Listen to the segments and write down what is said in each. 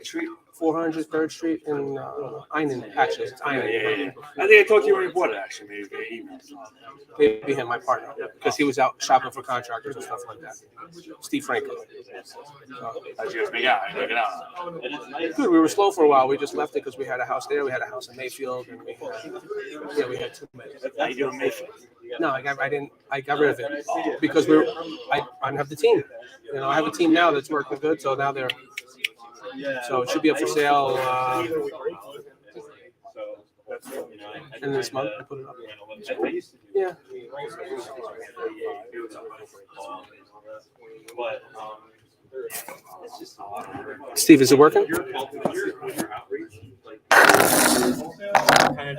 What street? 400 3rd Street in Einen. Actually, it's Einen. Yeah. I think I talked to you when you bought it, actually, maybe via email. Maybe him, my partner, because he was out shopping for contractors and stuff like that. Steve Franco. How'd you guys make out? Make it out. Good. We were slow for a while. We just left it because we had a house there. We had a house in Mayfield, and we had 2 minutes. How you doing, Mayfield? No, I got rid of it because I don't have the team. I have a team now that's working good. So now so it should be up for sale in this month. I put it up. Yeah. Steve, is it working? Kind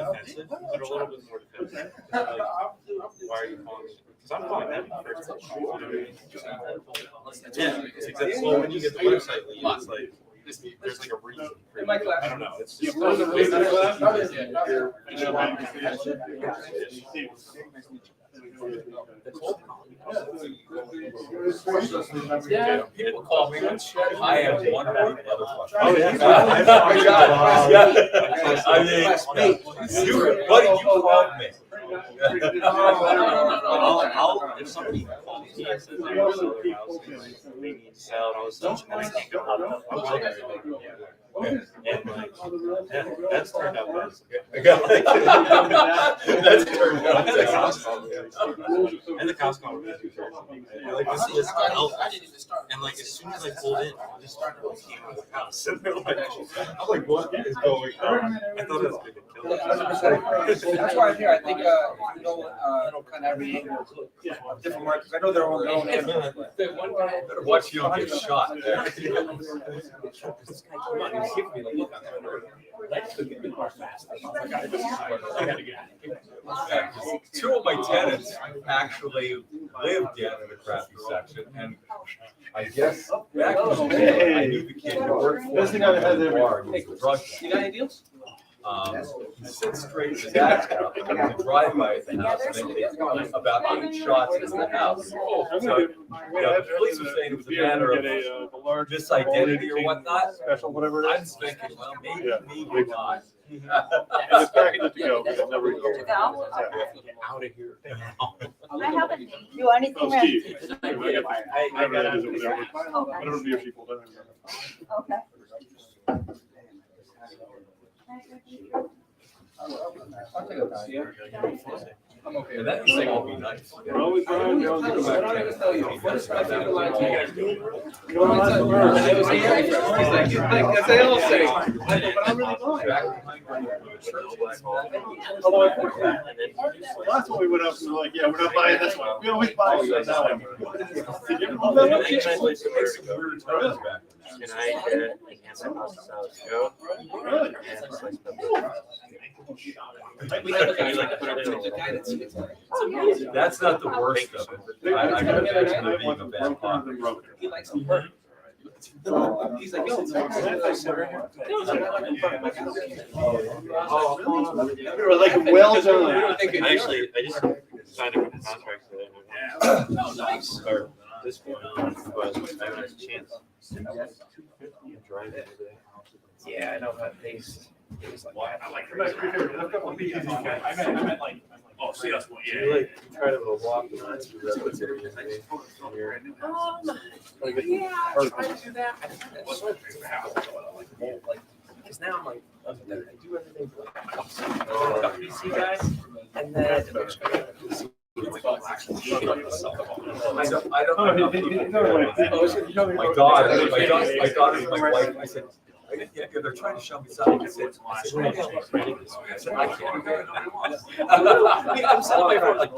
of defensive, but a little bit more defensive. Why are you calling me? Because I'm calling them first. Yeah, it's exactly. Well, when you get the website lead, it's like there's like a reason. I don't know. It's just Yeah, people call me. I have one other question. Oh, yeah. I mean, buddy, you love me. I'll if somebody calls me and says they want to sell their house and they need to sell and all this stuff, and I can't go out, I'll look at it. And like, yeah, that's turned out bad. That's turned out bad. And the Costco was too. Like this is and like as soon as I pulled in, I just started looking at the house. And they're like, I'm like, what is going on? I thought it was going to kill us. That's why I'm here. I think kind of every angle, different markets. I know their own Better watch you don't get shot there. This guy, come on, he's giving me the look on that. Two of my tenants actually lived in a crappy section, and I guess back in the day, I knew the kid who worked for him in the bar. He was a drug dealer. You got any deals? He sits straight to his ass now. He can drive by the house and then take about 8 shots into the house. So, the police were saying it was a matter of misidentity or whatnot. Special, whatever it I'm is. thinking, well, maybe not. And it's packaged to go. Because I've never To go? Get out of here. I haven't do anything. Oh, Steve. I got it over there. Okay. Whatever beer people do. Okay. I'll take a pass. I'm okay. And that thing will be nice. We're always trying to I don't even tell you. What is my favorite line to you? You know what I'm saying? And it was here. He's like, that's the old saying. But I'm really blind. Although I think last one we went up and we were like, yeah, we're not buying this one. We always buy that one. Did you move that one? Can I get like anti-pasta salad to go? Really? And sliced pepper. That's not the worst of it. I can imagine it being a bad part. He likes them hurt. He's like, yo, it's like, We were like, well done. Actually, I just signed a contract for that. oh, nice. Or this one, but I haven't had a chance. Drive every day. Yeah, I know that taste. I like crazy. I meant like, oh, see us one. Do you like try to walk? Yeah, I try to do that. Because now I'm like, I do everything for like PC guys, and then I don't know. My daughter's my wife. I said, they're trying to show me something. I said, I said, I can't. I'm sitting by phone like,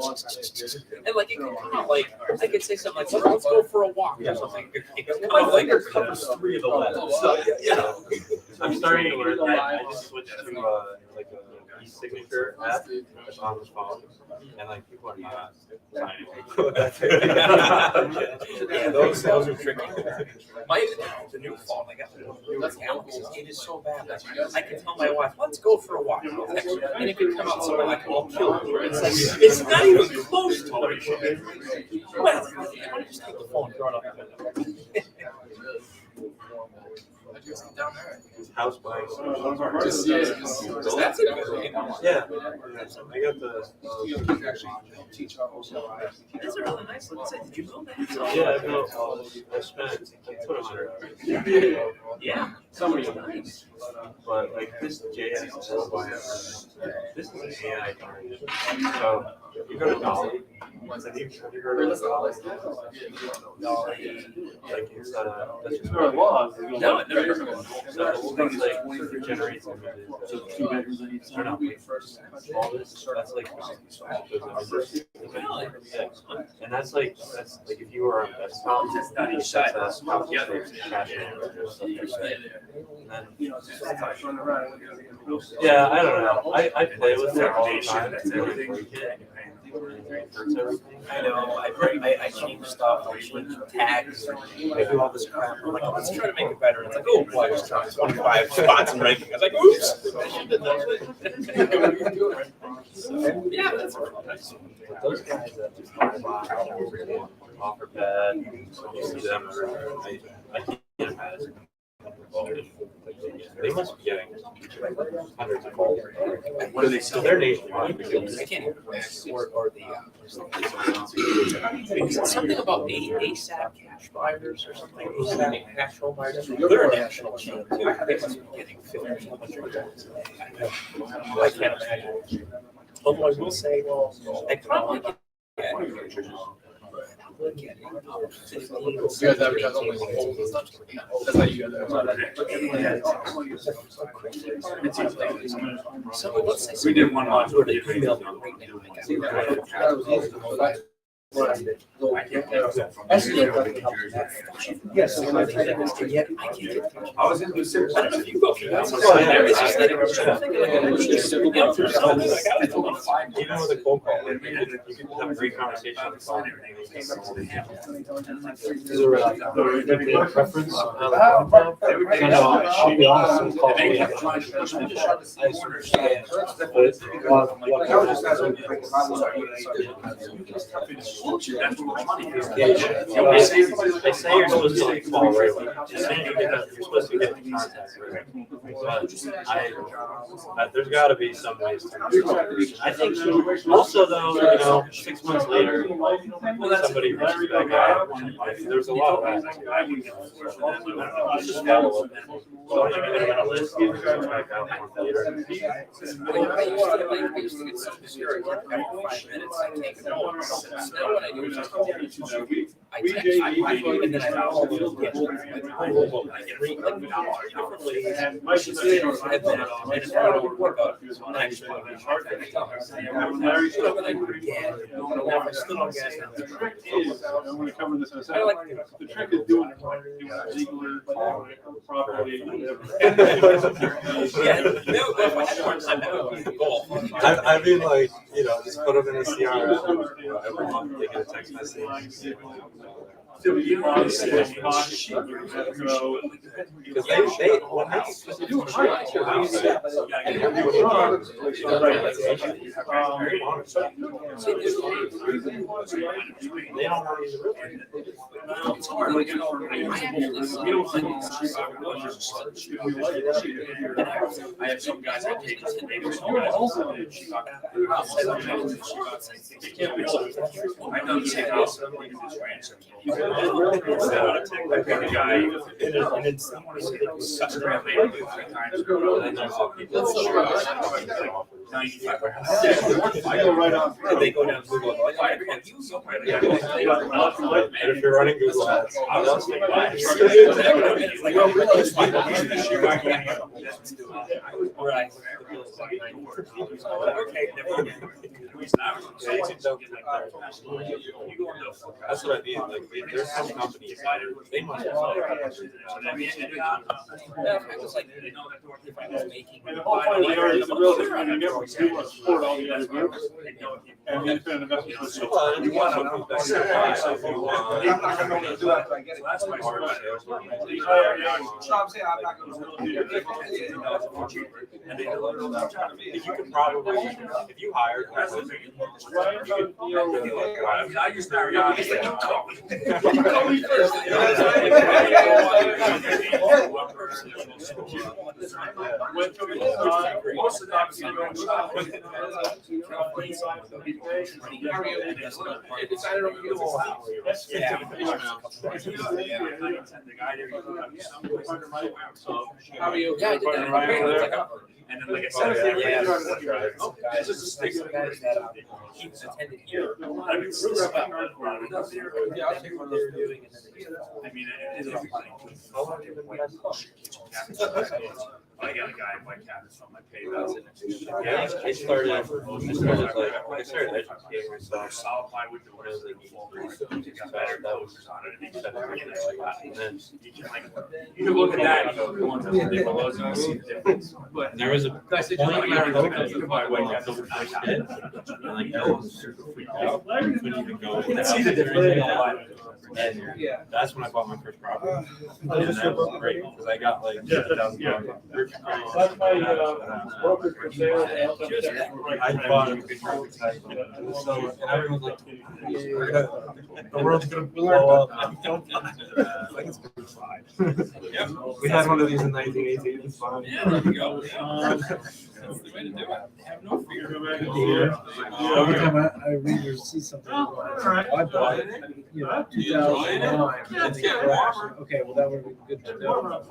and like it could come out like I could say something like, let's go for a walk or something. It could come out like Finger covers 3 of the letters. So, you know. I'm starting to learn that. I just switched to like a e-signature app that's on the phone, and like people are not signing. Yeah, those are tricky. The new phone, I got the new Galaxy. It is so bad. I can tell my wife, let's go for a walk. And it could come out somewhere like, I'll kill you. It's like, it's not even close to what it should be. Well, I want to just take the phone and throw it out the window. House bikes. Just That's a good thing. Yeah. I got the. That's a really nice little set. Did you build that? Yeah, I built. I spent $200. Yeah. somebody. Nice. But like this JS this is an AI target. So you go to Dolly. Have you heard of Dolly? Like it's that's just There are laws. No, I never heard of it. so things like generates images. So 2 bedrooms on each I don't know. All this that's like Really? yeah. And that's like if you were on desktop, On each side. that's how Yeah. cache images, stuff like that. And then Yeah. yeah, I don't know. I play with it all the time. It's everything. I know. I change stuff. I change tags. I do all this crap. I'm like, let's try to make it better. It's like, oh boy, I just dropped 25 spots in ranking. I was like, oops. I should have done that. So, yeah, that's nice. But those guys that just offer bad, you see them. I can't imagine. They must be getting hundreds of calls. What do they sell? They're nationwide. I can't even or the something about ASAP cash buyers or something. ASAP cash home buyers. They're a national chain too. They must be getting 1,500 calls a day. I can't imagine. Although I will say, I probably get. You guys advertise only the polls and stuff? That's how you guys advertise. So let's say We did one month. where they email me right now. Yes. And yet I can't get through. I was in New York. I don't know if you go through that. It's just like, I'm thinking like, Even with a cold call, you can have a great conversation on the phone. Is there a preference on how the phone call? I know, to be honest, it's called me. They say you're supposed to like fall right away. As soon as you get that, you're supposed to get the contact right. But there's got to be some ways to. I think also though, 6 months later, somebody reaches back out. There's a lot of that. Just follow up. So I'm gonna get on a list. Get back out a month later. I used to get so secure, I get every 5 minutes, I take notes. Now what I do is I text, and then I call them, I get three, like, different ways, and then, and it's not all work out, and I just want to be hard for the time. So what I do again, if I still don't get it, The trick is, I'm going to cover this in a I second. like The trick is doing it right, doing it legally, properly, whatever. yeah, no, if I had more time, that would be the goal. I mean, like, just put them in a CRM. Every month they get a text message. Because they when they do a trial, they don't want to use it. It's hard, like, I have some guys that take us and maybe some guys also. I know you say this. The guy, and it's such a great way to do 3 times. I go right on. They go down Google. And if you're running Google Ads, I was thinking, Right. Okay, never mind. That's what I mean. Like, there's some companies they must have like, Yeah, I was like, if I was making. And the whole point of the area is the real estate, and you never support all the other groups. And the independent investment. you want something that's I'm not gonna do that. if you could probably, if you hired, I use Mariana. You call me first. Most of that, It decided on the whole house. How are you? Yeah, I did that in my parents. And then, like I said, He's attended here. I mean, it's really about Yeah, I'll take what they're doing. I mean, it is a I got a guy in my cabinets on my PayPal. Yeah, I started educating myself. Solid plywood doors. You got better doors on it. And then You can look at that and go, the ones that were below, you can see the difference. But there was a Can I say point just where like I buy white cabinets over first hit, and like that was super freaked out. I couldn't even go. you can see the difference. And that's when I bought my first property. And that was great because I got like $7,000. That's my brokerage for sale. I bought a big perfect size. So, and everyone's like, the world's gonna blow up. Like it's gonna fly. Yep. We had one of these in 1918. It's fine. Yeah, there you go. That's the way to do it. Have no fear. Every time I read or see something, I bought it, 2009. It's getting warmer. Okay, well, that would be good to know.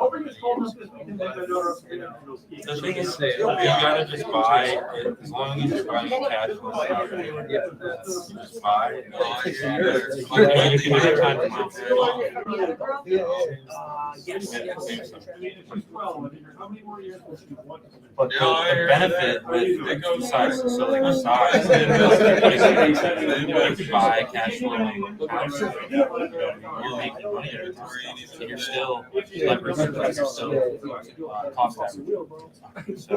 The thing is, you gotta just buy it as long as you're buying cash. Yeah, Just buy. And you can have time to mount it. But the benefit with the size, so like the size, you could buy a cash flowing house, you're making money every time, and you're still leveraging, like you're still cost average. So,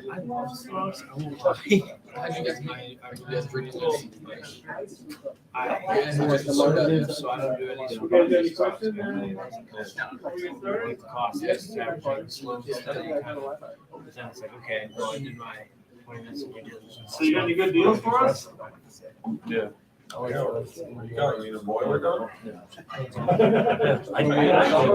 I love stocks. I won't lie. How'd you get my? Are you guys drinking this? I'm more conservative, so I don't do any sort of stocks. Like the cost is averaging slow. But then it's like, okay, well, I did my 20 minutes of due diligence. So you got any good deals for us? yeah. You got, you need a boiler done? I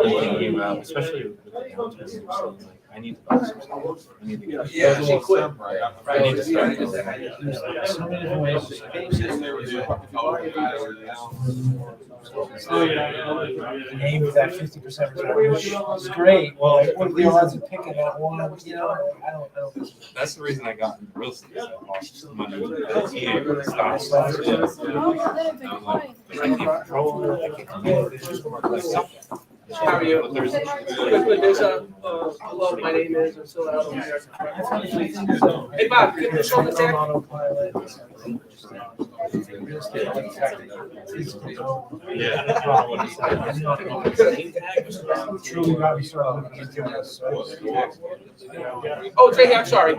thinking about, especially with the downturn, so, like, I need to buy some stuff. I need to get. Yeah, she quit. I need to start. There's so many different ways to pay. Aim with that 50% return, which is great. Well, what are the odds of picking that one? I don't. That's the reason I got into real estate. I lost money with the stocks. I'm like, I can't control it. I can't control it. It's just like something. How are you? There's Good. There's a hello. My name is. I'm still out here. Hey Bob, can you show this there? yeah. Truly got me started looking into this. Oh, it's right here. I'm sorry.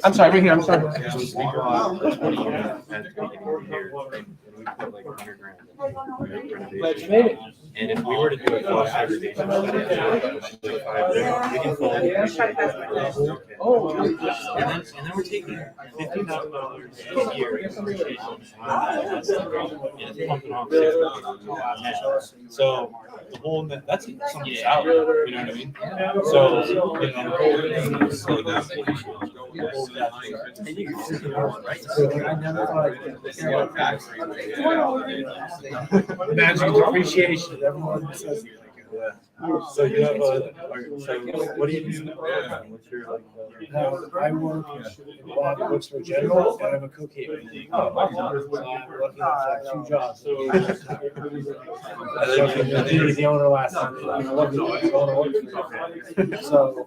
I'm sorry. Right here. I'm sorry. Yeah, we bought 20 units at the beginning of the year, and we put like $100,000. Glad you made it. And if we were to do a cost segregation, we can fold. Oh. And then we're taking $50,000 a year in depreciation on that stuff, and it's pumping off $6,000. So the whole that's something salary, you know what I mean? So slow down. I never thought imagine depreciation. Everyone says So you have what do you do? What's your I work in Bob works for General, and I'm a cook here. So I'm lucky enough to have 2 jobs. I was the owner last time. I'm lucky enough to work. So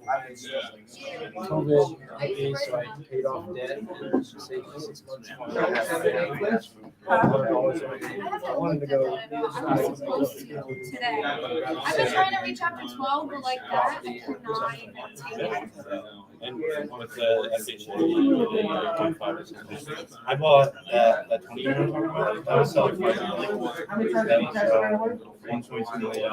COVID hit, so I paid off debt and saved 6 months. I wanted to go. Today. I've been trying to reach out to 12, but like that, 9, 10. And with the FHA, I bought that 20-year that was selling for like $1.2 million.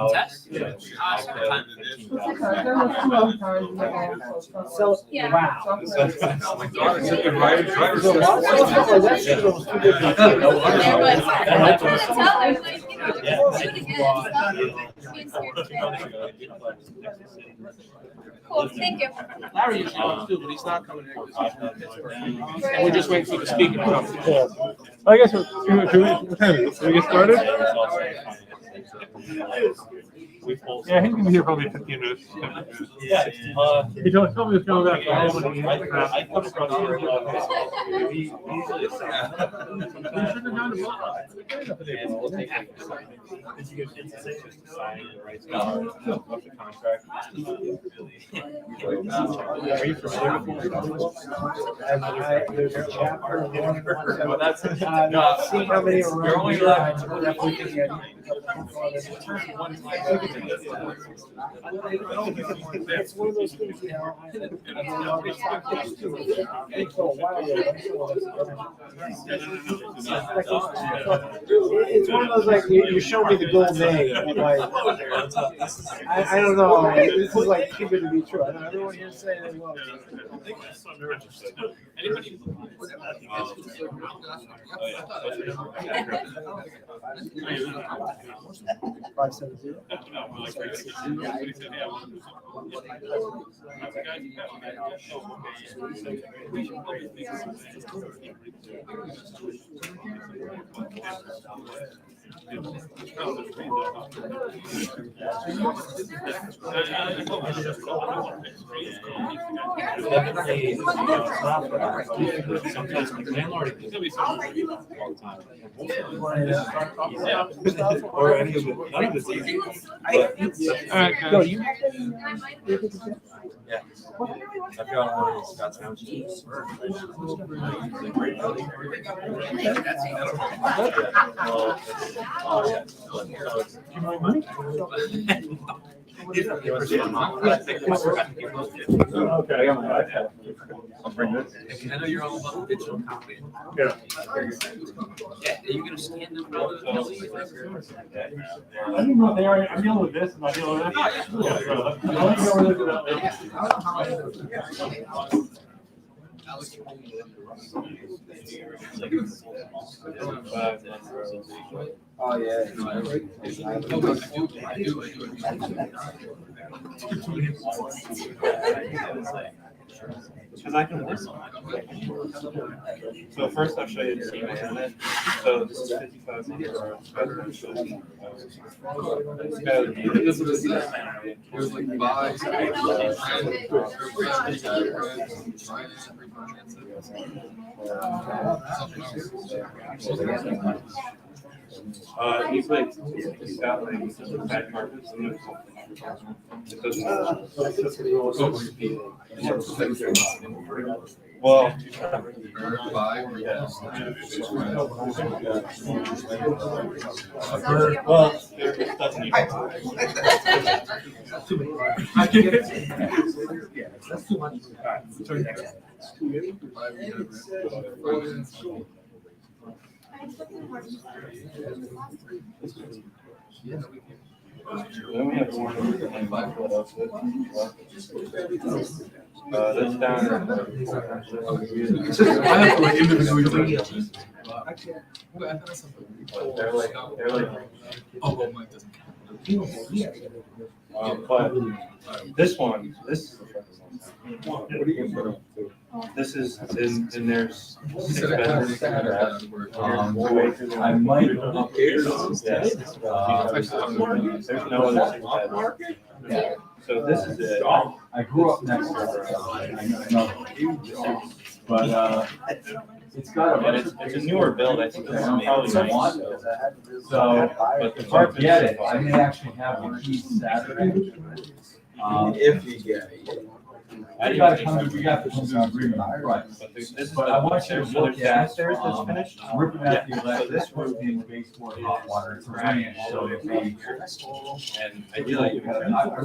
So, wow. My daughter took a driver's So lots of stuff like that shit was too good to Cool, thank you. Larry usually comes too, but he's not coming here. And we're just waiting for the speaker to come. I guess should we get started? Yeah, he's gonna be here probably 15 minutes. Yeah. He told me it's going back. I come across he usually is. Are you familiar with There's a chapter. Well, that's See how many are You're only allowed to- It's one of those things, you know. It's a while ago. It's one of those like you show me the golden egg. I'm like, I don't know. This is like too good to be true. I know everyone here saying they love it. Anybody? 570. Sometimes the landlord is gonna be something all the time. Or any of it, none of it's easy. No, you. Yeah. I've got one of these Scott's houses. Okay, I got my iPad. I'll bring this. I know you're all about digital copy. Yeah. Yeah, are you gonna scan them? I don't know if they are. I'm dealing with this and I'm dealing with that. Oh, yeah. Because I can listen. So first I'll show you the team estimate. So this is 5,500. It was like buy. He's like, he's got like bad carpets and it doesn't. Well, well, it doesn't even. That's too much. Then we have one. That's down. I have to like individually. They're like. Oh, well, mine doesn't count. But this one, this is, and there's 6 bedrooms. I might. Yes. There's no other 6 bedrooms. Yeah. So this is it. I grew up next to her. But it's got And it's a newer build. I think this is probably nice. So, But the if I carpet. get it, I may actually have the keys Saturday. If you get it. We gotta come to, we got to come to an agreement on price. But I want you to look at, ripping out the electric, roofing, baseboard, hot water, it's a ranch, so if we. And ideally, I you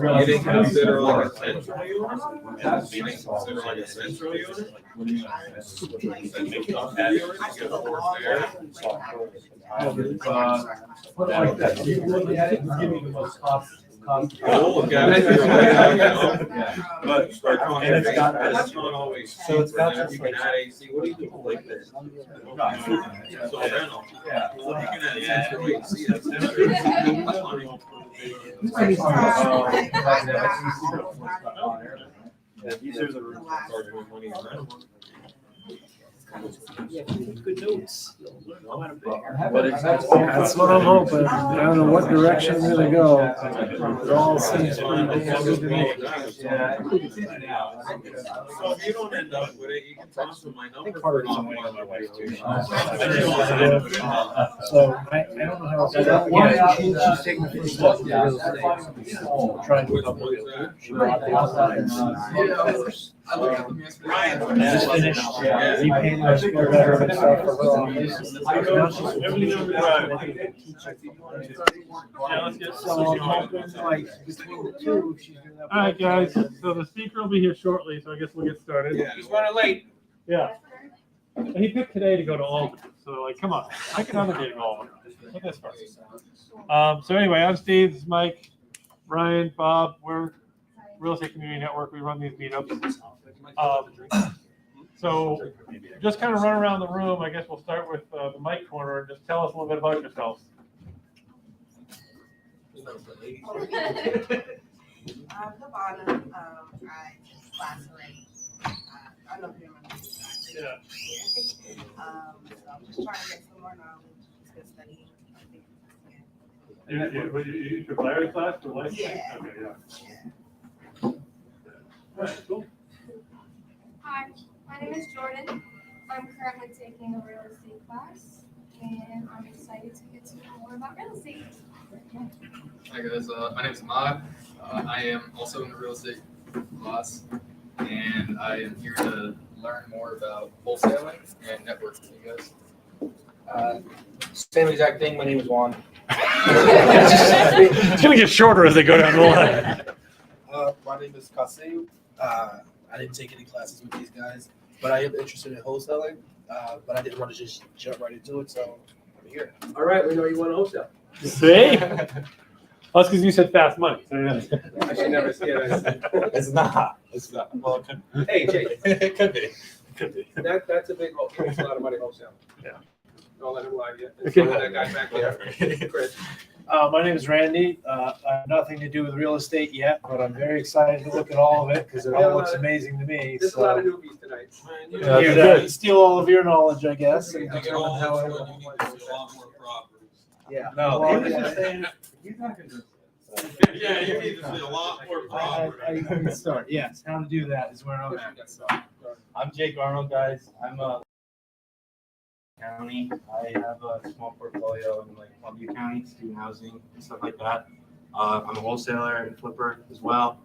realize didn't it's gonna be consider good like work. a central unit? That's- You didn't consider like a central unit? What do you mean? And make it up there, you get a horse there. Put it like that, you look at it, and give me the most cost. We'll look at it. Yeah. But, And it's got- that's not always. So it's got cheap, this, and if you can add AC, what do you do like this? So rental. Yeah. You can add central AC, that's central. These are the rooms. Good notes. But that's what I'm hoping. I don't know what direction I'm gonna go. It all seems pretty damn good to me. Yeah, it's in and out. So if you don't end up with it, you can transfer my number. Carter's for on my my wife too. So I don't know how it's gonna go. She's taking the first step in real estate. Trying to. She bought the house out in, I looked at them yesterday. just finished repainting her square bedroom and stuff for her office. Now she's so I'm hoping like between the two, she's gonna have. All right, guys, so the speaker will be here shortly, so I guess we'll get started. He's running late. Yeah. He picked today to go to Albany, so like, come on, I can navigate Albany. Look at this first. So anyway, I'm Steve, this is Mike, Ryan, Bob, we're Real Estate Community Network, we run these meetups. So just kind of run around the room, I guess we'll start with the mic corner, and just tell us a little bit about yourselves. Cabana, I class already. I know him. Yeah. So I'm just trying to get some more knowledge, just good studying. I think, You took Larry class for life? Yeah. Okay, yeah. yeah. All right, cool. Hi, my name is Jordan. I'm currently taking a real estate class, and I'm excited to get to know more about real estate. Hi guys, my name is Ahmad. I am also in the real estate class, and I am here to learn more about wholesaling and networking with you guys. Same exact thing. My name is Juan. It's gonna get shorter as they go down the line. My name is Kasim. I didn't take any classes with these guys, but I am interested in wholesaling. But I didn't want to just jump right into it, so I'm here. All right, we know you want to wholesale. See? That's because you said fast money. So yeah. I should never say that. It's not. It's not. Well, it could be. Hey, Jake, It could be. Could be. that's a big wholesale. It's a lot of money wholesale. Yeah. Don't let him lie to you. And Okay. so that guy back there, Chris. My name is Randy. I have nothing to do with real estate yet, but I'm very excited to look at all of it because it all looks amazing to me. There's a lot of So newbies tonight. Yeah, here that's to steal all of your knowledge, I guess, and I get determine all how that's I. good, you need to do a lot more properties. Yeah. No, Well, he was yeah. just saying, he's not gonna. Yeah, you need to see a lot more properties. I can start. Yes, how to do that is where I'm at. So. I'm Jake Arnold, guys. I'm a county. I have a small portfolio in like Columbia County, student housing and stuff like that. I'm a wholesaler and flipper as well.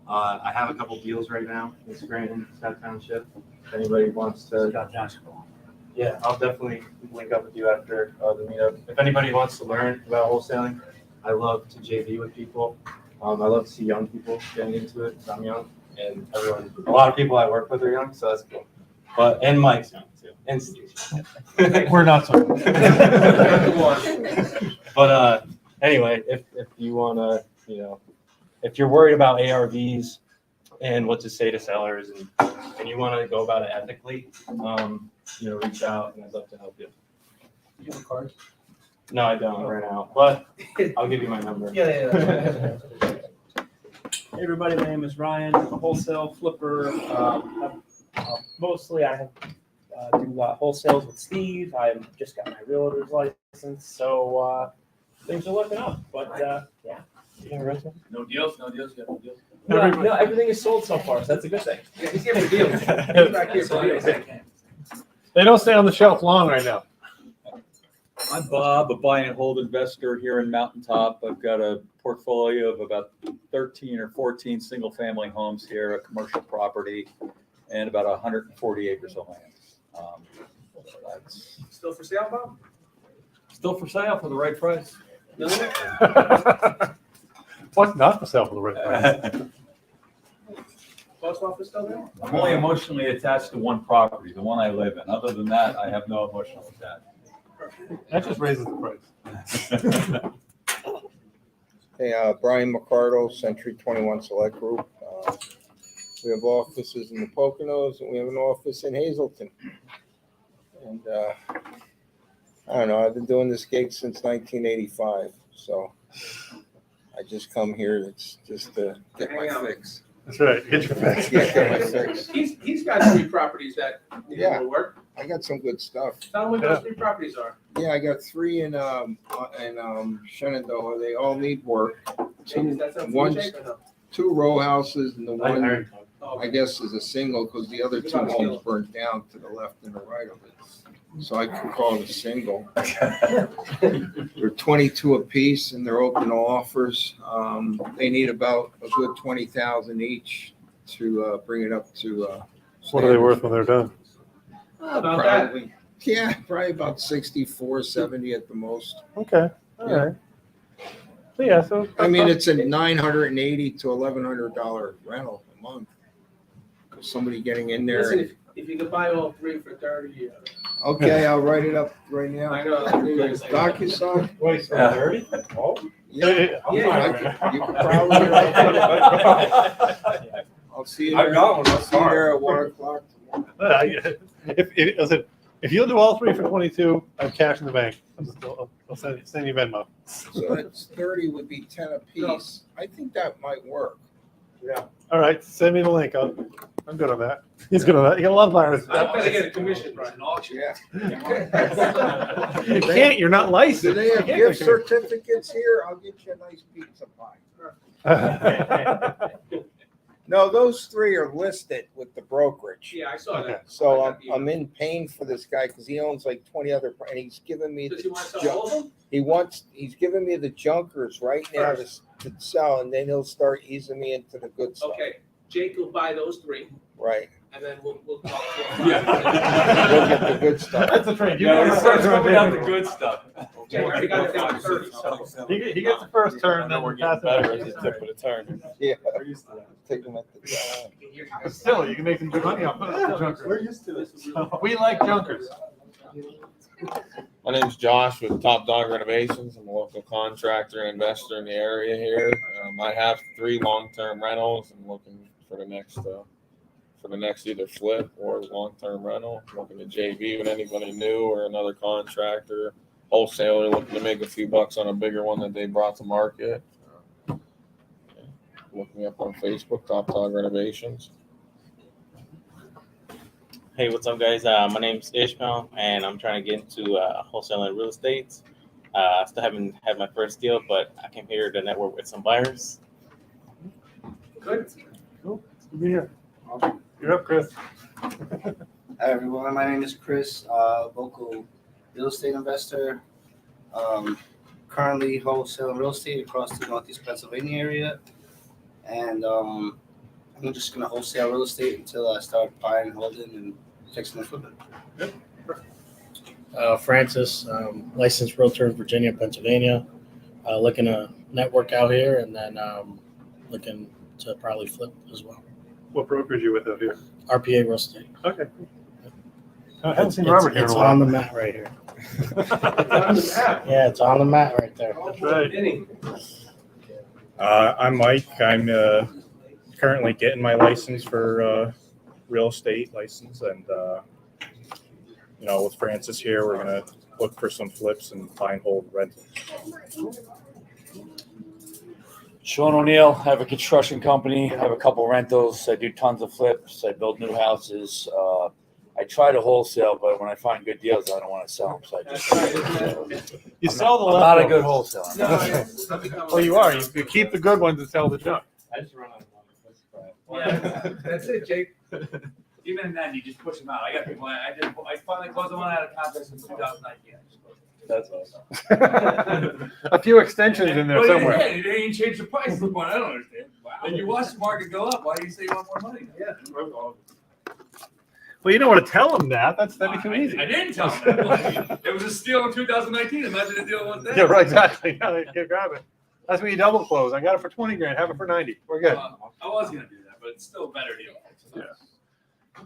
I have a couple deals right now in Scranton, Scott Township. If anybody wants to, yeah, I'll definitely link up with you after the meetup. If anybody wants to learn about wholesaling, I love to JV with people. I love to see young people getting into it. 'Cause I'm young, and a lot of people I work with are young, so that's cool. And Mike's young too, and Steve. We're not so. But anyway, if you want to, if you're worried about ARVs and what to say to sellers, and you want to go about it ethically, reach out, and I'd love to help you. You have a card? No, I don't right now, but I'll give you my number. Yeah. Hey everybody, my name is Ryan. I'm a wholesale flipper. Mostly I do wholesales with Steve. I've just got my realtor's license, so things are looking up. But yeah. No deals, no deals, no deals. No, everything is sold so far, so that's a good thing. Yeah, he's giving deals. He's back here for deals. They don't stay on the shelf long right now. I'm Bob, a buy and hold investor here in Mountaintop. I've got a portfolio of about 13 or 14 single family homes here, a commercial property, and about 140 acres of land. That's Still for sale, Bob? still for sale for the right price. What's not for sale for the right price? Post office still there? I'm only emotionally attached to one property, the one I live in. Other than that, I have no emotional attachment. That just raises the price. Hey, Brian McCardle, Century 21 Select Group. We have offices in the Poconos and we have an office in Hazleton. And I don't know, I've been doing this gig since 1985, so I just come here. It's just to get my fix. That's right. Get your fix. Yeah, get my fix. He's got 3 properties that need a little work. I got some good stuff. Tell him what those 3 properties are. Yeah, I got 3 in Shenandoah. They all need work. One's 2 row houses and the one I guess is a single because the other 2 homes burnt down to the left and the right of it. So I can call it a single. They're 22 apiece and they're open to offers. They need about a good 20,000 each to bring it up to. What are they worth when they're done? About probably, yeah, probably about 64, 70 at the most. Okay, all right. So yeah, so I mean, it's a $980 to $1,100 rental a month. Somebody getting in there. Listen, if you could buy all 3 for 30. Okay, I'll write it up right now. I know. DocuSign. Wait, so 30? Oh. Yeah, Yeah. you can probably. I'll see you there. I'll see you there at 1 o'clock tomorrow. If you'll do all 3 for 22, I have cash in the bank. I'll send you Venmo. So that's 30 would be 10 apiece. I think that might work. Yeah. All right, send me the link. I'm good on that. He's good on that. You got a lot of buyers. I better get a commission, Brian. Yeah. You can't. You're not licensed. Do they have You can't gift get a commission. certificates here? I'll get you a nice pizza pie. No, those 3 are listed with the brokerage. Yeah, I saw that. So I'm in pain for this guy because he owns like 20 other, and he's giving me. Does he want to sell all of them? He's giving me the junkers right now to sell, and then he'll start easing me into the good stuff. Okay, Jake will buy those 3. Right. And then we'll talk. We'll get the good stuff. That's a trade. Yeah, we're coming out the good stuff. Jake already got it down to 30. He gets the first turn, then we're getting better at the tip of the turn. Yeah. We're used to that. Take them at the time. Still, you can make some good money off of junkers. We're used to this. We like junkers. My name's Josh with Top Dog Renovations. I'm a local contractor and investor in the area here. I have 3 long-term rentals. I'm looking for the next either flip or long-term rental. I'm looking to JV with anybody new or another contractor, wholesaler looking to make a few bucks on a bigger one that they brought to market. Look me up on Facebook, Top Dog Renovations. Hey, what's up, guys? My name's Ishmael, and I'm trying to get into wholesaling real estate. I still haven't had my first deal, but I came here to network with some buyers. Good. Cool. Good to be here. You're up, Chris. Hi, everyone. My name is Chris, local real estate investor. Currently wholesaling real estate across the Northeast Pennsylvania area. And I'm just going to wholesale real estate until I start buying and holding and fixing and flipping. Francis, licensed realtor in Virginia, Pennsylvania. Looking to network out here and then looking to probably flip as well. What brokerage are you with out here? RPA Real Estate. Okay. I haven't seen Robert here in a It's while. on the mat right here. Yeah, it's on the mat right there. That's right. I'm Mike. I'm currently getting my license for real estate license, and with Francis here, we're gonna look for some flips and buy and hold rentals. Sean O'Neill, I have a construction company. I have a couple rentals. I do tons of flips. I build new houses. I try to wholesale, but when I find good deals, I don't want to sell them. So I just You sell the I'm not a leftovers. good wholesaler. Well, you are. You keep the good ones and sell the junk. I just run out of money. Yeah, that's it, Jake. Even then, you just push them out. I got people. I finally closed the one out of contract since 2019. That's awesome. A few extensions in there Well, somewhere. Yeah, they ain't changed the price. Look, I don't understand. Wow. And you watch the market go up. Why do you say you want more money? Yeah. Well, you don't want to tell them that. That'd be too easy. I didn't tell them. It was a steal in 2019. Imagine the deal was there. Yeah, right, exactly. No, you grab it. That's when you double close. I got it for 20 grand. Have it for 90. We're good. I was gonna do that, but it's still a better deal. Yeah.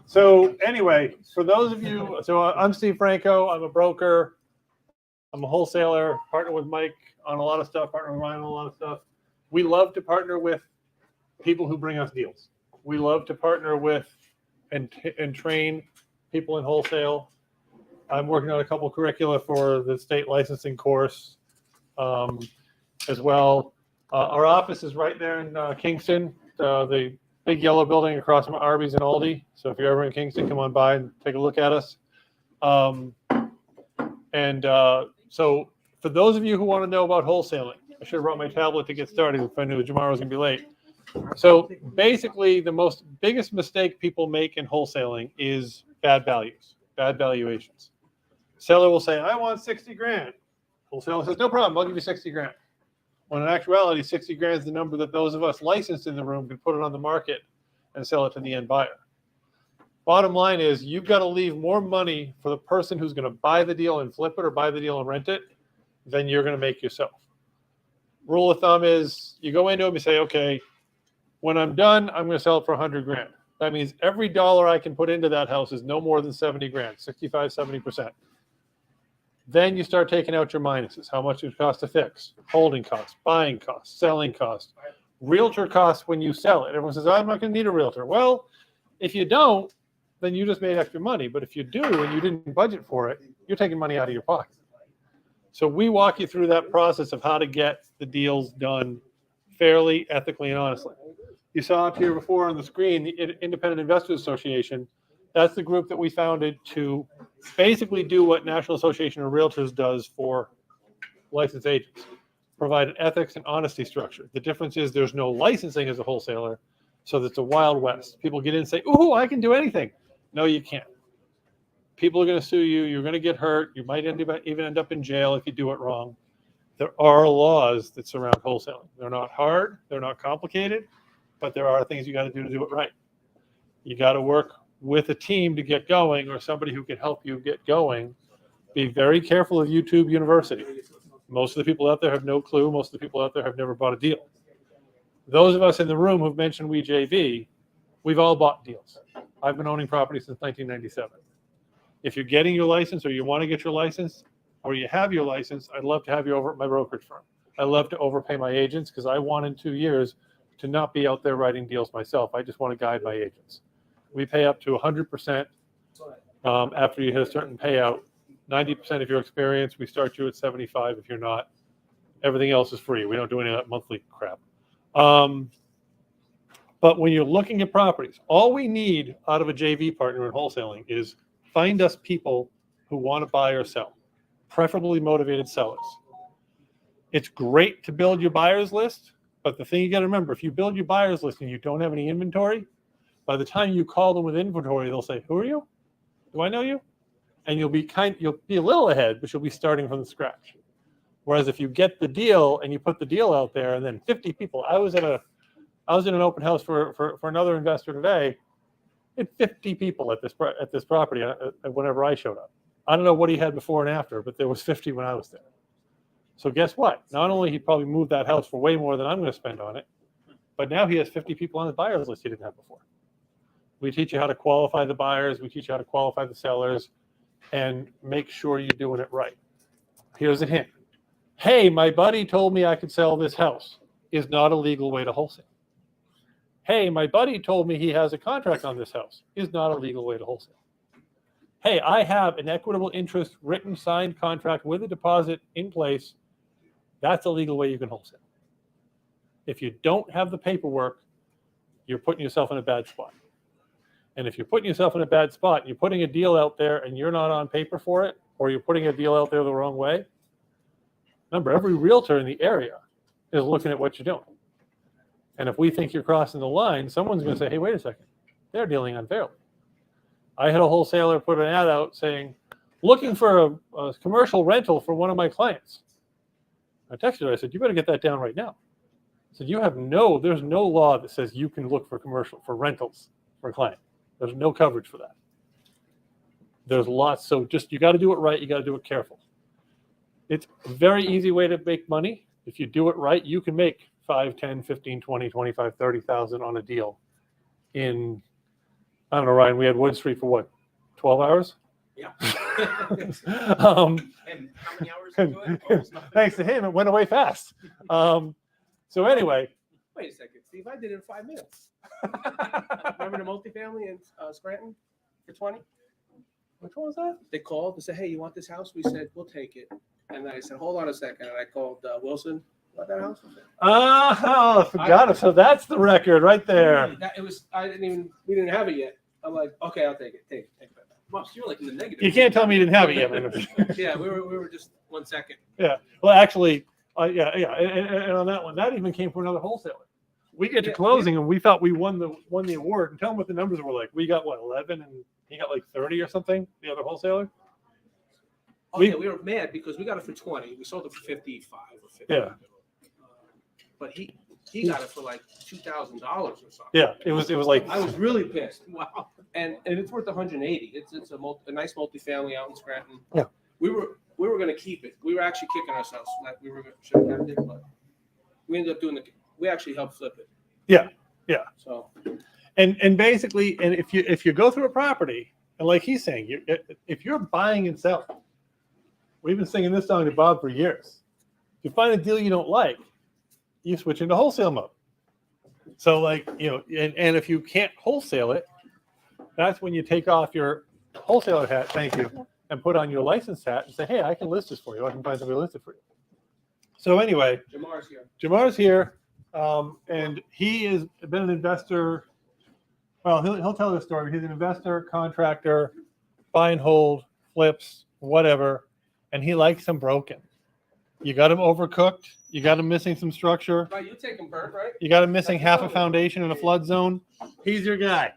So anyway, for those of you, I'm Steve Franco. I'm a broker. I'm a wholesaler. Partner with Mike on a lot of stuff. Partner with Ryan on a lot of stuff. We love to partner with people who bring us deals. We love to partner with and train people in wholesale. I'm working on a couple curricula for the state licensing course as well. Our office is right there in Kingston, the big yellow building across from Arby's and Aldi. So if you're ever in Kingston, come on by and take a look at us. So for those of you who want to know about wholesaling, I should have brought my tablet to get started if I knew tomorrow was going to be late. So basically, the biggest mistake people make in wholesaling is bad values, bad valuations. Seller will say, I want 60 grand. Wholesaler says, no problem, I'll give you 60 grand. When in actuality, 60 grand is the number that those of us licensed in the room can put it on the market and sell it to the end buyer. Bottom line is you've got to leave more money for the person who's going to buy the deal and flip it or buy the deal and rent it than you're going to make yourself. Rule of thumb is you go into them and say, okay, when I'm done, I'm going to sell it for 100 grand. That means every dollar I can put into that house is no more than 70 grand, 65, 70%. Then you start taking out your minuses. How much it costs to fix, holding costs, buying costs, selling costs, realtor costs when you sell it. Everyone says, I'm not going to need a realtor. Well, if you don't, then you just made extra money. But if you do and you didn't budget for it, you're taking money out of your pocket. So we walk you through that process of how to get the deals done fairly, ethically, and honestly. You saw up here before on the screen, the Independent Investors Association. That's the group that we founded to basically do what National Association of Realtors does for licensed agents, provide an ethics and honesty structure. The difference is there's no licensing as a wholesaler, so it's a wild west. People get in and say, ooh, I can do anything. No, you can't. People are going to sue you. You're going to get hurt. You might even end up in jail if you do it wrong. There are laws that surround wholesaling. They're not hard. They're not complicated, but there are things you got to do it right. You got to work with a team to get going or somebody who can help you get going. Be very careful of YouTube University. Most of the people out there have no clue. Most of the people out there have never bought a deal. Those of us in the room who've mentioned WeJV, we've all bought deals. I've been owning property since 1997. If you're getting your license or you want to get your license or you have your license, I'd love to have you over at my brokerage firm. I love to overpay my agents because I want in 2 years to not be out there writing deals myself. I just want to guide my agents. We pay up to 100% after you hit a certain payout. 90% of your experience, we start you at 75 if you're not. Everything else is free. We don't do any of that monthly crap. But when you're looking at properties, all we need out of a JV partner in wholesaling is find us people who want to buy or sell, preferably motivated sellers. It's great to build your buyers list, but the thing you got to remember, if you build your buyers list and you don't have any inventory, by the time you call them with inventory, they'll say, who are you? Do I know you? And you'll be a little ahead, but you'll be starting from the scratch. Whereas if you get the deal and you put the deal out there and then 50 people, I was in an open house for another investor today. Had 50 people at this property whenever I showed up. I don't know what he had before and after, but there was 50 when I was there. So guess what? Not only he probably moved that house for way more than I'm going to spend on it, but now he has 50 people on his buyers list he didn't have before. We teach you how to qualify the buyers. We teach you how to qualify the sellers and make sure you're doing it right. Here's a hint. Hey, my buddy told me I could sell this house is not a legal way to wholesale. Hey, my buddy told me he has a contract on this house is not a legal way to wholesale. Hey, I have an equitable interest written signed contract with a deposit in place. That's a legal way you can wholesale. If you don't have the paperwork, you're putting yourself in a bad spot. And if you're putting yourself in a bad spot, you're putting a deal out there and you're not on paper for it, or you're putting a deal out there the wrong way. Remember, every realtor in the area is looking at what you're doing. And if we think you're crossing the line, someone's going to say, hey, wait a second, they're dealing unfairly. I had a wholesaler put an ad out saying, looking for a commercial rental for one of my clients. I texted her. I said, you better get that down right now. I said, there's no law that says you can look for rentals for a client. There's no coverage for that. There's lots. So just, you got to do it right. You got to do it careful. It's a very easy way to make money. If you do it right, you can make 5, 10, 15, 20, 25, 30,000 on a deal in, I don't know, Ryan, we had Wood Street for what, 12 hours? Yeah. And how many hours into it? Thanks to him, it went away fast. So anyway. Wait a second, Steve. I did it in 5 minutes. Remember the multifamily in Scranton for 20? Which one was that? They called and said, "Hey, you want this house?" We said, "We'll take it." And then I said, "Hold on a second." And I called Wilson. What that house? Oh, I forgot it. So that's the record right there. It was. We didn't have it yet. I'm like, okay, I'll take it. Take it. Mops, you were like in the negative. You can't tell me you didn't have it yet, man. Yeah, we were just 1 second. Yeah. Well, actually, yeah. And on that one, that even came from another wholesaler. We get to closing and we thought we won the award, and tell them what the numbers were like. We got what, 11, and he got like 30 or something. The other wholesaler. Oh yeah, we were mad because we got it for 20. We sold it for 55 or 50. Yeah. But he got it for like $2,000 or something. Yeah, it was like, I was really pissed. Wow. And it's worth 180. It's a nice multifamily out in Scranton. Yeah. We were going to keep it. We were actually kicking ourselves. Like we should have kept it, but we ended up we actually helped flip it. Yeah. Yeah. So. And basically, and if you go through a property, and like he's saying, if you're buying and selling, we've been singing this song to Bob for years. If you find a deal you don't like, you switch into wholesale mode. So like, and if you can't wholesale it, that's when you take off your wholesaler hat, thank you, and put on your license hat and say, hey, I can list this for you. I can find somebody to list it for you. So anyway, Jamar's here, and he has been an investor. Well, he'll tell the story. He's an investor, contractor, buy and hold, flips, whatever, and he likes them broken. You got them overcooked. You got them missing some structure. Right, you take them burnt, right? You got them missing half a foundation in a flood zone. He's your guy.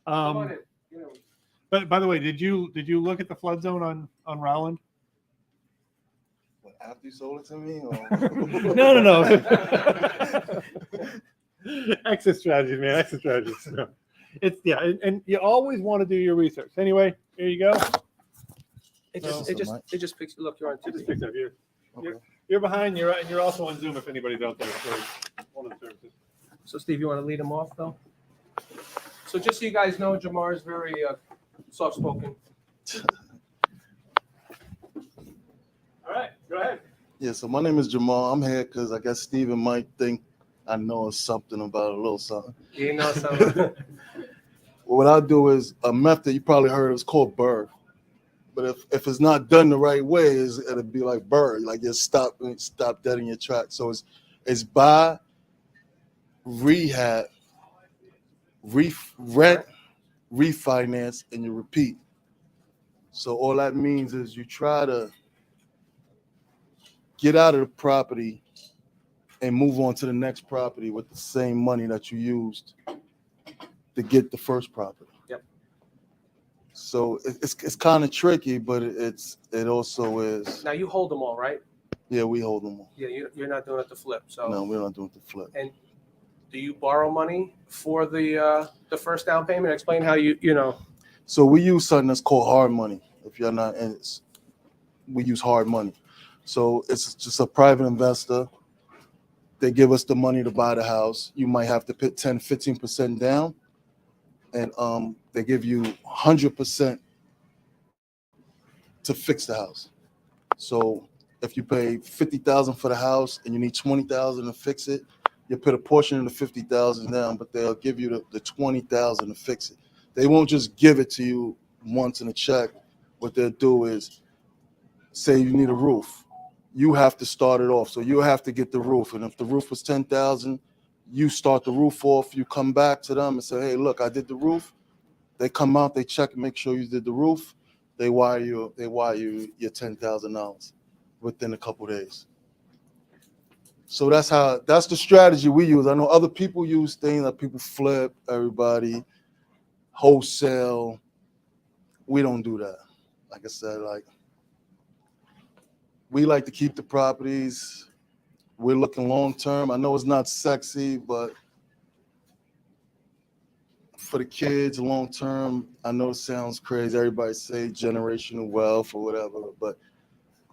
But by the way, did you look at the flood zone on Rowland? After you sold it to me? No. Exit strategies, man. Exit strategies. No. It's and you always want to do your research. Anyway, here you go. It just picks. Look, you're on TV. It just picks up here. You're behind. You're also on Zoom if anybody's out there for one of the services. So Steve, you want to lead him off though? So just so you guys know, Jamar is very soft-spoken. All right, go ahead. Yeah, so my name is Jamal. I'm here because I guess Steven might think I know something about a little something. You know something. Well, what I do is a method you probably heard of, it's called BRRRR. But if it's not done the right way, it'll be like BRRRR, like just stop dead in your tracks. So it's buy, rehab, rent, refinance, and you repeat. So all that means is you try to get out of the property and move on to the next property with the same money that you used to get the first property. Yep. So it's kind of tricky, but it also is. Now you hold them all, right? Yeah, we hold them all. Yeah, you're not doing it to flip. So No, we're not doing it to flip. And do you borrow money for the first down payment? Explain how you know. So we use something that's called hard money. If you're not in it, we use hard money. So it's just a private investor. They give us the money to buy the house. You might have to put 10, 15% down. And they give you 100% to fix the house. So if you pay $50,000 for the house and you need $20,000 to fix it, you put a portion of the $50,000 down, but they'll give you the $20,000 to fix it. They won't just give it to you once in a check. What they'll do is say you need a roof. You have to start it off. So you have to get the roof. And if the roof was $10,000, you start the roof off, you come back to them and say, hey, look, I did the roof. They come out, they check and make sure you did the roof. They wire you your $10,000 within a couple days. So that's the strategy we use. I know other people use things like people flip, everybody, wholesale. We don't do that. like I said, like we like to keep the properties. We're looking long term. I know it's not sexy, but for the kids, long term, I know it sounds crazy. Everybody say generational wealth or whatever, but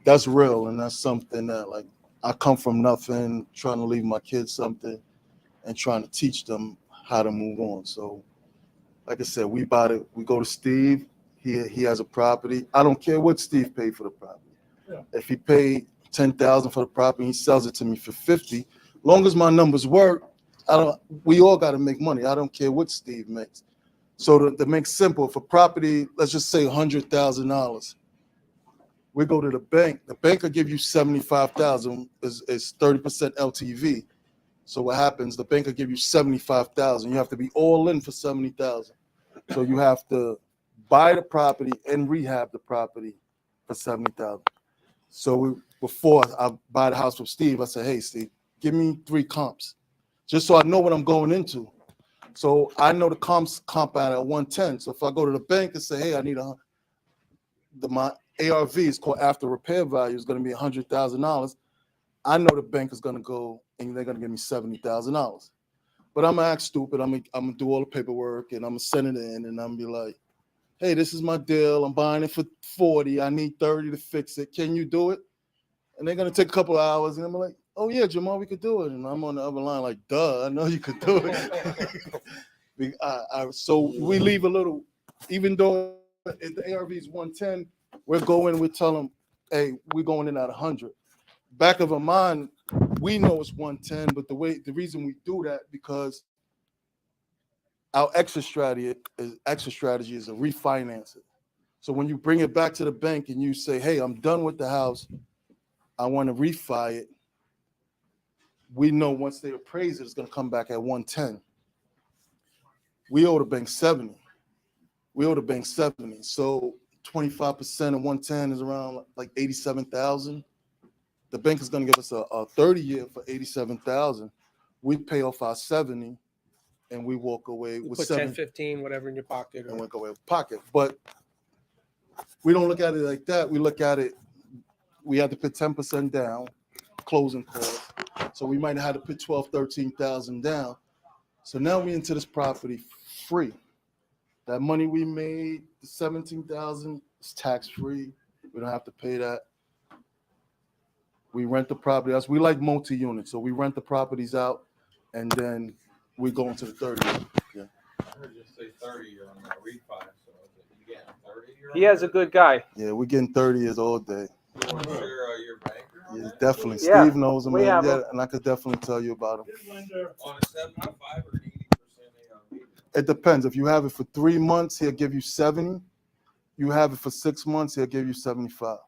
that's real, and that's something that like I come from nothing, trying to leave my kids something, and trying to teach them how to move on. So, like I said, we bought it. We go to Steve. He has a property. I don't care what Steve paid for the property. Yeah. If he paid $10,000 for the property, he sells it to me for 50. Long as my numbers work, I don't. We all got to make money. I don't care what Steve makes. So to make simple, for property, let's just say $100,000. We go to the bank. The bank will give you 75,000. Is 30% LTV. So what happens? The bank will give you 75,000. You have to be all in for 70,000. So you have to buy the property and rehab the property for 70,000. So before I buy the house from Steve, I said, "Hey, Steve, give me 3 comps, just so I know what I'm going into." So I know the comp out at 110. So if I go to the bank and say, "Hey, I need my ARV is called after repair value is going to be $100,000," I know the bank is going to go and they're going to give me $70,000. But I'm gonna act stupid. I'm gonna do all the paperwork and I'm gonna send it in and I'm gonna be like, "Hey, this is my deal. I'm buying it for 40. I need 30 to fix it. Can you do it?" And they're gonna take a couple of hours and I'm like, "Oh yeah, Jamal, we could do it." And I'm on the other line like, "Duh, I know you could do it." So we leave a little, even though if the ARV is 110, we tell them, "Hey, we're going in at 100." Back of our mind, we know it's 110, but the reason we do that because our exit strategy is to refinance it. So when you bring it back to the bank and you say, "Hey, I'm done with the house, I want to refi it," we know once they appraise it, it's going to come back at 110. We owe the bank 70. So 25% of 110 is around like 87,000. The bank is going to give us a 30-year for 87,000. We pay off our 70 and we walk away You with put 7 10, 15, whatever in your pocket. and walk away with pocket. But we don't look at it like that. We look at it, we had to put 10% down, closing costs. So we might have had to put 12, 13,000 down. So now we into this property free. That money we made, the 17,000 is tax free. We don't have to pay that. We rent the property out. We like multi-units, so we rent the properties out, and then we go into the 30. Yeah. I heard you say 30 year on the refi, so you getting 30 year? He has a good guy. Yeah, we're getting 30 years all day. You want to share your banker? Yeah, definitely. Yeah, Steve knows him, we man. have Yeah, him. and I could definitely tell you about him. On a 75 or 80% ARV? It depends. If you have it for 3 months, he'll give you 70. You have it for 6 months, he'll give you 75.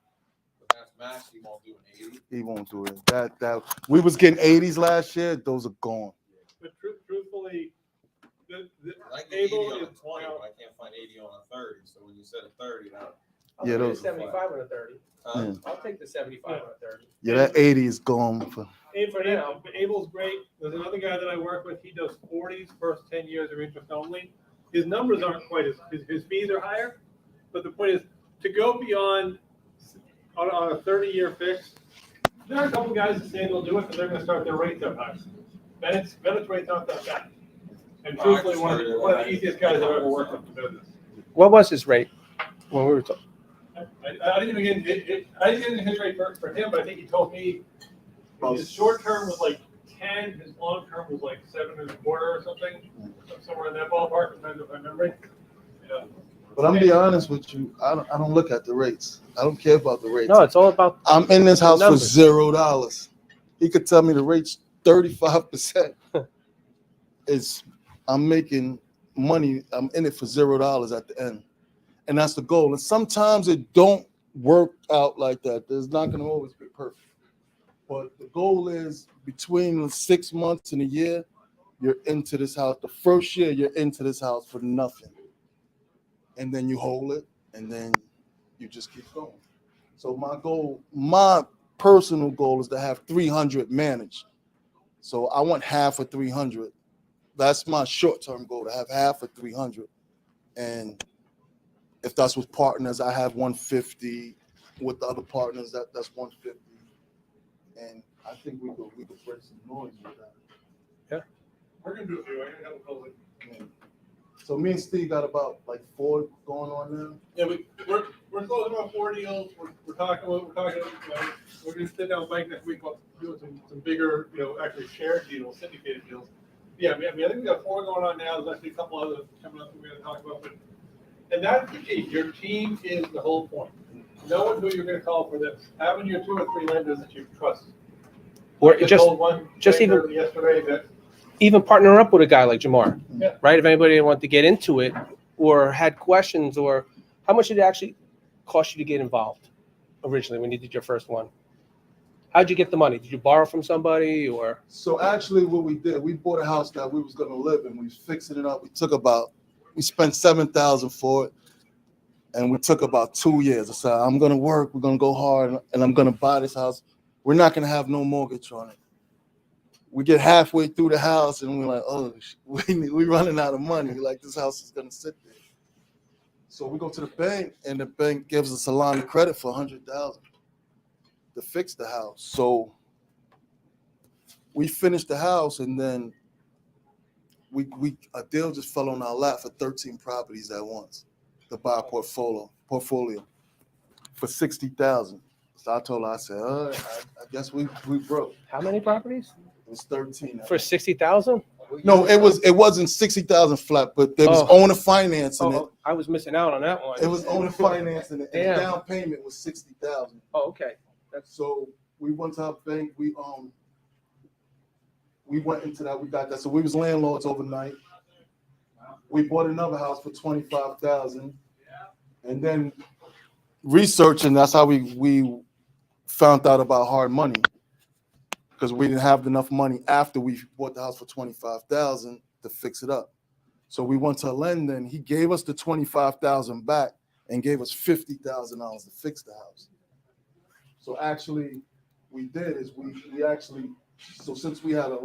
But that's max, he won't do an 80. He won't do it. That we was getting 80s last year. Those are gone. But truthfully, I get 80 Abel on a is 20, but I can't find 80 on a 30. So when you said a 30, now Yeah, those. 75 on a 30. Yeah. I'll take the 75 on a 30. Yeah, that 80 is gone. For, Abel's great. There's another guy that I work with. He does 40s, first 10 years are interest only. His numbers aren't quite his fees are higher, but the point is to go beyond on a 30-year fix. There are a couple guys that say they'll do it, but they're going to start their rates up high. Bennett's rates aren't that bad. And truthfully, one of the easiest guys I've ever worked with in business. What was his rate when we were talking? I didn't even get his rate for him, but I think he told me his short term was like 10, his long term was like 7.25 or something, somewhere in that ballpark, depends if I remember. Yeah. but I'm be honest with you, I don't look at the rates. I don't care about the rates. No, it's all about. I'm in this house for numbers. $0. He could tell me the rate's 35%. I'm making money. I'm in it for $0 at the end, and that's the goal. And sometimes it don't work out like that. There's not going to always be perfect, but the goal is between 6 months and a year, you're into this house. The first year, you're into this house for nothing, and then you hold it, and then you just keep going. So my personal goal is to have 300 managed. So I want half of 300. That's my short-term goal, to have half of 300. And if that's with partners, I have 150. With the other partners, that's 150. And I think we could break some noise with that. We're gonna do a few. I gotta have a close it. So me and Steve got about like 4 going on now. Yeah, we're closing about 4 deals. We're talking. We're gonna sit down with Mike next week about doing some bigger, actually shared deals, syndicated deals. Yeah, I think we got 4 going on now. There's actually a couple others coming up that we're gonna talk about. And that's the key. Your team is the whole point. Knowing who you're gonna call for this, having your 2 or 3 lenders that you trust. Or I just told one even yesterday that. Even partner up with a guy like Jamar, Yeah. right? If anybody wanted to get into it or had questions, or how much did it actually cost you to get involved originally when you did your first one? How'd you get the money? Did you borrow from somebody or? So actually what we did, we bought a house that we was gonna live in. We was fixing it up. We spent $7,000 for it. And we took about 2 years. I said, I'm gonna work, we're gonna go hard, and I'm gonna buy this house. We're not gonna have no mortgage on it. We get halfway through the house and we're like, oh, we running out of money. Like, this house is gonna sit there. So we go to the bank and the bank gives us a line of credit for $100,000 to fix the house. So we finished the house and then a deal just fell on our lap for 13 properties at once to buy a portfolio for $60,000. So I told her, I said, I guess we broke. How many properties? It was 13. For 60,000? No, it wasn't 60,000 flat, but there was owner financing it. I was missing out on that one. It was owner financing it, and the Damn. down payment was 60,000. Oh, okay. So we went to our bank. We went into that. We got that. So we was landlords overnight. We bought another house for 25,000, and then researching. That's how we found out about hard money, because we didn't have enough money after we bought the house for 25,000 to fix it up. So we went to a lender, and he gave us the 25,000 back and gave us $50,000 to fix the house. So actually, we did is we actually, so since we had a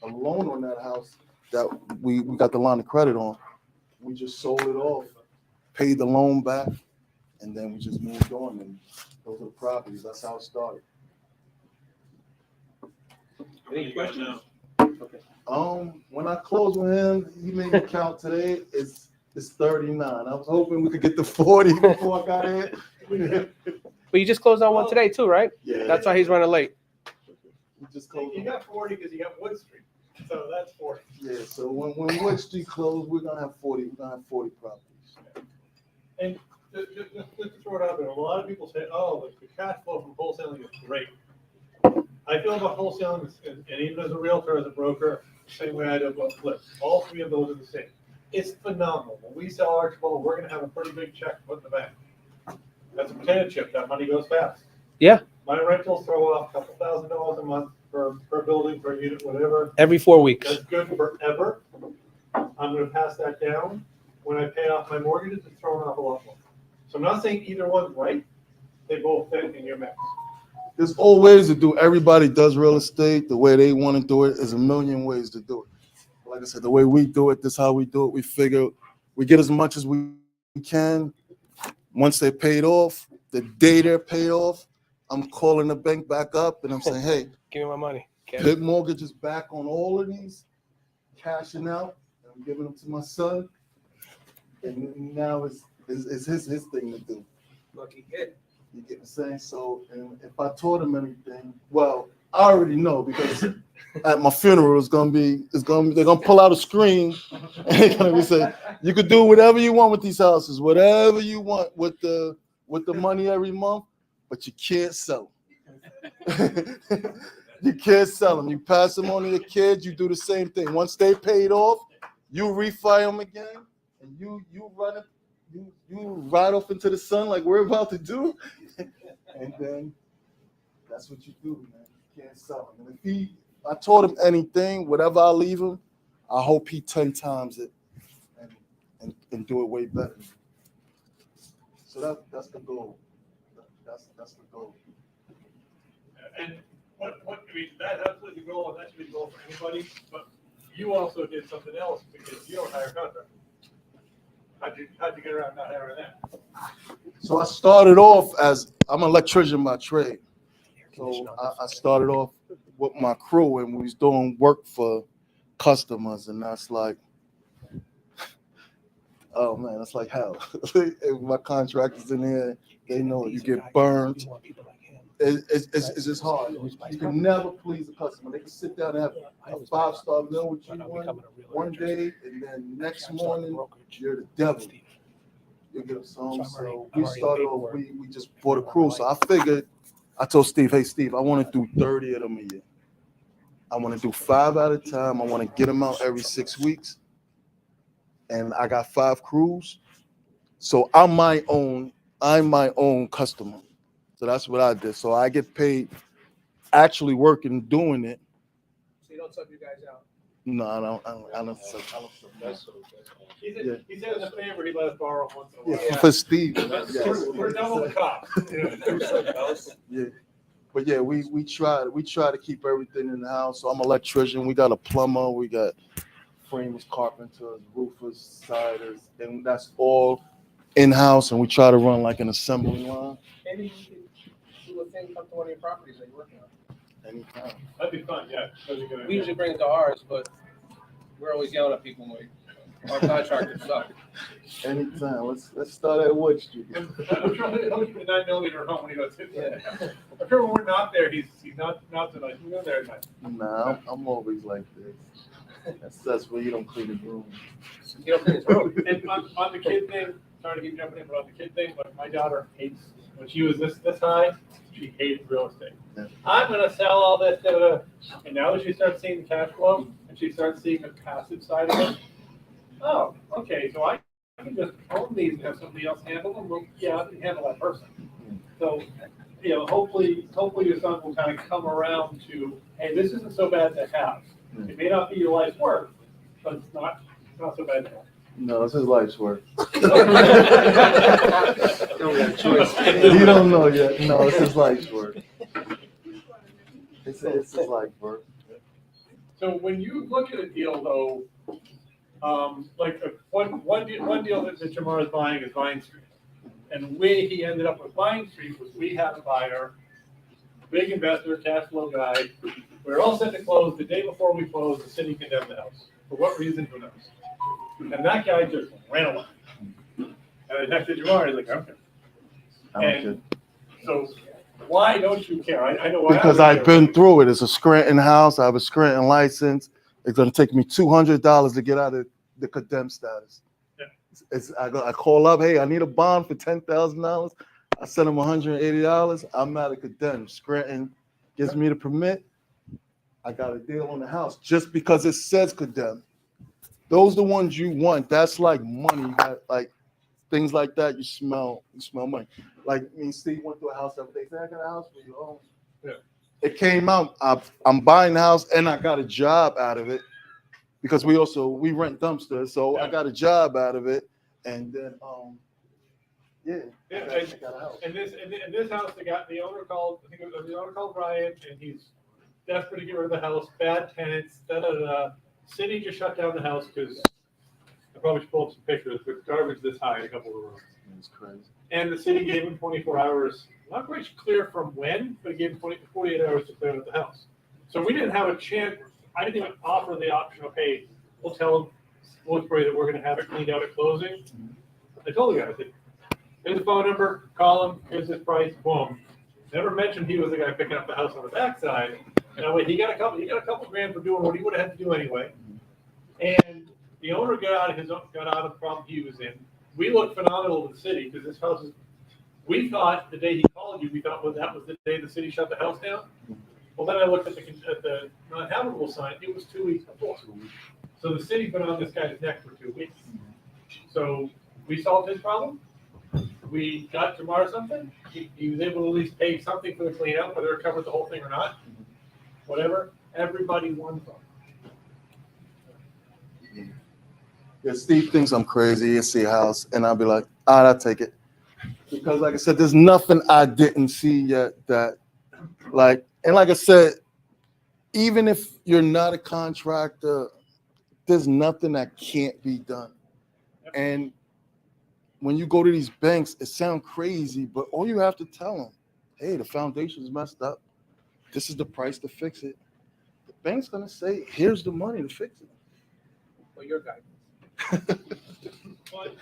loan on that house that we got the line of credit on, we just sold it off, paid the loan back, and then we just moved on, and those are the properties. That's how it started. Any questions? Okay. When I closed with him, he made me count today. It's 39. I was hoping we could get to 40 before I got in. But you just closed on one today too, right? Yeah. That's why he's running late. We just closed. You got 40 because you got Wood Street, so that's 40. Yeah. So when Wood Street closed, we're gonna have 40. We're gonna have 40 properties. And just to throw it out there, a lot of people say, "Oh, the cash flow from wholesaling is great." I feel about wholesaling, and even as a realtor, as a broker, same way I do about flips. All 3 of those are the same. It's phenomenal. When we sell Archibald, we're going to have a pretty big check to put in the bank. That's a potato chip. That money goes fast. Yeah. My rentals throw off a couple $1,000s a month per building, per unit, whatever. Every 4 weeks. That's good forever. I'm going to pass that down. When I pay off my mortgages, it's throwing off a lot more. So I'm not saying either one's right. They both fit in your mix. There's all ways to do. Everybody does real estate the way they want to do it. There's a million ways to do it. Like I said, the way we do it, this is how we do it. We figure we get as much as we can. Once they're paid off, the day they're paid off, I'm calling the bank back up and I'm saying, hey, give me my money. Put mortgages back on all of these, cashing out, and I'm giving them to my son. And now it's his thing to do. Lucky kid. You get the same. So, and if I taught him anything, well, I already know, because at my funeral they're gonna pull out a screen and they're gonna be saying, you could do whatever you want with these houses, whatever you want with the money every month, but you can't sell them. You can't sell them. You pass them on to your kids. You do the same thing. Once they paid off, you refi them again, and you run it. You ride off into the sun like we're about to do, and then that's what you do, man. You can't sell him. And if I taught him anything, whatever I leave him, I hope he 10 times it and do it way better. So that's the goal. That's the goal. And what I mean, that's absolutely the goal, and that should be the goal for anybody. But you also did something else, because you don't hire contractors. How'd you get around not having that? So I started off as I'm an electrician by trade. So I started off with my crew and we was doing work for customers, and that's like, oh man, it's like hell. If my contractors in here, they know you get burned. It's just hard. You can never please a customer. They can sit down and have a 5-star meal with you one day, and then next morning you're the devil. You get some. So we started off. We just bought a crew. So I figured. I told Steve, hey Steve, I want to do 30 of them a year. I want to do 5 at a time. I want to get them out every 6 weeks. And I got 5 crews. So I'm my own customer. So that's what I did. So I get paid actually working, doing it. So you don't sub your guys out? No, I don't sub. He said as a favor, he let us borrow once in a while. Yeah, for Steve. We're double the cost. Yeah. But yeah, we try to keep everything in the house. So I'm an electrician. We got a plumber. We got framers, carpenters, roofers, siders, and that's all in house. And we try to run like an assembly line. Maybe you could do a thing, come to one of your properties that you're working on. Anytime. That'd be fun, yeah. We usually bring it to ours, but we're always yelling at people when our contractors suck. Anytime. Let's start at Wood Street. I'm sure he'll keep the 9mm home when he goes. I'm sure when we're not there, he's not so nice. We go there at night. Nah, I'm always like this. That's where you don't clean the room. You don't clean his room. And on the kid thing, sorry to keep jumping in, but on the kid thing, but my daughter hates, when she was this high, she hated real estate. Yeah. I'm going to sell all this, and now that she starts seeing the cash flow, and she starts seeing the passive side of it, oh, okay, so I can just own these and have somebody else handle them. Well, yeah, I can handle that person. So, hopefully your son will kind of come around to, hey, this isn't so bad to have. It may not be your life's work, but it's not so bad to have. No, it's his life's work. We have a choice. You don't know yet. No, it's his life's work. It's his life's work. So when you look at a deal, though, like one deal that Jamar is buying is Vine Street. And the way he ended up with Vine Street was we had a buyer, big investor, cash flow guy. We were all set to close. The day before we closed, the city condemned the house. For what reason, who knows? And that guy just ran away. And I texted Jamar, he's like, okay. And so why don't you care? I know why. Because I've been through it. It's a Scranton house. I have a Scranton license. It's going to take me $200 to get out of the condemned status. Yeah. I call up, hey, I need a bond for $10,000. I send them $180. I'm not a condemned. Scranton gives me the permit. I got a deal on the house just because it says condemned. Those are the ones you want. That's like money. You got, like things like that. You smell money. Like me and Steve went to a house the other day. Said, I got a house for you. Oh, yeah. It came out. I'm buying the house and I got a job out of it because we rent dumpsters. So I got a job out of it, and then I got a house. And this house, the owner called. I think it was the owner called Ryan, and he's desperate to get rid of the house. Bad tenants. City just shut down the house because I probably should pull up some pictures, but garbage this high in a couple of rooms. It's crazy. And the city gave him 24 hours, not quite clear from when, but it gave him 48 hours to clear out the house. So we didn't have a chance. I didn't even offer the option of, hey, we'll tell Woodsbury that we're going to have it cleaned out at closing. I told the guy, I said, here's the phone number, call him, here's his price, boom. Never mentioned he was the guy picking up the house on the backside. And he got a couple grand for doing what he would have had to do anyway. And the owner got out of the problem he was in. We looked phenomenal in the city because this house is. We thought the day he called you, we thought that was the day the city shut the house down. Well, then I looked at the non-habitable sign. It was 2 weeks before. So the city's been on this guy's neck for 2 weeks. So we solved his problem. We got Jamar something. He was able to at least pay something for the clean out, whether it covered the whole thing or not. Whatever. Everybody won from. Yeah, Steve thinks I'm crazy. He'll see a house, and I'll be like, all right, I'll take it. Because like I said, there's nothing I didn't see yet that, like I said, even if you're not a contractor, there's nothing that can't be done. And when you go to these banks, it sounds crazy, but all you have to tell them, hey, the foundation's messed up. This is the price to fix it. The bank's gonna say, here's the money to fix it. Well, your guy. But,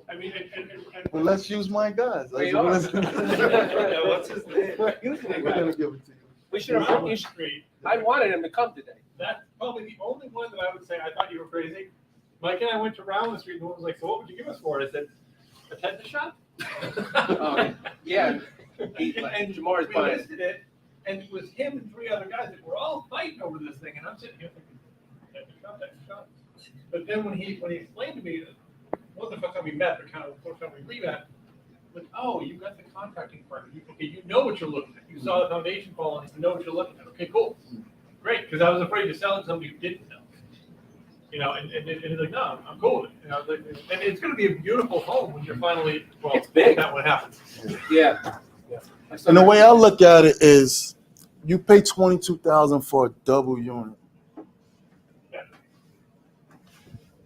I mean, Well, let's use my guys. They Let's- are. What's his name? We're gonna give it to you. We should have. I wanted him to come today. That's probably the only one that I would say I thought you were crazy. Mike and I went to Round Street, and one was like, "So what would you give us for it?" I said, "A tetanus shot." Yeah. And Jamar's we buying it. listed it, and it was him and 3 other guys that were all fighting over this thing, and I'm sitting here thinking, tetanus shot, tetanus shot. But then when he explained to me that it wasn't the first time we met, but kind of the first time we re-met, like, oh, you got the contracting firm. Okay, you know what you're looking at. You saw the foundation fall, and you know what you're looking at. Okay, cool, great. Because I was afraid to sell it to somebody who didn't know. You know, and he's like, no, I'm cool with it. You know, like, and it's going to be a beautiful home when you're finally, well, it's big. That what happens. Yeah. And the way I look at it is, you pay $22,000 for a double unit.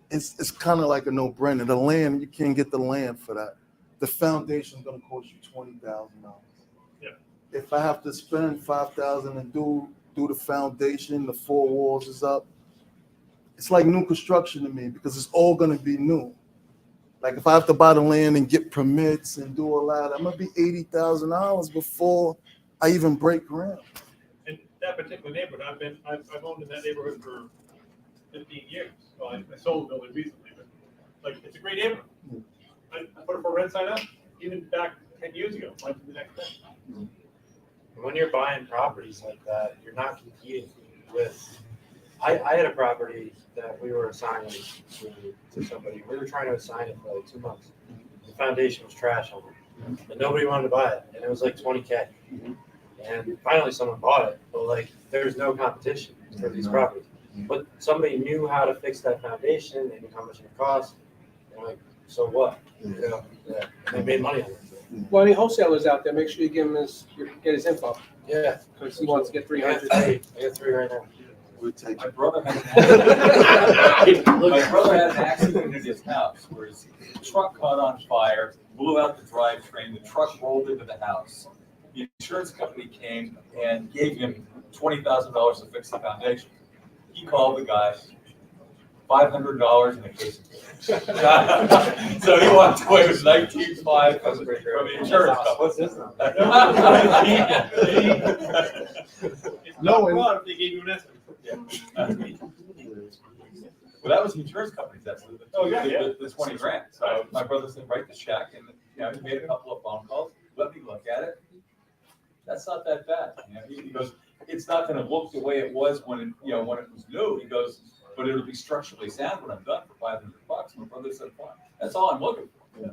It's kind of like a no-brainer. The land, you can't get the land for that. The foundation's gonna cost you $20,000. Yeah. If I have to spend $5,000 and do the foundation, the 4 walls is up, it's like new construction to me because it's all gonna be new. Like if I have to buy the land and get permits and do all that, I'm gonna be $80,000 before I even break ground. And that particular neighborhood, I've owned in that neighborhood for 15 years. Well, I sold a building recently, but like it's a great neighborhood. I put it for rent sign up even back 10 years ago. Went to the next thing. When you're buying properties like that, you're not competing with. I had a property that we were assigning to somebody. We were trying to assign it for like 2 months. The foundation was trash on it, and nobody wanted to buy it, and it was like $20K. And finally, someone bought it, but like there's no competition for these properties. But somebody knew how to fix that foundation. They knew how much it cost. And like, so what? You know, yeah. They made money on it. Well, any wholesalers out there, make sure you give him get his info. Yeah, because he wants to get 300. I got 3 right now. We'll take My brother had an accident at his house where his truck caught on fire, blew out the drivetrain, the truck rolled into the house. The insurance company came and gave him $20,000 to fix the foundation. He called the guy, $500 in a case of beer. So he walked away with $19,500 from the insurance company. What's this? No, if they gave you an estimate. Well, that was the insurance company's estimate. Oh, yeah, yeah. The 20 grand. So my brother said, write the check, and he made a couple of phone calls. Let me look at it. That's not that bad. He goes, it's not going to look the way it was when it was new. He goes, but it'll be structurally sound when I'm done for $500. My brother said, fine. That's all I'm looking for. Yeah.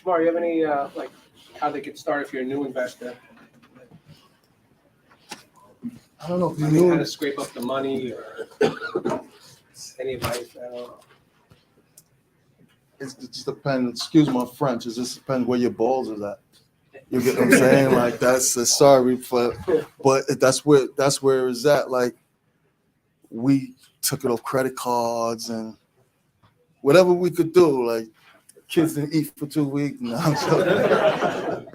Jamar, you have any like how they get started if you're a new investor? I don't know if I you mean, knew how to scrape up the money or any advice? I don't know. it just depends. Excuse my French. It just depends where your balls is at. You get what I'm saying? Like sorry, but that's where it's at. Like we took it off credit cards and whatever we could do. Like kids didn't eat for 2 weeks. No, I'm joking.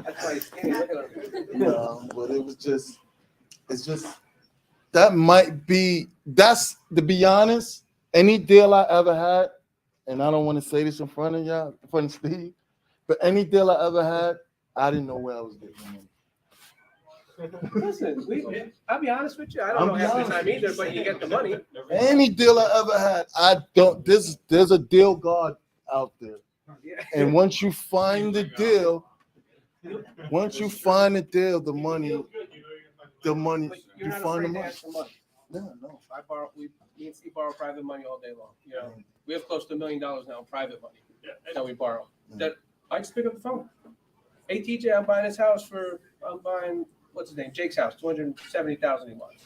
That's why he's skinny. Look at him. No, but it's just that's to be honest, any deal I ever had, and I don't want to say this in front of y'all, in front of Steve, but any deal I ever had, I didn't know where I was getting money. Listen, I'll be honest with you. I don't know half the time either, but you get the money. Any deal I ever had, I don't. There's a deal God out there, and once you find the deal, the money. You're not find the afraid to money. ask for money. No. Me and Steve borrow private money all day long. You know, we have close to $1 million now in private money that we borrow. That I just pick up the phone. Hey TJ, I'm buying what's his name? Jake's house, $270,000 he wants.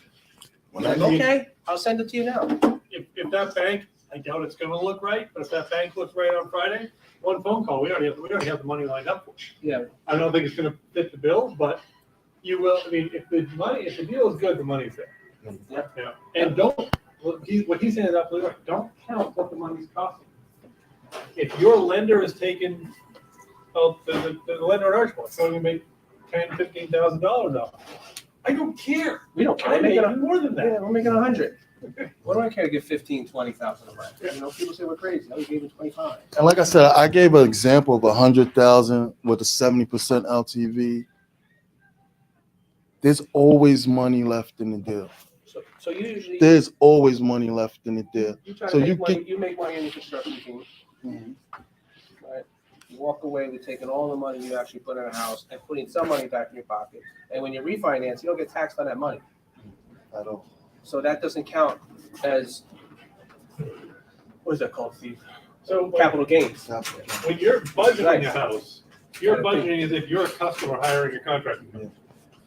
Okay, I'll send it to you now. If that bank, I doubt it's going to look right, but if that bank looks right on Friday, one phone call, we already have the money lined up for it. Yeah. I don't think it's going to fit the bill, but you will. I mean, if the deal is good, the money's there. Yeah. And what he's saying is absolutely right. Don't count what the money's costing. if your lender is taking, well, the lender in Archbold, so you make $10,000, $15,000 off. I don't care. We don't care. I'm We're making making more than Yeah, that. we're making 100. What do I care to give 15, 20,000 a month? You know, people say we're crazy. I gave him 25. And like I said, I gave an example of 100,000 with a 70% LTV. There's always money left in the deal. So you usually There's always money left in the deal. you try to So make you money. get You make money in the construction team, right? You walk away with taking all the money you actually put in a house and putting some money back in your pocket. And when you refinance, you don't get taxed on that money. at all. So that doesn't count as what is that called, Steve? So Capital gains. when you're budgeting Nice. a house, you're budgeting as if you're a customer hiring a contractor.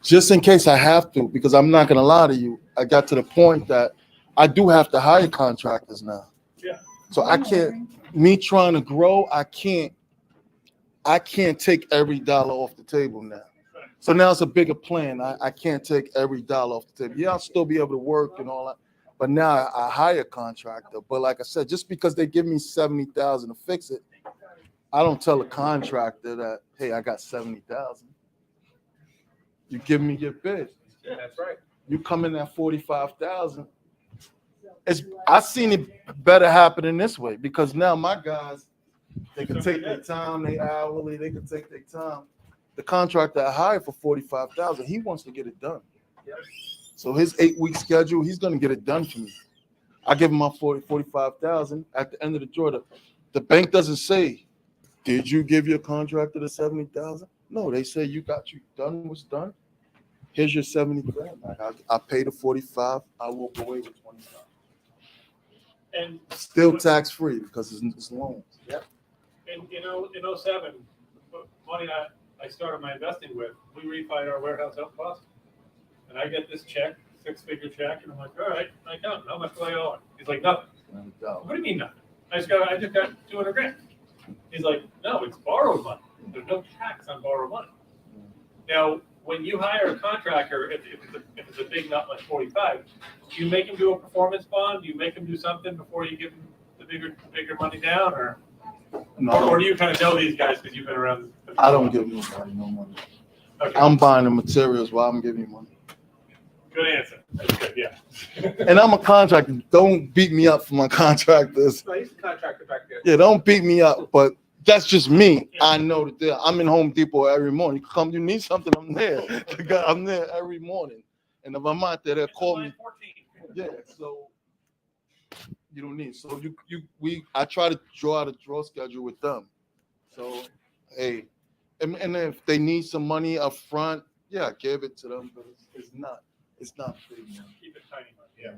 Just in case I have to, because I'm not gonna lie to you, I got to the point that I do have to hire contractors now. Yeah. So I can't, me trying to grow, I can't take every dollar off the table now. So now it's a bigger plan. I can't take every dollar off the table. Yeah, I'll still be able to work and all that, but now I hire a contractor. But like I said, just because they give me 70,000 to fix it, I don't tell a contractor that, hey, I got 70,000. You give me your bid. Yeah, that's right. You come in at 45,000. I seen it better happening this way because now my guys, they can take their time, they hourly, they can take their time. The contractor I hired for 45,000, he wants to get it done. So his 8-week schedule, he's gonna get it done for me. I give him my 45,000 at the end of the draw. The bank doesn't say, did you give your contractor the 70,000? No, they say you done what's done. Here's your 70 grand. I pay the 45, I walk away with 25. And Still tax free because it's loans. Yep. And in 07, money I started my investing with, we refied our warehouse out in Boston. And I get this check, 6-figure check, and I'm like, all right, I count. How much do I owe? He's like, nothing. What do you mean nothing? I just got 200 grand. He's like, no, it's borrowed money. There's no tax on borrowed money. Now, when you hire a contractor, if it's a big nut like 45, do you make him do a performance bond? Do you make him do something before you give him the bigger money down, or No. or do you kind of know these guys because you've been around? I don't give nobody no money. Okay. I'm buying the materials while I'm giving you money. Good answer. That's good. Yeah. And I'm a contractor. Don't beat me up for my contractors. No, he's a contractor back there. Yeah, don't beat me up. But that's just me. I know that I'm in Home Depot every morning. You need something, I'm there. I'm there every morning. And if I'm out there, they'll call me. Yeah, so you don't need. So I try to draw out a draw schedule with them. So hey, and if they need some money up front, yeah, give it to them. But it's not big. Keep it tiny money. Yeah.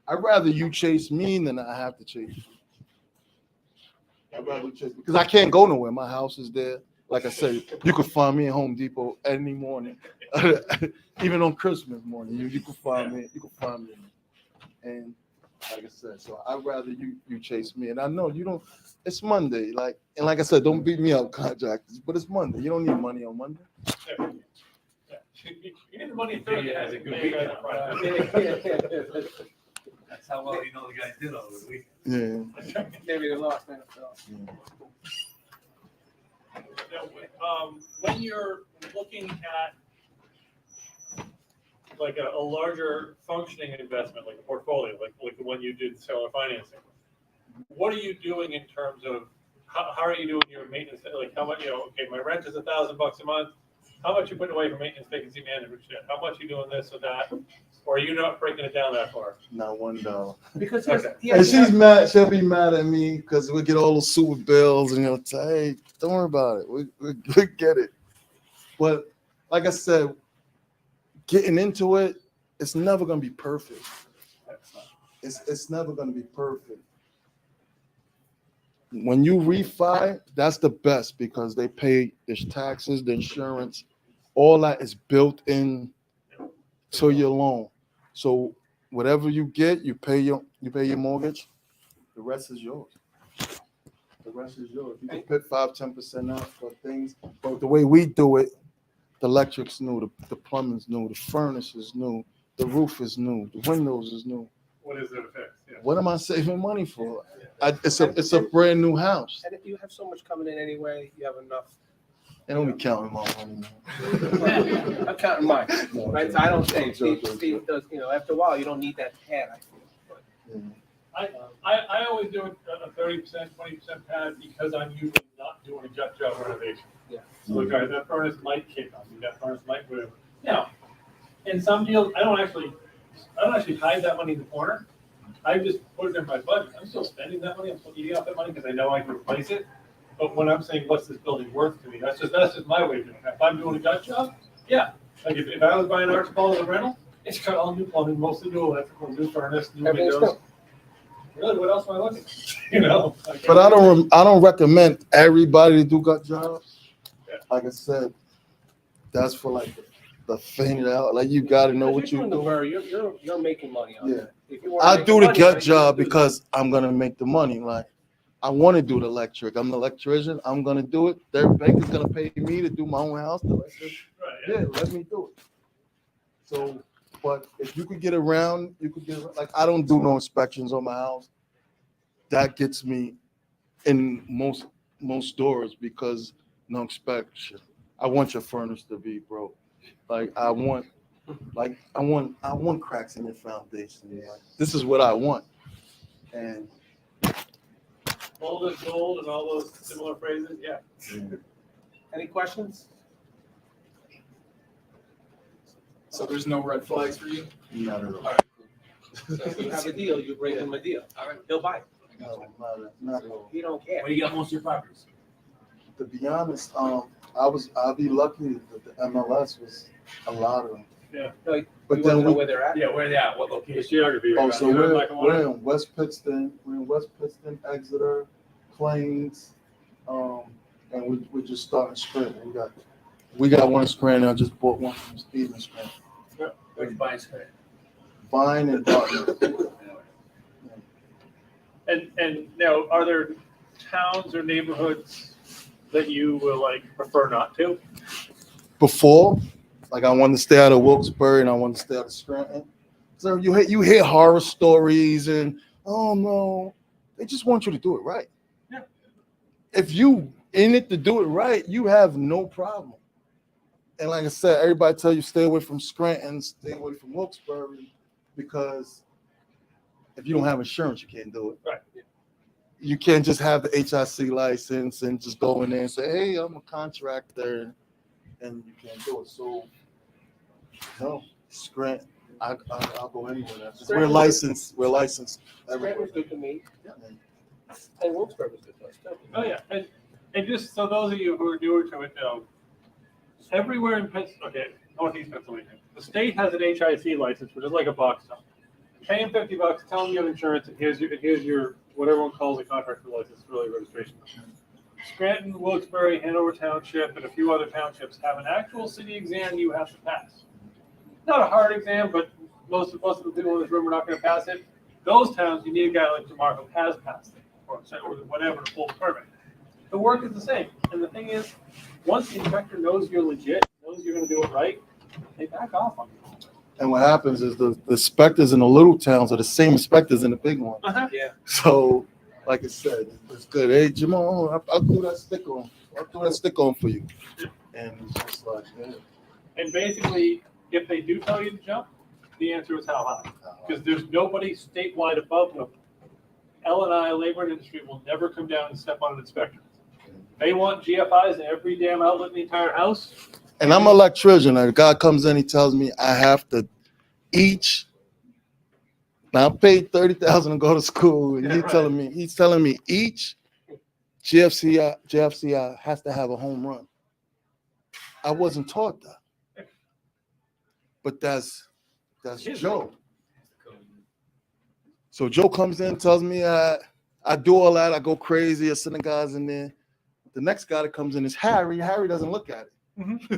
I'd rather you chase me than I have to chase you. I'd rather you chase because I can't go nowhere. My house is there. Like I said, you can find me at Home Depot any morning, even on Christmas morning. You can find me. You can find me. And like I said, so I'd rather you chase me. And I know you don't. It's Monday. Like I said, don't beat me up, contractors. But it's Monday. You don't need money on Monday. You need the money in Thursday. has a good weekend. That's how well you know the guy did all the week. Yeah. Maybe they lost, man. When you're looking at like a larger functioning investment, like a portfolio, like the one you did seller financing, what are you doing in terms of how are you doing your maintenance? Like how much, okay, my rent is $1,000 a month. How much you putting away for maintenance, vacancy management? How much you doing this or that? Or are you not breaking it down that far? Not $1. Because And she's mad. She'll be mad at me because we get all those super bills, and say, "Hey, don't worry about it. We get it." But like I said, getting into it, it's never gonna be perfect. It's never gonna be perfect. When you refi, that's the best because they pay the taxes, the insurance, all that is built in to your loan. So whatever you get, you pay your mortgage. The rest is yours. The rest is yours. You can put 5-10% out for things, but the way we do it, the electric's new, the plumbing's new, the furnace is new, the roof is new, the windows is new. What is there to fix? Yeah. What am I saving money for? It's a brand new house. And if you have so much coming in anyway, you have enough. I don't be counting my money. I'm counting mine, right? So I don't say, Steve does, after a while, you don't need that pad, I feel. I always do a 30%, 20% pad because I'm usually not doing a gut job renovation. Yeah. So like, that furnace might kick on me, that furnace might whatever. Now, in some deals, I don't actually hide that money in the corner. I just put it in my budget. I'm still spending that money. I'm still eating off that money because I know I can replace it. But when I'm saying what's this building worth to me, that's just my way of doing it. If I'm doing a gut job, yeah. Like if I was buying Archibald as a rental, it's got all new plumbing, mostly new electrical, new furnace, new Everything's windows. Really, what else am I looking at? But I don't recommend everybody to do gut jobs. Like I said, that's for like the thing out. Like you got to know what you do. You're making money on it. If you I weren't do making the money, gut right, job you do because I'm gonna make the money. Like I want to do the electric. I'm the electrician. I'm gonna do it. Their bank is gonna pay me to do my own house. Yeah, let me do it. So, but if you could get around, like I don't do no inspections on my house. That gets me in most doors because no inspection. I want your furnace to be broke. Like I want cracks in your foundation. Like, this is what I want. And Gold is gold and all those similar phrases, yeah. Any questions? So there's no red flags for you? Not at all. So if you have a deal, you bring him a deal. All right. He'll buy it. Not at all. He don't care. Where do you got most of your properties? To be honest, I'll be lucky that the MLS was a lot of them. Yeah. Like, But you then wanna know we- where they're at? Yeah, where they at? What location? The geography. Oh, so You know, we're, black and white? we're in West Pittston, Exeter, Plains, and we're just starting Scranton. We got one in Scranton. I just bought one from Steve in Scranton. Where'd you buy it? Vine and Dartmouth. And now, are there towns or neighborhoods that you will like prefer not to? Before, like I wanted to stay out of Wilkes-Barre and I wanted to stay out of Scranton. So you hear horror stories and oh no, they just want you to do it right. Yeah. If you in it to do it right, you have no problem. And like I said, everybody tell you stay away from Scranton, stay away from Wilkes-Barre, because if you don't have insurance, you can't do it. Right. You can't just have the HIC license and just go in there and say, hey, I'm a contractor, and you can't do it. So, no, Scranton, I'll go anywhere. We're licensed. Scranton was good to me. And Wilkes-Barre was good to us too. Oh, yeah. And just so those of you who are newer to it know, everywhere in Northeast Pennsylvania, the state has an HIC license, which is like a box top. Pay them $50, tell them you have insurance, and here's your what everyone calls a contractor license, really registration. Scranton, Wilkes-Barre, Hanover Township, and a few other townships have an actual city exam you have to pass. Not a hard exam, but most of the people in this room are not going to pass it. Those towns, you need a guy like Jamar who has passed it, or whatever, to pull the permit. The work is the same, and the thing is, once the inspector knows you're legit, knows you're going to do it right, they back off on you. And what happens is the inspectors in the little towns are the same inspectors in the big ones. Yeah. So, like I said, it's good. Hey, Jamal, I'll do that stick on. I'll do that stick on for you. And it's just like, yeah. And basically, if they do tell you to jump, the answer is how high. Because there's nobody statewide above them. L&I, labor and industry, will never come down and step on an inspector. They want GFIs in every damn outlet in the entire house. And I'm an electrician. A guy comes in, he tells me I have to each. Now I paid $30,000 to go to school, and he's telling me each GFCI has to have a home run. I wasn't taught that, but that's Joe. So Joe comes in, tells me I do all that. I go crazy. I send the guys in there. The next guy that comes in is Harry. Harry doesn't look at it. Mm-hmm.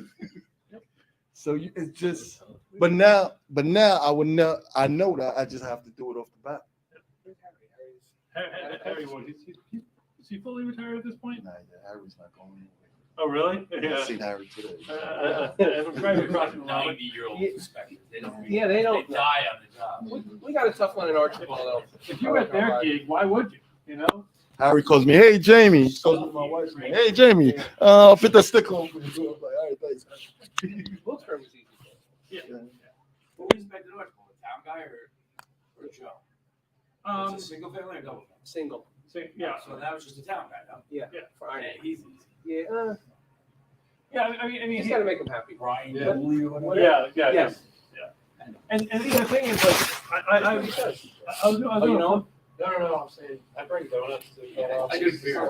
So it's just, but now I know that I just have to do it off the bat. Harry, what, is he fully retired at this point? Nah, yeah, Harry's not going anywhere. Oh, really? Yeah. Yeah. Seen Harry today. Right across from the line. 90-year-old inspectors. They don't. Yeah, they don't. They die on the job. We got a tough one in Archibald though. If you were at their gig, why would you? You know? Harry calls me, hey Jamie. He calls me my wife's name. Hey Jamie, I'll fit the sticker on for you. I'm like, all right, thanks. Wilkes-Barre was easy. Yeah. Who was back to the North Pole? A town guy or Joe? It's a single family or double family? Single. Yeah. So that was just a town guy, no? Yeah. Yeah. Yeah, he's easy. Yeah. Yeah, I mean, Just gotta make them happy. Brian Yeah. Dooley or whatever. Yeah. Yes. And the thing is, like, I was Oh, you know? No. I'm saying I bring donuts to. I do beer.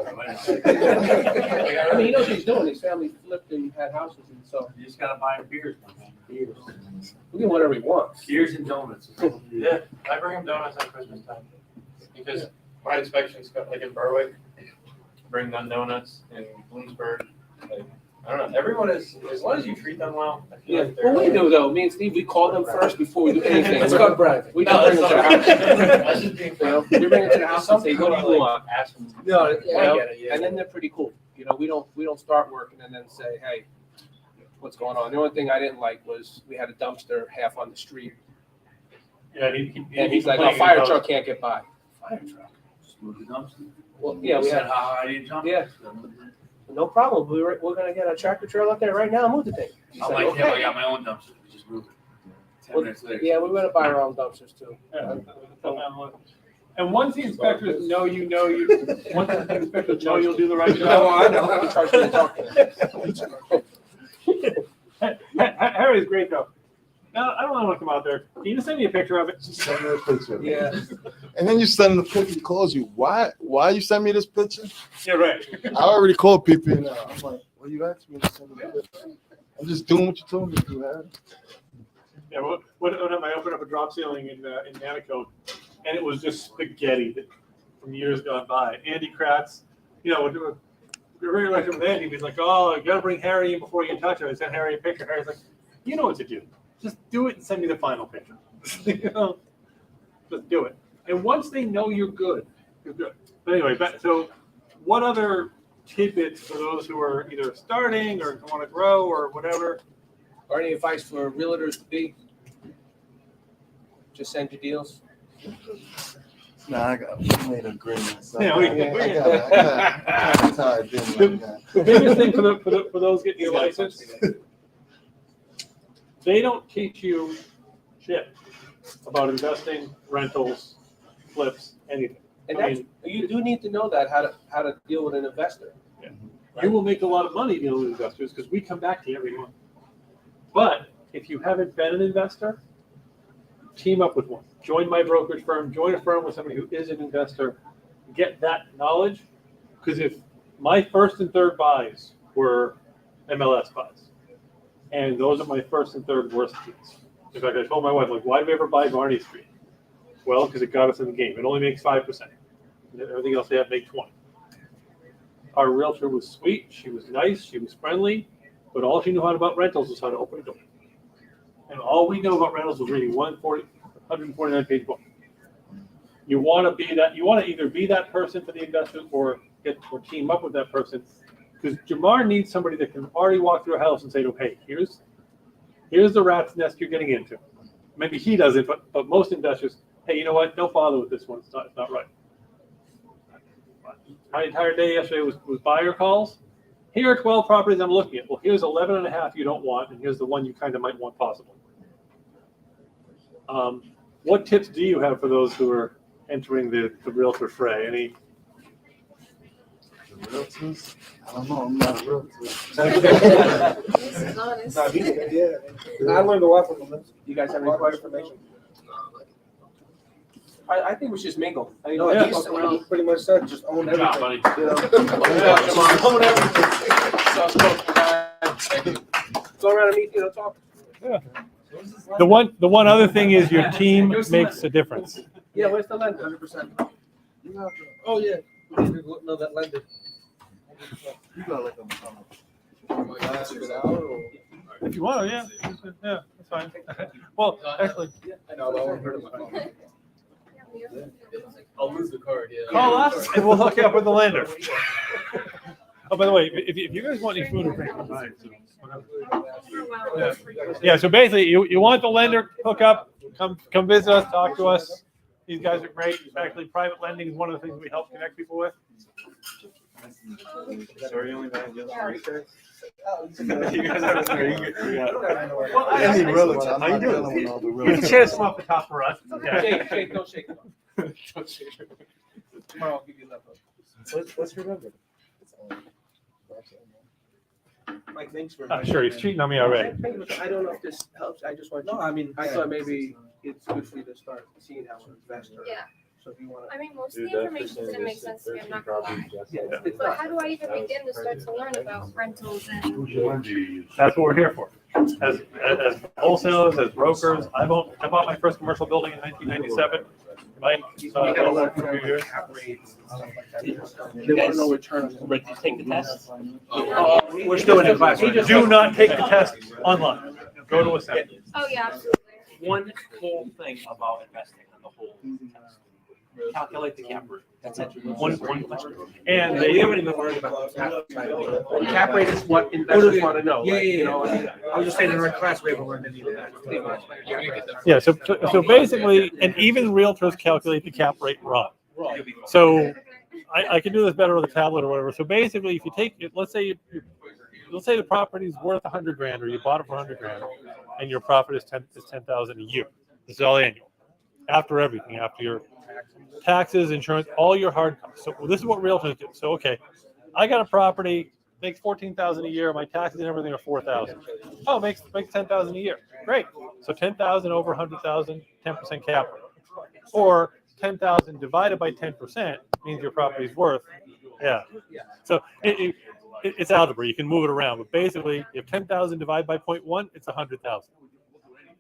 I mean, he knows what he's doing. His family flipped and had houses, and so You just gotta buy him beers, man. Beers. we can whatever he wants. Beers and donuts. Yeah, I bring him donuts at Christmas time because my inspections got like in Berwick, bring them donuts in Bloomsburg. Like, I don't know. Everyone is, as long as you treat them well. I feel Yeah. like they're- Well, we do though. Me and Steve, we call them first before we do anything. Let's cut bread. We No, don't bring them that's to the not- house. That's just being fair. We bring them to the house and say, Some "What do people you like want?" ask them. No, You yeah, I know? get it. Yeah. And then they're pretty cool. You know, we don't start working and then say, "Hey, what's going on?" The only thing I didn't like was we had a dumpster half on the street, Yeah, and he's like, "A fire truck can't get by." Fire truck. Just move the dumpster. Well, yeah, we said, had. I didn't jump. Yeah. No problem. We're gonna get a tractor trailer up there right now. Move the thing. He's I'm like, like him, I "Okay." got my own dumpster. We just moved it. 10 Well, minutes later. Yeah, we want to buy our own dumpsters too. And once the inspectors know you, once the inspectors know you'll do the right job. No, I know. We charge them to talk to them. Harry's great though. No, I don't want to come out there. Can you just send me a picture of it? Send me a picture. Yeah. And then you send him the picture. He calls you. Why you send me this picture? Yeah, right. I already called PP now. I'm like, well, you asked me to send me the picture. I'm just doing what you told me to do, Harry. Yeah, when I opened up a drop ceiling in Nanticoke, and it was just spaghetti from years gone by. Andy Kratz, we were very elected with Andy. He's like, "Oh, you gotta bring Harry in before you can touch it." I sent Harry a picture. Harry's like, "You know what to do. Just do it and send me the final picture." Just do it. And once they know you're good, you're good. But anyway, so what other tidbits for those who are either starting or want to grow or whatever? Or any advice for realtors to be? Just send your deals. Nah, we made agreements. Yeah, That's how I did The biggest thing for those getting your license, they don't teach you shit about investing, rentals, flips, anything. And that's, you do need to know that how to deal with an investor. Yeah. You will make a lot of money dealing with investors because we come back to you every month. But if you haven't been an investor, team up with one. Join my brokerage firm. Join a firm with somebody who is an investor. Get that knowledge. Because if my first and third buys were MLS buys, and those are my first and third worst deals. In fact, I told my wife, like, why did we ever buy Varney Street? Well, because it got us in the game. It only makes 5%. Everything else they have make 20. Our realtor was sweet. She was nice. She was friendly. But all she knew how about rentals was how to open a door. And all we know about rentals was reading 149-page book. You want to be that. You want to either be that person for the investors or team up with that person. Because Jamar needs somebody that can already walk through a house and say, "Okay, here's the rat's nest you're getting into." Maybe he doesn't, but most investors, "Hey, you know what? Don't bother with this one. It's not right." My entire day yesterday was buyer calls. Here are 12 properties I'm looking at. Well, here's 11 and a half you don't want, and here's the one you kind of might want possibly. What tips do you have for those who are entering the realtor fray? Any? Realtors? I don't know. I'm not a realtor. This is honest. I learned a lot from them. You guys have any required information? I think we should just mingle. I mean, No, yeah. he's pretty much said just own everything. Yeah, buddy. You know? Own everything. Go around and meet, talk. Yeah. The one other thing is your team makes a difference. Yeah, where's the lender? 100%. Oh, yeah. We need to know that lender. You got like a If you want to, yeah, that's fine. Well, actually, I know, I won't hurt him. I'll lose the card, yeah. call us and we'll hook you up with the lender. Oh, by the way, if you guys want any food or drink, yeah. So basically, you want the lender hook up, come visit us, talk to us. These guys are great. Actually, private lending is one of the things we help connect people with. Sorry, you only buying deals for research? You guys are very good. Well, any realtor, I'm not dealing with all the You can realtors. share some off the top for us. Shake, don't shake them. Don't shake them. Tomorrow I'll give you that. What's your number? Mike, thanks for. Sure, he's cheating on me already. I don't know if this helps. I just want. No, I mean, I thought maybe it's good for you to start seeing how an investor. Yeah. So if you want I mean, most of the information didn't make sense to me, I'm not gonna lie. But how do I even begin to start to learn about rentals and? That's what we're here for. As wholesalers, as brokers, I bought my first commercial building in 1997. Mike, held that for a few years. They want to know return. Did you take the test? We're still in the class. Do not take the test online. Go to a center. Oh, yeah, absolutely. One whole thing about investing on the whole test. Calculate the cap rate. That's it. One question. And we haven't even learned about the cap rate is what investors want to know. Yeah, right? yeah, You yeah. know, I was just saying in our class we haven't learned any of that. Yeah, so basically, and even realtors calculate the cap rate wrong. So I can do this better with a tablet or whatever. So basically, if you take it, let's say the property's worth $100,000, or you bought it for $100,000, and your profit is 10,000 a year. This is all annual, after everything, after your taxes, insurance, all your hard costs. So this is what realtors do. So okay, I got a property, makes 14,000 a year. My taxes and everything are 4,000. Oh, makes 10,000 a year. Great. So 10,000 over 100,000, 10% cap rate. Or 10,000 divided by 10% means your property's worth. Yeah. So it's algebra. You can move it around, but basically, if 10,000 divided by 0.1, it's 100,000.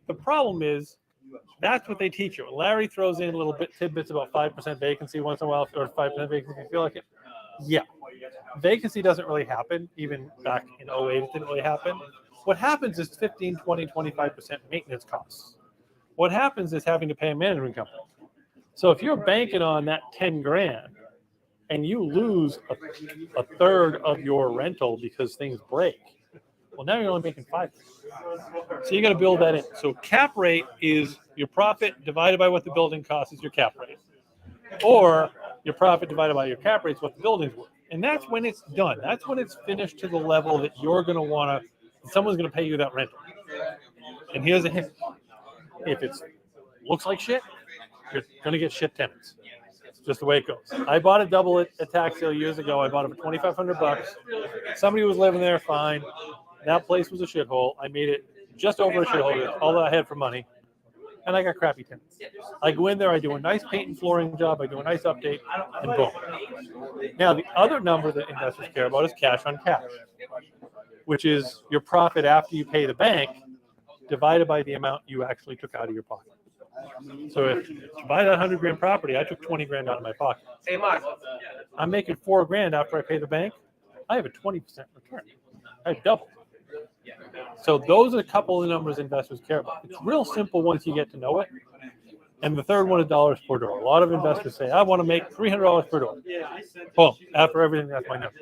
The problem is, that's what they teach you. Larry throws in little tidbits about 5% vacancy once in a while, or 5% vacancy if you feel like it. Yeah. Vacancy doesn't really happen. Even back in 08, it didn't really happen. What happens is 15, 20, 25% maintenance costs. What happens is having to pay a management company. So if you're banking on that 10 grand and you lose a third of your rental because things break, well, now you're only making 5. So you got to build that in. So cap rate is your profit divided by what the building costs is your cap rate. Or your profit divided by your cap rate is what the building's worth. And that's when it's done. That's when it's finished to the level that you're going to want to, someone's going to pay you that rental. And here's a hint. If it looks like shit, you're going to get shit tenants. It's just the way it goes. I bought a double at a tax sale years ago. I bought it for $2,500. Somebody was living there fine. That place was a shithole. I made it just over a shithole, all that I had for money. And I got crappy tenants. I go in there, I do a nice paint and flooring job, I do a nice update, and boom. Now, the other number that investors care about is cash on cash, which is your profit after you pay the bank divided by the amount you actually took out of your pocket. So if you buy that 100 grand property, I took 20 grand out of my pocket. Hey, Mark. I'm making 4 grand after I pay the bank. I have a 20% return. I double. So those are a couple of the numbers investors care about. It's real simple once you get to know it. And the third one is dollars per door. A lot of investors say, I want to make $300 per door. Boom. After everything, that's my number.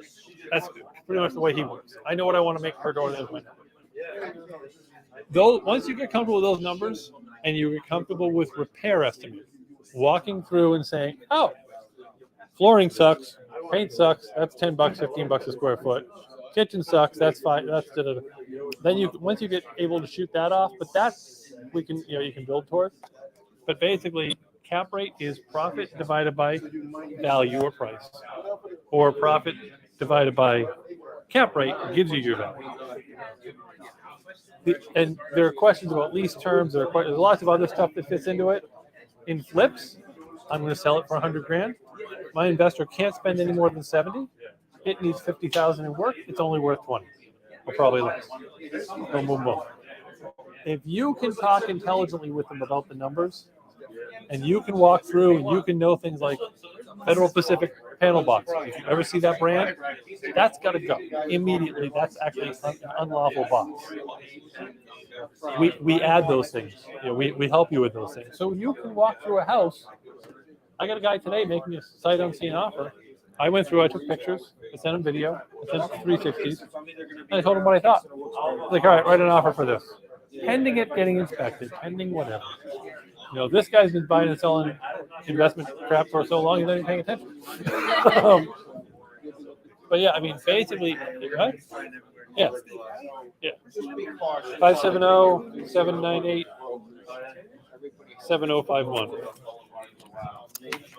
That's pretty much the way he works. I know what I want to make per door. That's my number. Once you get comfortable with those numbers and you get comfortable with repair estimates, walking through and saying, oh, flooring sucks, paint sucks, that's $10, $15 a square foot. Kitchen sucks, that's fine. That's da-da-da. Then once you get able to shoot that off, but that's you can build towards. But basically, cap rate is profit divided by value or price, or profit divided by cap rate gives you your value. And there are questions about lease terms. There's lots of other stuff that fits into it. In flips, I'm going to sell it for 100 grand. My investor can't spend any more than 70. It needs 50,000 in work. It's only worth 20, or probably less. Boom, boom, boom. If you can talk intelligently with them about the numbers, and you can walk through and you can know things like Federal Pacific panel box. If you ever see that brand, that's got to go immediately. That's actually an unlawful box. We add those things. We help you with those things. So you can walk through a house. I got a guy today making a sight unseen offer. I went through, I took pictures, I sent him video, I sent him 360s, and I told him what I thought. Like, all right, write an offer for this. Pending it getting inspected, pending whatever. This guy's been buying and selling investment crap for so long, you're not even paying attention. But yeah, I mean, basically, right? Yeah. Yeah. 570-798-7051.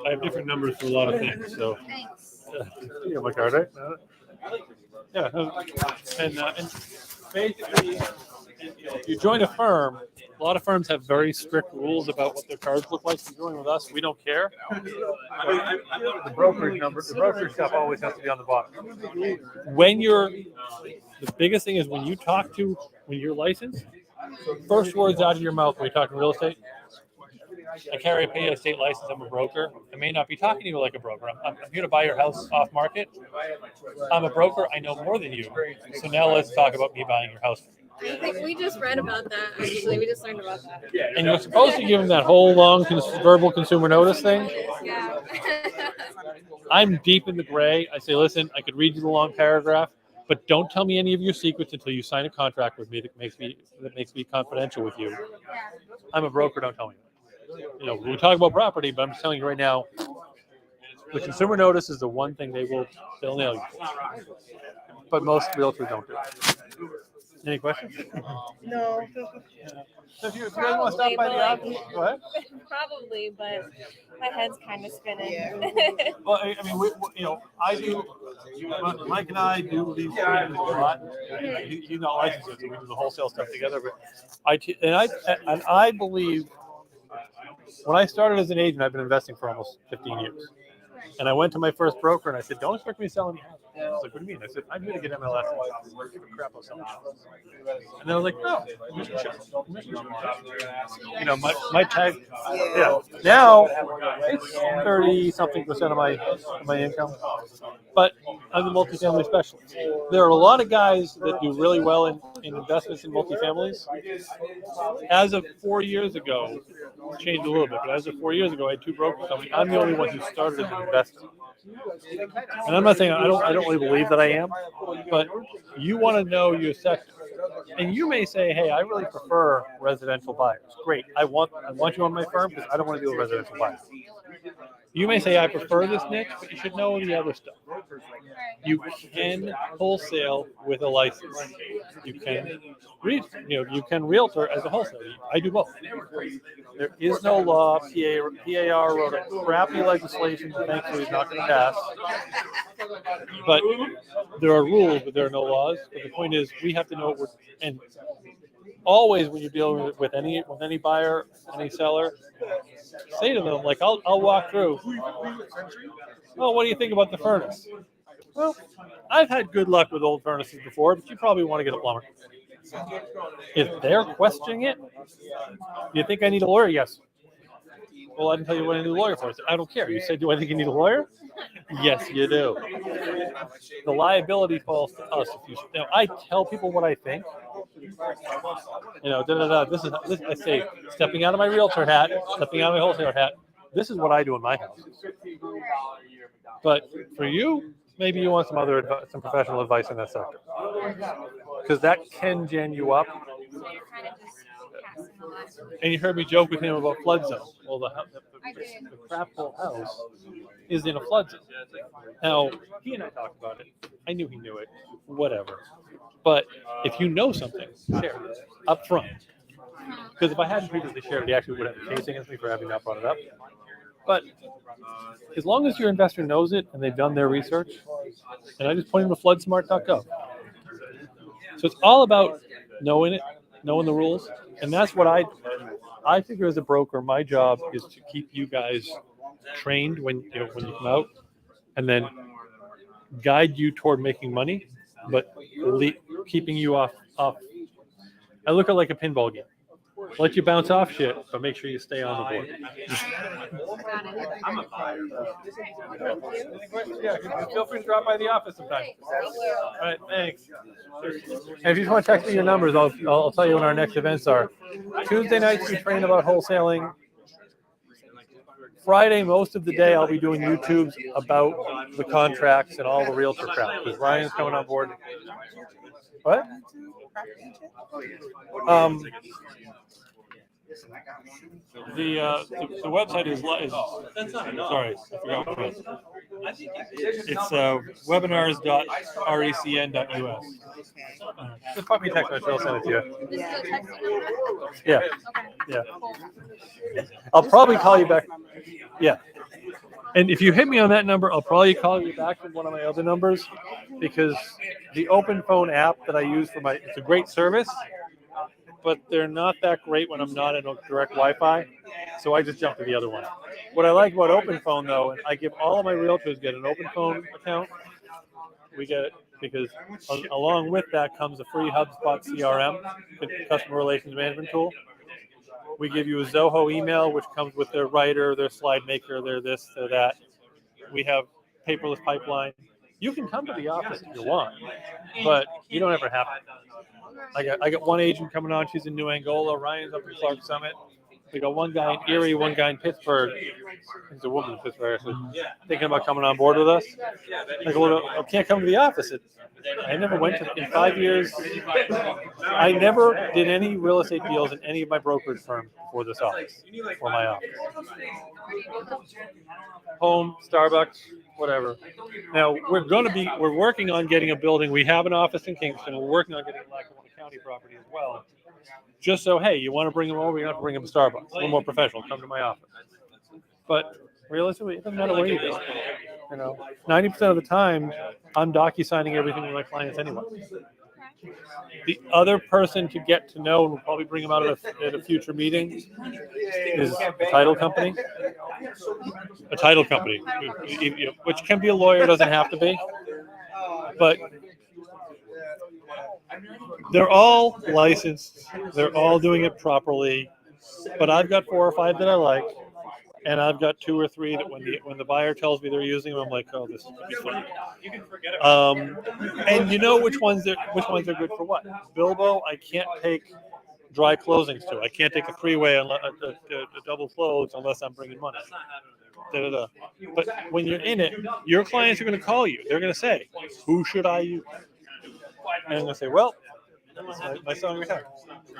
I have different numbers for a lot of things, so. You got my card, right? Yeah. And basically, you join a firm. A lot of firms have very strict rules about what their cards look like. If you join with us, we don't care. The brokerage number, the brokerage stuff always has to be on the bottom. The biggest thing is when you're licensed, first words out of your mouth when you're talking real estate. I carry a PA state license. I'm a broker. I may not be talking to you like a broker. I'm here to buy your house off market. I'm a broker. I know more than you. So now let's talk about me buying your house. I think we just read about that, actually. We just learned about that. And you're supposed to give them that whole long verbal consumer notice thing. Yeah. I'm deep in the gray. I say, listen, I could read you the long paragraph, but don't tell me any of your secrets until you sign a contract with me that makes me confidential with you. I'm a broker. Don't tell me. We talk about property, but I'm just telling you right now, the consumer notice is the one thing they'll nail you. But most realtors don't do it. Any questions? No. So if you guys want to stop by the office, go ahead. Probably, but my head's kind of spinning. Well, I mean, I do. Mike and I do these things a lot. He's not licensed, so we do the wholesale stuff together. But I believe when I started as an agent, I've been investing for almost 15 years. And I went to my first broker and I said, "Don't expect me to sell any houses." He's like, "What do you mean?" I said, "I'm here to get MLS. Crap, I'll sell houses." And I was like, "No, commission check. My tag. Yeah. Now it's 30-something% of my income, but I'm the multifamily specialist. There are a lot of guys that do really well in investments in multifamilies. As of 4 years ago, changed a little bit, but as of 4 years ago, I had two brokers tell me I'm the only one who started as an investor. And I'm not saying I don't really believe that I am, but you want to know your sector. And you may say, hey, I really prefer residential buyers. Great. I want you on my firm because I don't want to deal with residential buyers. You may say, I prefer this niche, but you should know the other stuff. You can wholesale with a license. You can you can realtor as a wholesaler. I do both. There is no law. PAR wrote a crappy legislation that thankfully is not going to pass. But there are rules, but there are no laws. But the point is, we have to know what we're, and always when you're dealing with any buyer, any seller, say to them, like, I'll walk through. Oh, what do you think about the furnace? Well, I've had good luck with old furnaces before, but you probably want to get a plumber. If they're questioning it, do you think I need a lawyer? Yes. Well, I didn't tell you what I need a lawyer for. I said, I don't care. You said, do I think you need a lawyer? Yes, you do. The liability falls to us. I tell people what I think. This is I say, stepping out of my realtor hat, stepping out of my wholesaler hat. This is what I do in my house. But for you, maybe you want some professional advice in that sector, because that can gen you up. And you heard me joke with him about flood zone. Well, the crap-hole house is in a flood zone. Now, he and I talked about it. I knew he knew it. Whatever. But if you know something, share it up front. Because if I hadn't previously shared it, he actually would have a case against me for having not brought it up. But as long as your investor knows it and they've done their research, and I just point them to floodsmart.gov. So it's all about knowing it, knowing the rules, and that's what I figure as a broker. My job is to keep you guys trained when you come out, and then guide you toward making money, but keeping you off. I look at it like a pinball game. Let you bounce off shit, but make sure you stay on the board. I'm a buyer. Yeah, feel free to drop by the office sometime. All right, thanks. And if you just want to text me your numbers, I'll tell you when our next events are. Tuesday nights we train about wholesaling. Friday, most of the day, I'll be doing YouTubes about the contracts and all the realtor crap because Ryan's coming on board. What? The website is sorry, I forgot what it was. It's webinars.recn.us. Just pop me a text message, I'll send it to you. This is a text number? Yeah. Okay. Yeah. Cool. I'll probably call you back. Yeah. And if you hit me on that number, I'll probably call you back from one of my other numbers because the open phone app that I use for it's a great service, but they're not that great when I'm not in a direct Wi-Fi. So I just jump to the other one. What I like about open phone though, and I give all of my realtors get an open phone account. We get it because along with that comes a free HubSpot CRM, customer relations management tool. We give you a Zoho email, which comes with their writer, their slide maker, their this, their that. We have paperless pipeline. You can come to the office if you want, but you don't ever have to. I got one agent coming on. She's in New Angola. Ryan's up in Clark Summit. We got one guy in Erie, one guy in Pittsburgh. He's a woman in Pittsburgh, actually, thinking about coming on board with us. I go, well, I can't come to the office. I never went to, in 5 years, I never did any real estate deals in any of my brokerage firms before this office, for my office. Home, Starbucks, whatever. Now, we're working on getting a building. We have an office in Kingston. We're working on getting a Lackawanna County property as well. Just so, hey, you want to bring them over, you don't have to bring them to Starbucks. A little more professional. Come to my office. But realistically, it doesn't matter where you go. 90% of the time, I'm docu-signing everything with my clients anyway. The other person to get to know, and we'll probably bring them out at a future meeting, is a title company. A title company, which can be a lawyer, doesn't have to be. But they're all licensed. They're all doing it properly. But I've got 4 or 5 that I like. And I've got 2 or 3 that when the buyer tells me they're using them, I'm like, oh, this could be fun. And you know which ones are good for what. Bilbo, I can't take dry closings to. I can't take a three-way, a double close unless I'm bringing money. But when you're in it, your clients are going to call you. They're going to say, who should I use? And I'm going to say, well, my son retired.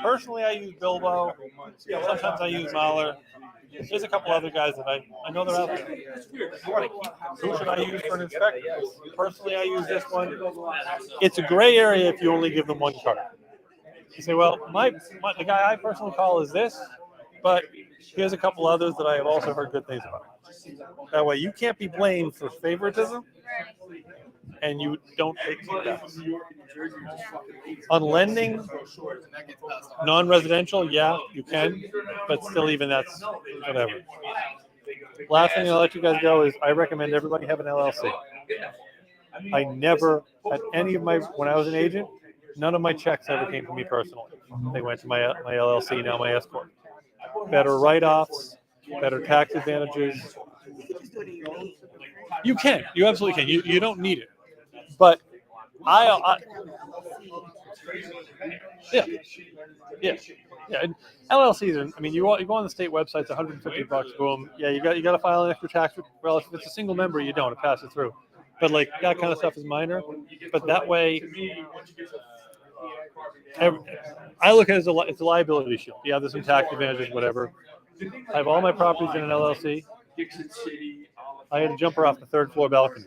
Personally, I use Bilbo. Sometimes I use Mahler. There's a couple other guys that I know they're out there. Who should I use for an inspector? Personally, I use this one. It's a gray area if you only give them one card. You say, well, the guy I personally call is this, but here's a couple others that I have also heard good things about. That way, you can't be blamed for favoritism, and you don't take feedbacks. On lending, non-residential, yeah, you can, but still even that's whatever. Last thing I'll let you guys go is I recommend everybody have an LLC. I never had any of when I was an agent, none of my checks ever came from me personally. They went to my LLC, now my S Corp. Better write-offs, better tax advantages. You can, you absolutely can. You don't need it. But yeah. And LLCs are, I mean, you go on the state website, it's $150, boom. Yeah, you got to file an extra tax. Well, if it's a single member, you don't. It passes through. But like that kind of stuff is minor. But that way, I look at it as it's a liability shield. Yeah, there's some tax advantages, whatever. I have all my properties in an LLC. I had to jump her off the 3rd floor balcony.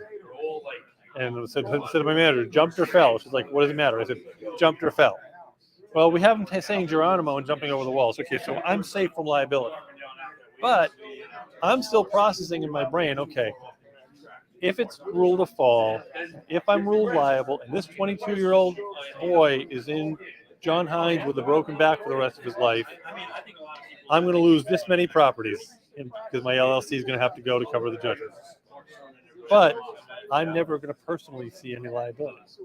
And I said to my manager, jumped or fell? She's like, what does it matter? I said, jumped or fell. Well, we have them saying Geronimo and jumping over the walls. Okay, so I'm safe from liability. But I'm still processing in my brain, okay, if it's ruled a fall, if I'm ruled liable, and this 22-year-old boy is in John Hines with a broken back for the rest of his life, I'm going to lose this many properties because my LLC is going to have to go to cover the judgment. But I'm never going to personally see any liabilities.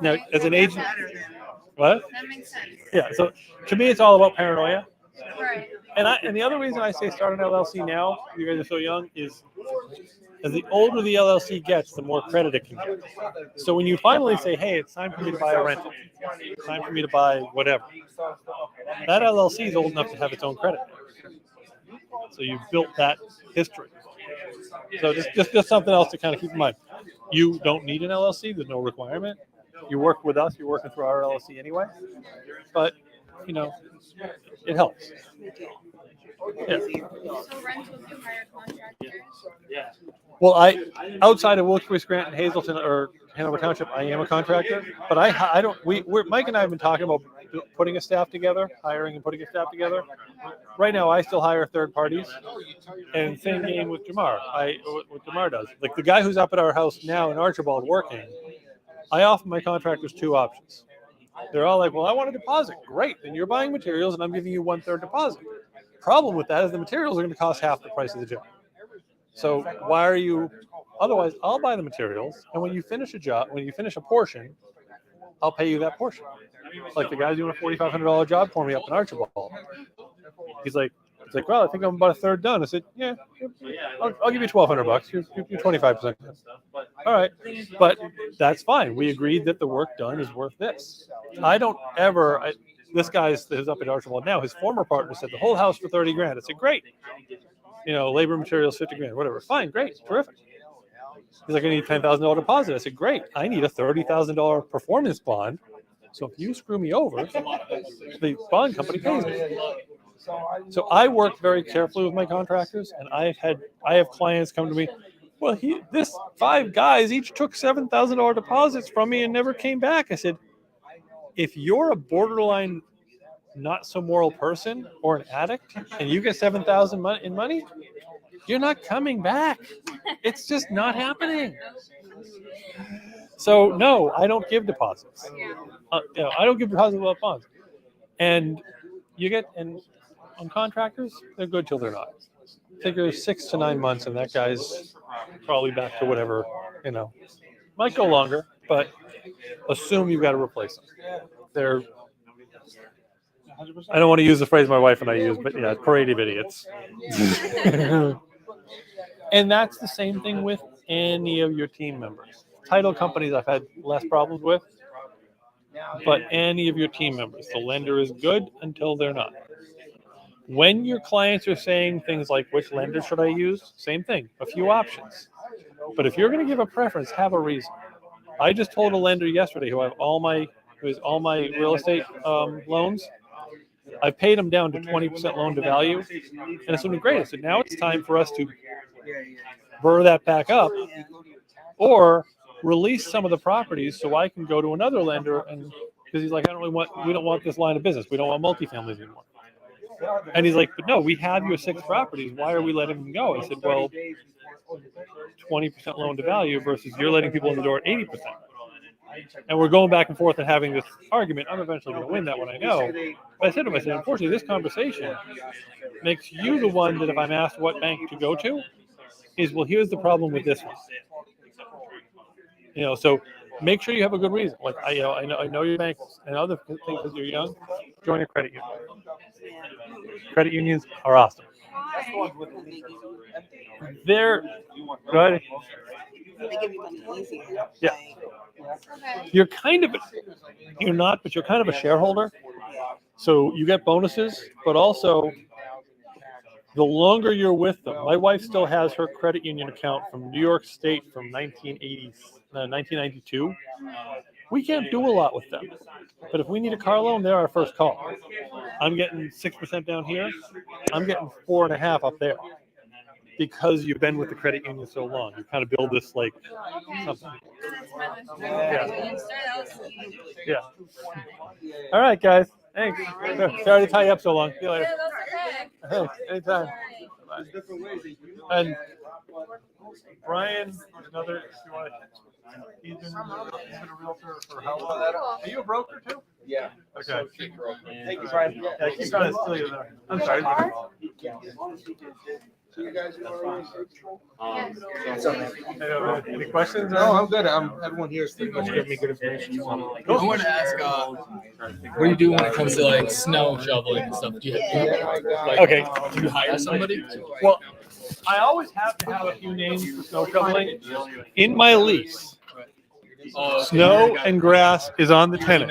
Now, as an agent, what? That makes sense. Yeah, so to me, it's all about paranoia. Right. And the other reason I say start an LLC now, you guys are so young, is as the older the LLC gets, the more credit it can get. So when you finally say, hey, it's time for me to buy a rental, it's time for me to buy whatever, that LLC is old enough to have its own credit. So you've built that history. So just something else to kind of keep in mind. You don't need an LLC. There's no requirement. You work with us. You're working through our LLC anyway. But you know, it helps. Yeah. So rentals, you hire contractors? Well, outside of Wilkes-Barre, Scranton, Hazleton, or Hanover Township, I am a contractor. But I don't. We're Mike and I have been talking about putting a staff together, hiring and putting a staff together. Right now, I still hire third parties, and same game with Jamar. What Jamar does, like the guy who's up at our house now in Archibald working, I offer my contractors two options. They're all like, "Well, I want a deposit." Great, then you're buying materials, and I'm giving you 1/3 deposit. Problem with that is the materials are going to cost half the price of the job. So why are you? Otherwise, I'll buy the materials, and when you finish a job, when you finish a portion, I'll pay you that portion. Like the guy's doing a $4,500 job for me up in Archibald. He's like, well, I think I'm about a third done. I said, yeah, I'll give you $1,200. You're 25%. All right, but that's fine. We agreed that the work done is worth this. I don't ever. This guy's up at Archibald now. His former partner said the whole house for 30 grand. I said, great. You know, labor, materials, 50 grand, whatever. Fine, great, terrific. He's like, I need a $10,000 deposit. I said, great. I need a $30,000 performance bond. So if you screw me over, the bond company pays me. So I work very carefully with my contractors, and I have clients come to me. Well, this 5 guys each took $7,000 deposits from me and never came back. I said, if you're a borderline not so moral person or an addict, and you get $7,000 in money, you're not coming back. It's just not happening. So no, I don't give deposits. I don't give deposits without bonds. And on contractors, they're good till they're not. I think there's 6 to 9 months, and that guy's probably back to whatever, might go longer, but assume you've got to replace them. I don't want to use the phrase my wife and I use, but yeah, parade of idiots. And that's the same thing with any of your team members. Title companies I've had less problems with, but any of your team members, the lender is good until they're not. When your clients are saying things like, which lender should I use? Same thing, a few options. But if you're going to give a preference, have a reason. I just told a lender yesterday who has all my real estate loans, I paid them down to 20% loan to value, and it's been great. I said, now it's time for us to burr that back up, or release some of the properties so I can go to another lender, and because he's like, we don't want this line of business. We don't want multifamilies anymore. And he's like, but no, we have your 6 properties. Why are we letting them go? I said, well, 20% loan to value versus you're letting people in the door at 80%. And we're going back and forth and having this argument. I'm eventually going to win that one, I know. But I said to him, unfortunately, this conversation makes you the one that if I'm asked what bank to go to, is, well, here's the problem with this one. So make sure you have a good reason. Like I know your bank and other things because you're young. Join a credit union. Credit unions are awesome. They're good. They give you money easier. Yeah. You're kind of a shareholder. So you get bonuses, but also the longer you're with them. My wife still has her credit union account from New York State from 1992. We can't do a lot with them. But if we need a car loan, they're our first call. I'm getting 6% down here. I'm getting 4.5% up there. Because you've been with the credit union so long, you kind of build this something. Yeah. All right, guys. Thanks. Sorry to tie you up so long. See you later. Thanks. Anytime. Bye. And Brian, another. He's been a realtor for how long? Are you a broker too? Yeah. Okay. Thank you, Brian. Yeah, I keep trying to steal you there. I'm sorry. So you guys Any questions? No, I'm good. Everyone here is pretty much giving me good information. I wanted to ask, what do you do when it comes to like snow shoveling and stuff? Do you hire somebody? Well, I always have to have a few names for snow shoveling. In my lease, snow and grass is on the tenant.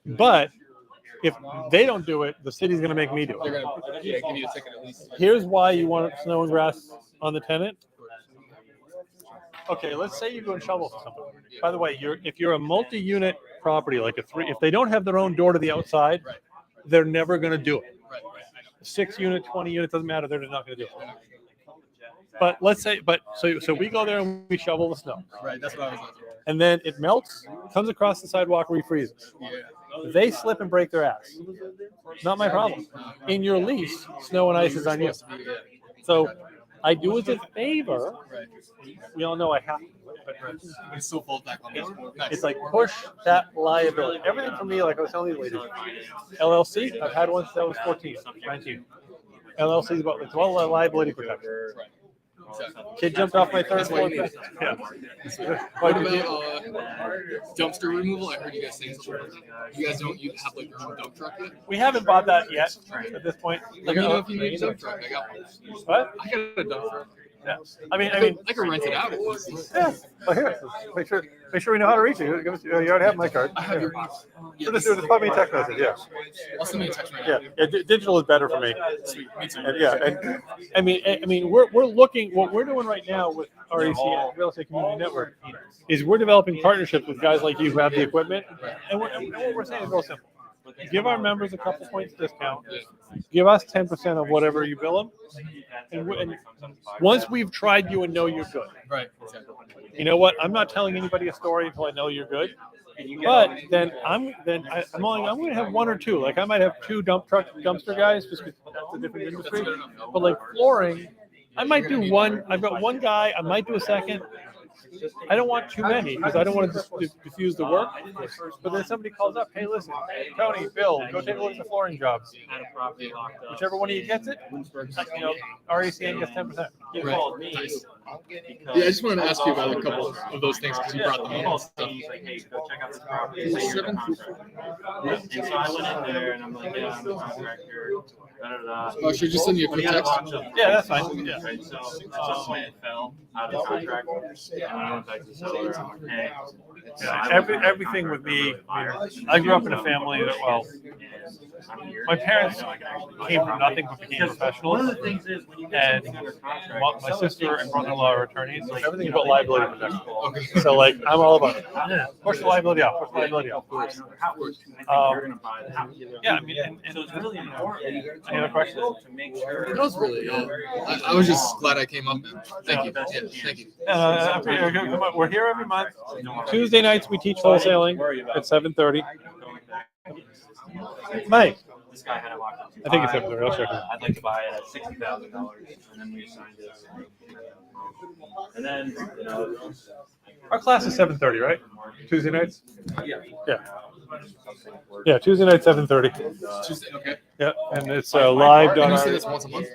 But if they don't do it, the city's going to make me do it. They're going to give you a ticket at least. Here's why you want snow and grass on the tenant. Okay, let's say you go and shovel for somebody. By the way, if you're a multi-unit property, like if they don't have their own door to the outside, they're never going to do it. 6 unit, 20 unit, doesn't matter. They're just not going to do it. But let's say, so we go there and we shovel the snow. Right, that's what I was like. And then it melts, comes across the sidewalk, refreezes. Yeah. They slip and break their ass. Not my problem. In your lease, snow and ice is on you. So I do as a favor. We all know I have to. But it's still falls back on me. Nice. it's like push that liability. Everything for me, like I was telling you ladies, LLC, I've had one since I was 14, 19. LLC is about, it's all liability protection. Kid jumped off my third floor. Yeah. What about dumpster removal? I heard you guys saying something. You guys don't have like your own dump truck yet? We haven't bought that yet at this point. Let me know if you need a dump truck. I got one. What? I got a dump truck. Yeah. I mean, I can rent it out at least. Yeah. Well, here, make sure we know how to reach you. You already have my card. I have your So just pop me a text message. Yeah. I'll send me a text right now. Yeah. Digital is better for me. Sweet. Me too. And, yeah. And I mean, we're looking. What we're doing right now with REC Real Estate Community Network is we're developing partnerships with guys like you who have the equipment. And what we're saying is real simple. Give our members a couple points discount. Give us 10% of whatever you bill them. And once we've tried you and know you're good. Right. You know what? I'm not telling anybody a story until I know you're good. But then I'm going to have one or two. Like I might have two dumpster guys just because that's a different industry. But like flooring, I might do one. I've got one guy. I might do a second. I don't want too many because I don't want to diffuse the work. But then somebody calls up, hey, listen, Tony, Bill, go take a look at the flooring jobs. Whichever one of you gets it, RECN gets 10%. Right. Nice. Yeah, I just wanted to ask you about a couple of those things because you brought them up. Hey, go check out this property. And so I went in there and I'm like, yeah, I'm a contractor. Oh, should I just send you a quick text? Yeah, that's fine. Yeah. Right, so it fell out of contract. And I went back to the seller. I'm like, hey. Everything with me, I grew up in a family that, well, my parents came from nothing but became professionals. And my sister and brother-in-law are attorneys, so everything's about liability protection. So, like, I'm all about it. Push the liability off, push the liability off. Yeah, I mean, and so it's really important. Any other questions? That was really I was just glad I came up, man. Thank you. Yeah, thank you. We're here every month. Tuesday nights we teach wholesaling at 7:30. Mike. This guy had it locked up. I think it's 7:30. I'll check it. I'd like to buy it at $60,000, and then we signed it. And then, Our class is 7:30, right? Tuesday nights? Yeah. Yeah. Yeah, Tuesday night, 7:30. Tuesday, okay. Yeah, and it's live. And you said it's once a month?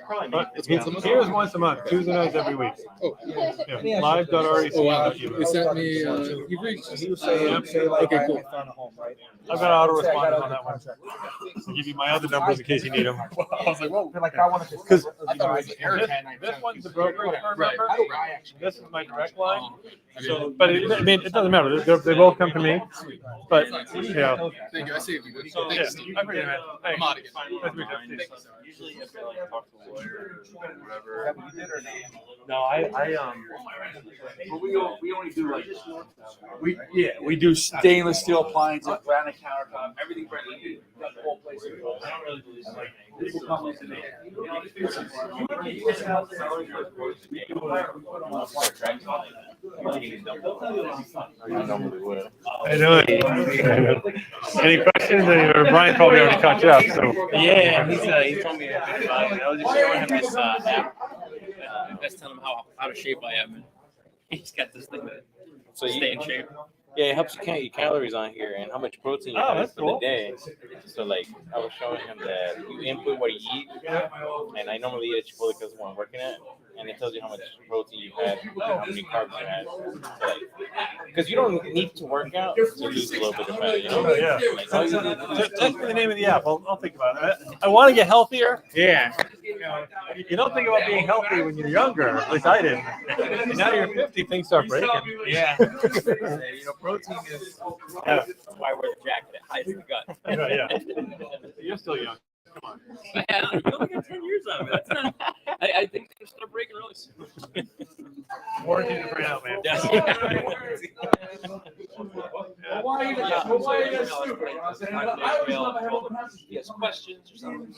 It's once a month? Here's once a month. Tuesday nights every week. Oh. Yeah. Live.rec. Oh, wow. You sent me, you reached. Okay, cool. I've got autoresponders on that one. I'll give you my other numbers in case you need them. I was like, whoa. Because this one's the broker Right. This is my direct line. So, but it doesn't matter. They both come to me. But yeah. Thank you. I see you. Yeah, I appreciate it, man. Thanks. I'm out again. Nice to meet you. Usually, if I like talk to a lawyer or whatever. No, we only do like we do stainless steel appliances, granite countertop, everything brand new. The whole place. I don't really believe like people come to me. I know it. Any questions? Brian probably already caught you up. So Yeah, he told me a bit about it. I was just showing him this app. I was telling him how out of shape I am. And he's got this thing that stay in shape. Yeah, it helps you count your calories on here and how much protein you have that's for cool. the day. So, like, I was showing him that you input what you eat, and I normally eat at Chipotle because when I'm working at, and it tells you how much protein you had, how many carbs you had. So, like, because you don't need to work out to lose a little bit of fat, you know? Oh, yeah. Like, all you need to do is That's the name of the app. I'll think about it. I want to get healthier. Yeah. You don't think about being healthy when you're younger. At least I didn't. And now you're 50, things start breaking. Yeah. Protein is why I wear the jacket. It hides the gut. Yeah. You're still young. Come on. Man, you only got 10 years out of it. That's not, I think they're going to start breaking really soon. Warranty to bring out, man. Yes. Why are you He has questions or something,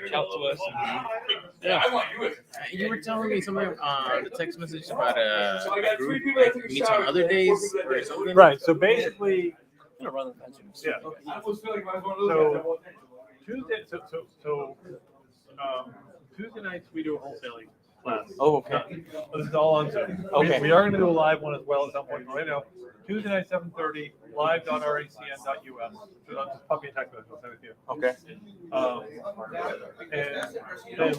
reach out to us. Yeah. You were telling me something on the text message about a group like meets on other days or something. Right. So basically, I'm gonna run the fence. yeah. So Tuesday nights we do a wholesaling class. Oh, okay. This is all on Zoom. Okay. We are going to do a live one as well at some point. Right now, Tuesday night 7:30 live.recn.us. So I'll just pop you a text message. I'll send it to you. Okay. And then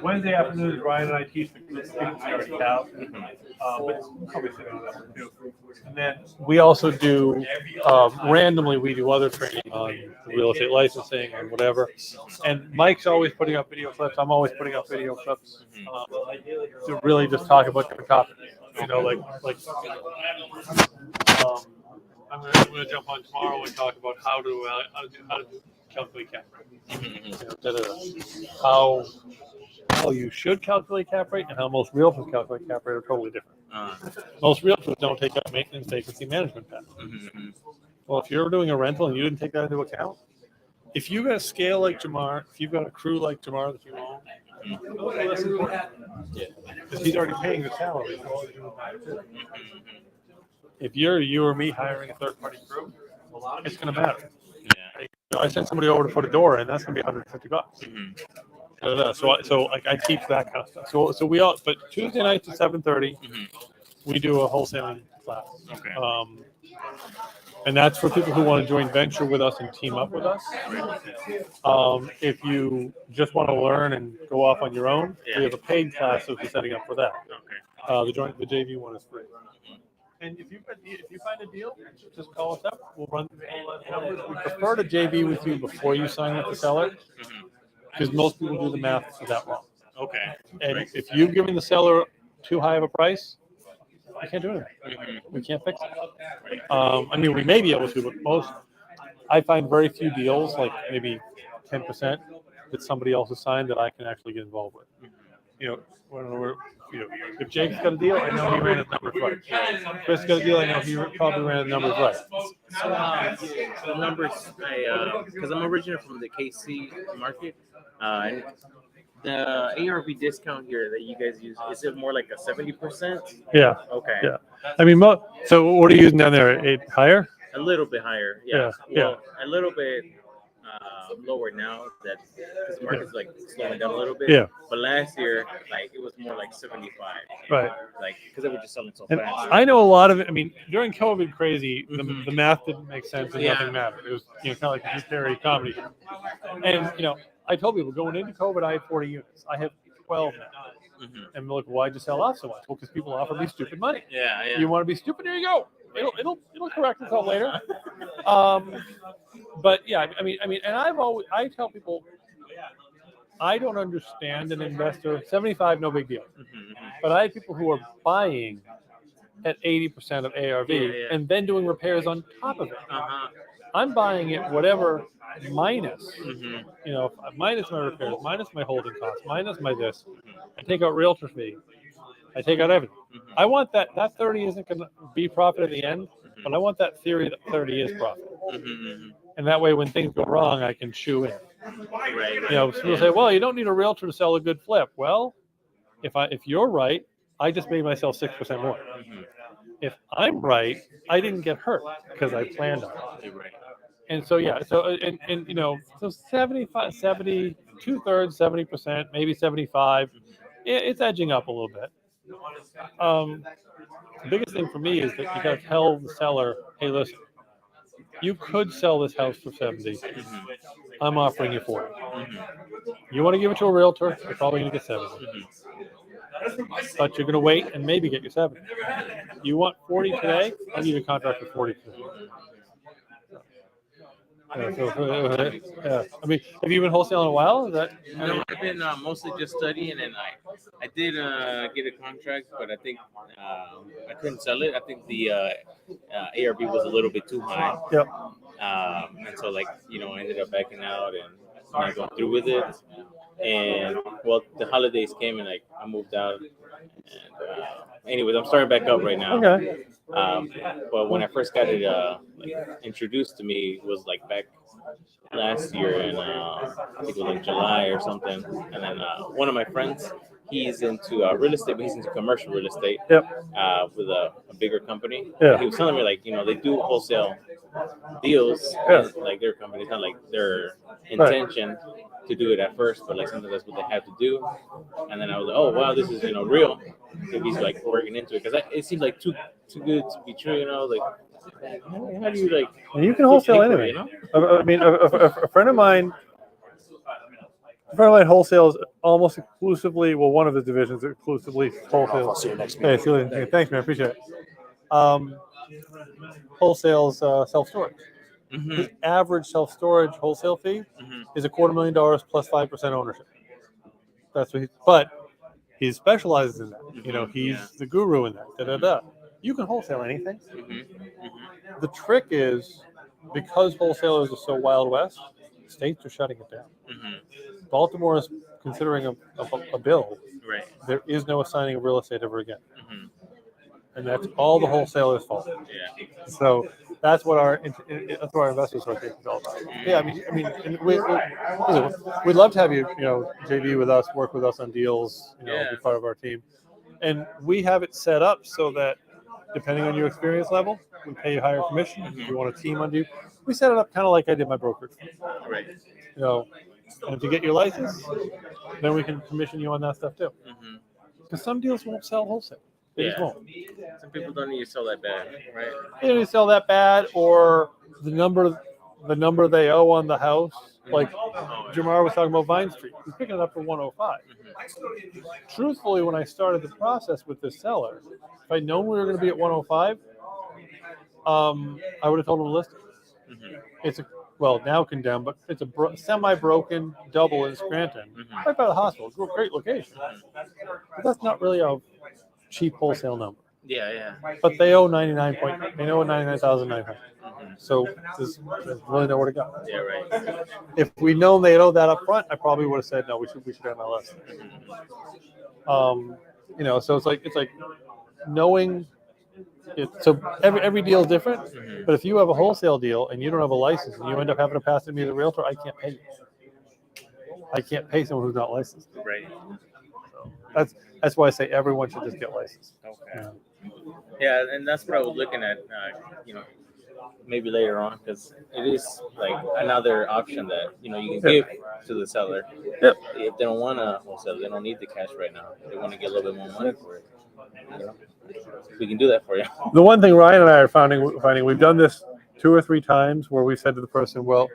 Wednesday afternoons, Ryan and I teach the students we already have. But it's probably sitting on that one too. And then we also do randomly we do other training on real estate licensing and whatever. And Mike's always putting up video clips. I'm always putting up video clips to really just talk about different topics. You know, I'm gonna jump on tomorrow and talk about how to calculate cap rate. You know, how you should calculate cap rate and how most realtors calculate cap rate are totally different. Most realtors don't take out maintenance, vacancy management path. Well, if you're doing a rental and you didn't take that into account, if you've got a scale like Jamar, if you've got a crew like Jamar that you own, because he's already paying the salary. If you're you or me hiring a third-party crew, it's going to matter. Yeah. I sent somebody over to put a door in, that's going to be $150. So I teach that kind of stuff. So we all, but Tuesday nights at 7:30, we do a wholesaling class. Okay. And that's for people who want to join venture with us and team up with us. If you just want to learn and go off on your own, we have a paid class that we're setting up for that. The JV one is free. And if you find a deal, just call us up. We'll run all that numbers. We prefer to JV with you before you sign with the seller, because most people do the math for that wrong. Okay. And if you've given the seller too high of a price, we can't do anything. We can't fix it. I mean, we may be able to, but I find very few deals, like maybe 10%, that somebody else has signed that I can actually get involved with. You know, if Jake's got a deal, I know he ran his numbers right. Chris got a deal, I know he probably ran his numbers right. So the numbers, because I'm originally from the KC market, and the ARV discount here that you guys use, is it more like a 70%? Yeah. Okay. Yeah. I mean, so what are you using down there? Higher? A little bit higher. Yeah. Yeah. Well, a little bit lower now that because the market's like slowing down a little bit. Yeah. But last year, like it was more like 75. Right. Like because they were just selling so And fast. I know a lot of it. I mean, during COVID crazy, the math didn't make sense and Yeah. nothing mattered. It was kind of like a hysteria comedy. And I told people going into COVID, I had 40 units. I have 12 now. And look, why'd you sell off so much? Well, because people offer me stupid money. Yeah. You want to be stupid? Here you go. It'll correct itself later. But yeah, I mean, and I tell people, I don't understand an investor. 75, no big deal. But I have people who are buying at 80% of ARV and then doing repairs on top of it. I'm buying it whatever minus, minus my repairs, minus my holding costs, minus my this. I take out realtor fee. I take out everything. I want that 30 isn't going to be profit at the end, but I want that theory that 30 is profit. And that way, when things go wrong, I can chew in. People say, well, you don't need a realtor to sell a good flip. Well, if you're right, I just made myself 6% more. If I'm right, I didn't get hurt because I planned on it. And so, so 75, 70, 2/3, 70%, maybe 75. It's edging up a little bit. The biggest thing for me is that you got to tell the seller, hey, listen, you could sell this house for 70. I'm offering you 40. You want to give it to a realtor, you're probably going to get 70. But you're going to wait and maybe get your 70. You want 40 today? I'll give you a contract for 40 today. I mean, have you been wholesaling a while? No, I've been mostly just studying, and I did get a contract, but I think I couldn't sell it. I think the ARV was a little bit too high. Yep. And so, I ended up backing out and not going through with it. And well, the holidays came, and I moved out And, anyways, I'm starting back up right now. Okay. But when I first got it like introduced to me, it was like back last year in I think it was like July or something. And then one of my friends, he's into real estate, but he's into commercial real estate. Yep. With a bigger company. Yeah. And he was telling me like, they do wholesale deals. Yeah. And, like their company, it's not like their intention to do it at first, but like sometimes that's what they have to do. And then I was like, oh wow, this is real. So he's like working into it because it seems like too good to be true. Like how do you like? And you can wholesale pay for it, anything. I mean, a friend of mine. A friend of mine wholesales almost exclusively. Well, one of his divisions exclusively wholesales. I'll see you next Hey, meeting. see you later. Thanks, man. Appreciate it. Wholesales self-storage. His average self-storage wholesale fee is $250,000 plus 5% ownership. That's what but he specializes in that. He's the guru in that. Da, da, da. You can wholesale anything. The trick is because wholesalers are so Wild West, states are shutting it down. Baltimore is considering a bill. Right. There is no assigning of real estate ever again. And that's all the wholesalers' fault. Yeah. So that's what our investors association is all about. Yeah, I mean, and we'd love to have you, JV with us, work with us on deals, be part of our team, and we have it set up so that depending on your experience level, we pay you higher commission. If you want a team under you, we set it up kind of like I did my brokerage. Right. And if you get your license, then we can commission you on that stuff too. Because some deals won't sell wholesale. They just won't. Some people don't need to sell that bad, right? They don't sell that bad, or the number they owe on the house. Like Jamar was talking about Vine Street, he's picking it up for 105. Truthfully, when I started the process with this seller, if I'd known we were going to be at 105, I would have told him to list it. It's now condemned, but it's a semi-broken double in Scranton, right by the hospital. Great location, but that's not really a cheap wholesale number. Yeah. But they owe 99,900. So there's really nowhere to go. Yeah, right. If we'd known they owed that up front, I probably would have said no. We should have MLS. So it's like knowing it. So every deal is different. But if you have a wholesale deal and you don't have a license and you end up having to pass it to me as a realtor, I can't pay you. I can't pay someone who's not licensed. Right. That's why I say everyone should just get licensed. Okay. Yeah, and that's what I was looking at. Maybe later on, because it is like another option that you can give to the seller. Yep. If they don't want to wholesale, they don't need the cash right now. They want to get a little bit more money for it. We can do that for you. The one thing Ryan and I are finding we've done this 2 or 3 times where we said to the person, well,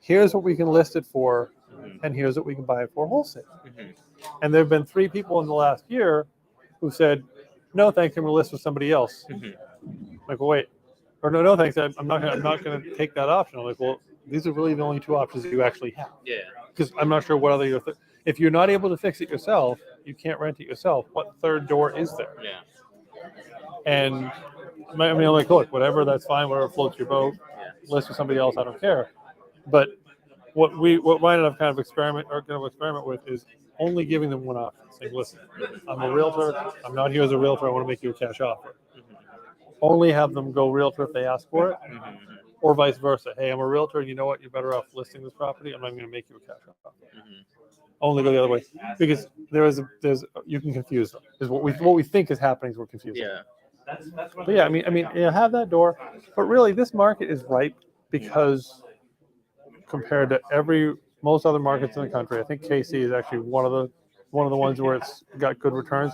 here's what we can list it for, and here's what we can buy it for wholesale. And there have been 3 people in the last year who said, no, thanks, I'm going to list with somebody else. Like, well, wait. Or no, thanks, I'm not going to take that option. I'm like, well, these are really the only 2 options you actually have. Yeah. Because I'm not sure what other if you're not able to fix it yourself, you can't rent it yourself. What third door is there? Yeah. And I'm like, look, whatever, that's fine. Whatever floats your boat. List with somebody else, I don't care. But what Ryan and I've kind of experiment with is only giving them one option. Saying, listen, I'm a realtor. I'm not here as a realtor. I want to make you a cash offer. Only have them go realtor if they ask for it, or vice versa. Hey, I'm a realtor, and you know what? You're better off listing this property. I'm not going to make you a cash offer. Only go the other way, because there's you can confuse them. Is what we think is happening is we're confusing. Yeah. But yeah, I mean, have that door. But really, this market is ripe because compared to most other markets in the country, I think KC is actually one of the ones where it's got good returns.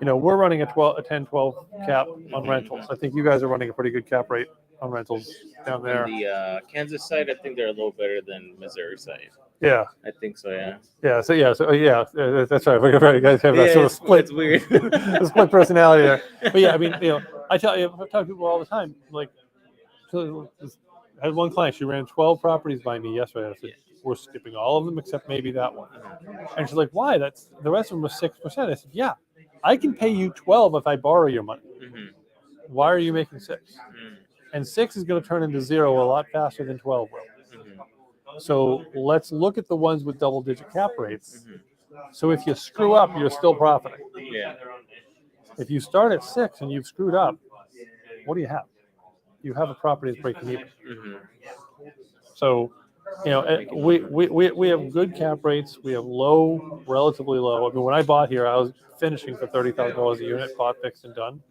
We're running a 10-12 cap on rentals. I think you guys are running a pretty good cap rate on rentals down there. On the Kansas side, I think they're a little better than Missouri side. Yeah. I think so, yeah. Yeah, that's right. You guys have that sort of split. It's weird. split personality there. But yeah, I mean, I talk to people all the time. Like, I had one client. She ran 12 properties by me yesterday. I said, we're skipping all of them except maybe that one. And she's like, why? The rest of them was 6%. I said, yeah, I can pay you 12 if I borrow your money. Why are you making 6? And 6 is going to turn into 0 a lot faster than 12 will. So let's look at the ones with double-digit cap rates. So if you screw up, you're still profiting. Yeah. If you start at 6 and you've screwed up, what do you have? You have a property that's breaking even. So, you know, we have good cap rates. We have low, relatively low. I mean, when I bought here, I was finishing for $30,000 a unit, bought, fixed, and done.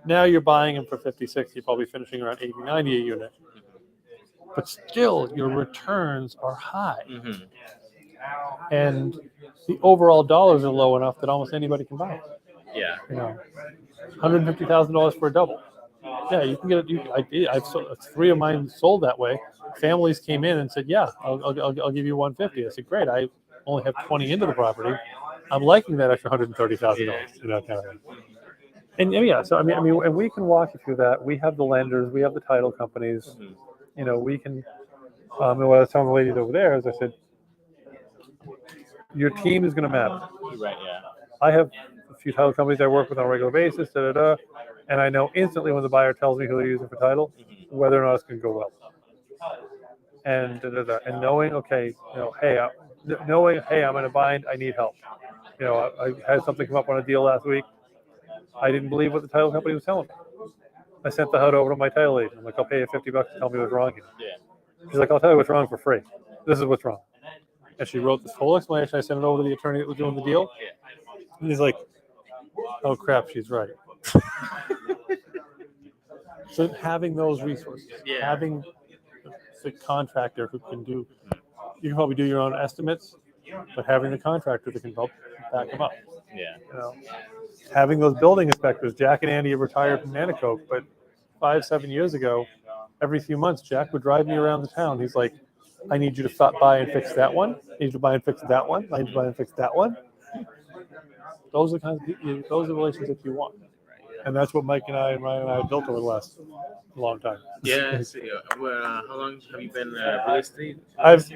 Now you're buying them for 50, 60, probably finishing around 80, 90 a unit. But still, your returns are high. And the overall dollars are low enough that almost anybody can buy it. Yeah. You know, $150,000 for a double. Yeah, you can get it. I've sold, 3 of mine sold that way. Families came in and said, "Yeah, I'll give you 150." I said, "Great. I only have 20 into the property. I'm liking that extra $130,000." You know, kind of thing. And yeah, so I mean, and we can walk you through that. We have the lenders, we have the title companies. You know, we can. And what I was telling the ladies over there is, I said, your team is going to matter. Right. Yeah. I have a few title companies I work with on a regular basis, and I know instantly when the buyer tells me who they're using for title, whether or not it's going to go well. And and knowing, okay, you know, hey, I'm in a bind, I need help. You know, I had something come up on a deal last week. I didn't believe what the title company was telling me. I sent the HUD over to my title agent. I'm like, I'll pay you $50 to tell me what's wrong here. Yeah. She's like, I'll tell you what's wrong for free. This is what's wrong. And she wrote this whole explanation. I sent it over to the attorney that was doing the deal. And he's like, oh crap, she's right. So having those resources, having the contractor who can do, you can probably do your own estimates, but having the contractor that can help back them up. Yeah. You know, having those building inspectors. Jack and Andy have retired from Nanticoke, but 5-7 years ago, every few months, Jack would drive me around the town. He's like, I need you to stop by and fix that one. I need you to buy and fix that one. I need you to buy and fix that one. Those are the kinds of people, those are the relationships you want. And that's what Mike and I and Ryan and I have built over the last long time. Yeah. So, how long have you been real estate?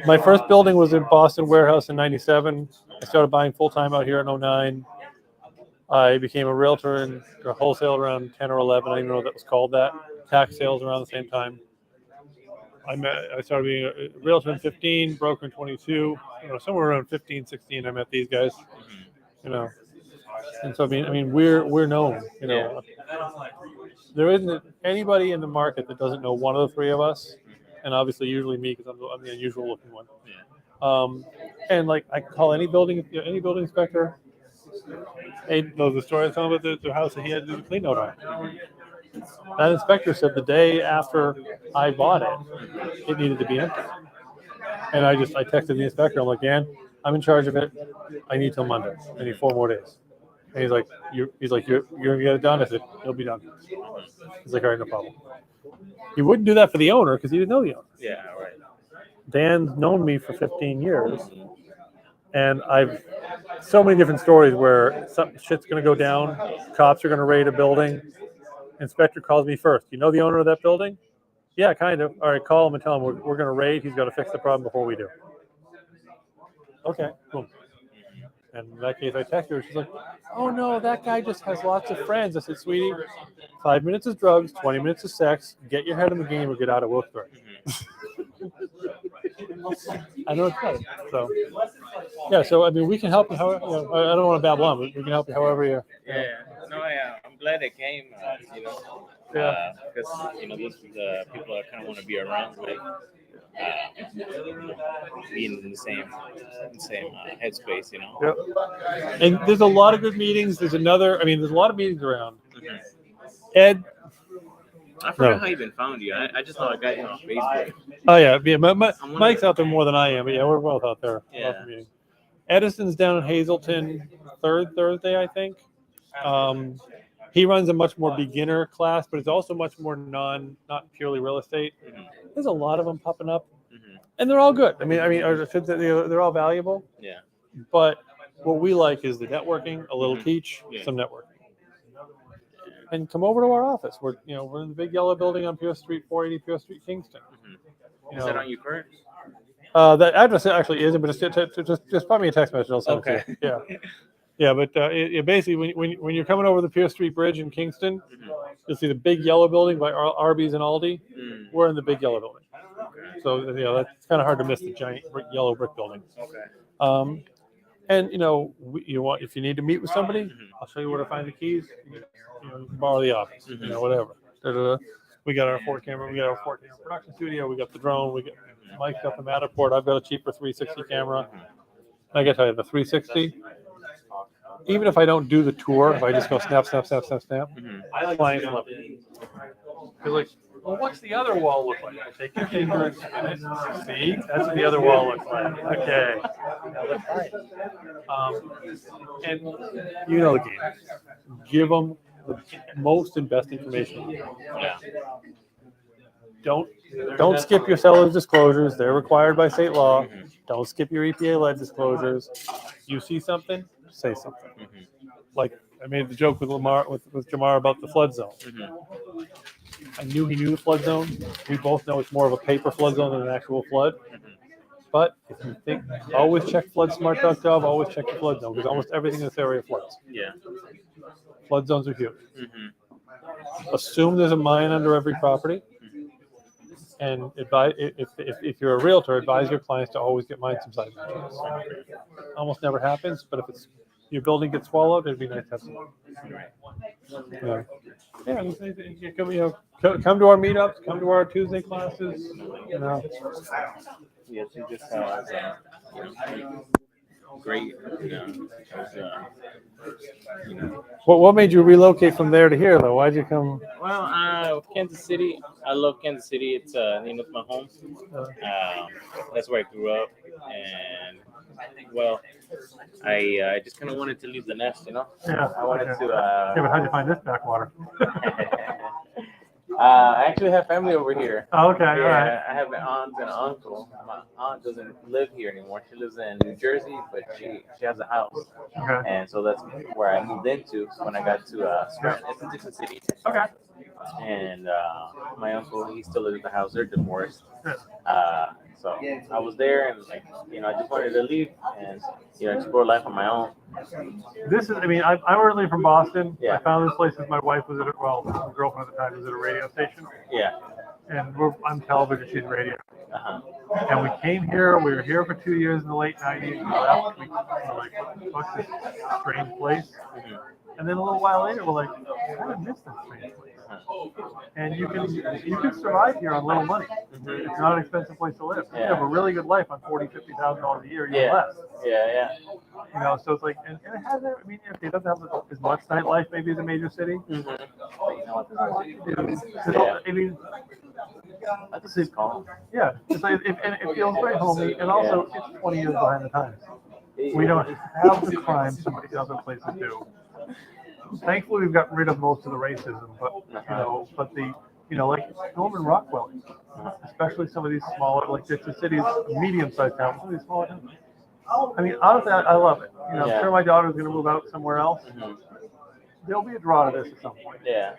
My first building was in Boston Warehouse in '97. I started buying full time out here in '09. I became a realtor and a wholesaler around 10 or 11. I didn't even know that was called that. Tax sales around the same time. I started being a realtor in 15, broker in 22. You know, somewhere around 15, 16, I met these guys. You know, and so I mean, we're known. You know, there isn't anybody in the market that doesn't know one of the 3 of us, and obviously usually me because I'm the unusual looking one. And like I can call any building inspector. Hey, knows the story I was telling about the house that he had to do the clean out on. That inspector said the day after I bought it, it needed to be empty. And I texted the inspector. I'm like, Dan, I'm in charge of it. I need till Monday. I need 4 more days. And he's like, you're gonna get it done. I said, it'll be done. He's like, all right, no problem. He wouldn't do that for the owner because he didn't know the owner. Yeah. Right. Dan's known me for 15 years, and I've so many different stories where some shit's gonna go down. Cops are gonna raid a building. Inspector calls me first. You know the owner of that building? Yeah, kind of. All right, call him and tell him we're going to raid. He's got to fix the problem before we do. Okay, cool. And in that case, I texted her. She's like, oh, no, that guy just has lots of friends. I said, sweetie, 5 minutes is drugs, 20 minutes is sex. Get your head in the game or get out of Wilkes-Barre. I know it's better. So, yeah, so, I mean, we can help you however, you know, I don't want to babble on, but we can help you however you. Yeah. No, I'm glad it came. You know. Because you know, those people that kind of want to be around, like being in the same headspace, you know. Yep. And there's a lot of good meetings. There's a lot of meetings around. Ed. I forgot how I even found you. I just thought I got you on Facebook. Oh yeah. Mike's out there more than I am, but yeah, we're both out there. Yeah. Edison's down in Hazleton, 3rd Thursday, I think. He runs a much more beginner class, but it's also much more not purely real estate. There's a lot of them popping up, and they're all good. I mean, they're all valuable. Yeah. But what we like is the networking, a little teach, some networking, and come over to our office. We're in the big yellow building on Pierce Street, 480 Pierce Street, Kingston. Is that on your card? That address actually isn't, but just pop me a text message. I'll send it to you. Yeah. Yeah, but it basically, when you're coming over the Pierce Street Bridge in Kingston, you'll see the big yellow building by Arby's and Aldi. We're in the big yellow building. So, that's kind of hard to miss the giant yellow brick building. Okay. And you want if you need to meet with somebody, I'll show you where to find the keys. You can borrow the office, whatever. Da-da-da. We got our 4 camera. We got our 4 camera production studio. We got the drone. We got Mike's got the Matterport. I've got a cheaper 360 camera. I gotta tell you, the 360. Even if I don't do the tour, if I just go snap, clients love it. They're like, well, what's the other wall look like? I take your finger and spin it. See, that's what the other wall looks like. Okay. And you know the game. Give them the most and best information. Yeah. Don't skip your seller's disclosures. They're required by state law. Don't skip your EPA-led disclosures. You see something, say something. Like I made the joke with Jamar about the flood zone. I knew he knew the flood zone. We both know it's more of a paper flood zone than an actual flood. But if you think, always check floodsmart.gov, always check the flood zone, because almost everything in this area floods. Yeah. Flood zones are huge. Assume there's a mine under every property. And advise, if you're a realtor, advise your clients to always get mine subsidence. Almost never happens, but if it's your building gets swallowed, it'd be nice to have some. Come to our meetups, come to our Tuesday classes. Yes, he just has great. What made you relocate from there to here, though? Why'd you come? Well, Kansas City. I love Kansas City. It's it's my home. That's where I grew up, and well, I just kind of wanted to leave the nest, Yeah. I wanted to. Yeah, but how'd you find this backwater? I actually have family over here. Oh, okay, Yeah, all right. I have an aunt and an uncle. My aunt doesn't live here anymore. She lives in New Jersey, but she has a house. Okay. And so that's where I moved into when I got to Scranton. It's in Dixon City. Okay. And my uncle, he still lives in the house. They're divorced. So I was there, and I just wanted to leave and explore life on my own. I'm originally from Boston. Yeah. I found this place because my wife was my girlfriend at the time was at a radio station. Yeah. And I'm television, she's radio. Uh-huh. And we came here. We were here for 2 years in the late '90s. We left. We were like, "What's this strange place?" And then a little while later, we're like, "I kind of miss this strange place." And you can survive here on little money. It's not an expensive place to live. You have a really good life on $40,000-$50,000 a year, even less. Yeah. So it's like, and it has. It doesn't have as much nightlife maybe as a major city. But you know what? There's a lot to do. It's calm. Yeah, it's like, and it feels very homey, and also it's 20 years behind the times. We don't have the crime some of the other places do. Thankfully, we've gotten rid of most of the racism, but like Norman Rockwell, especially some of these smaller, like the cities, medium-sized towns, some of these smaller towns. Honestly, I love it. I'm sure my daughter's going to move out somewhere else. There'll be a draw to this at some point. Yeah.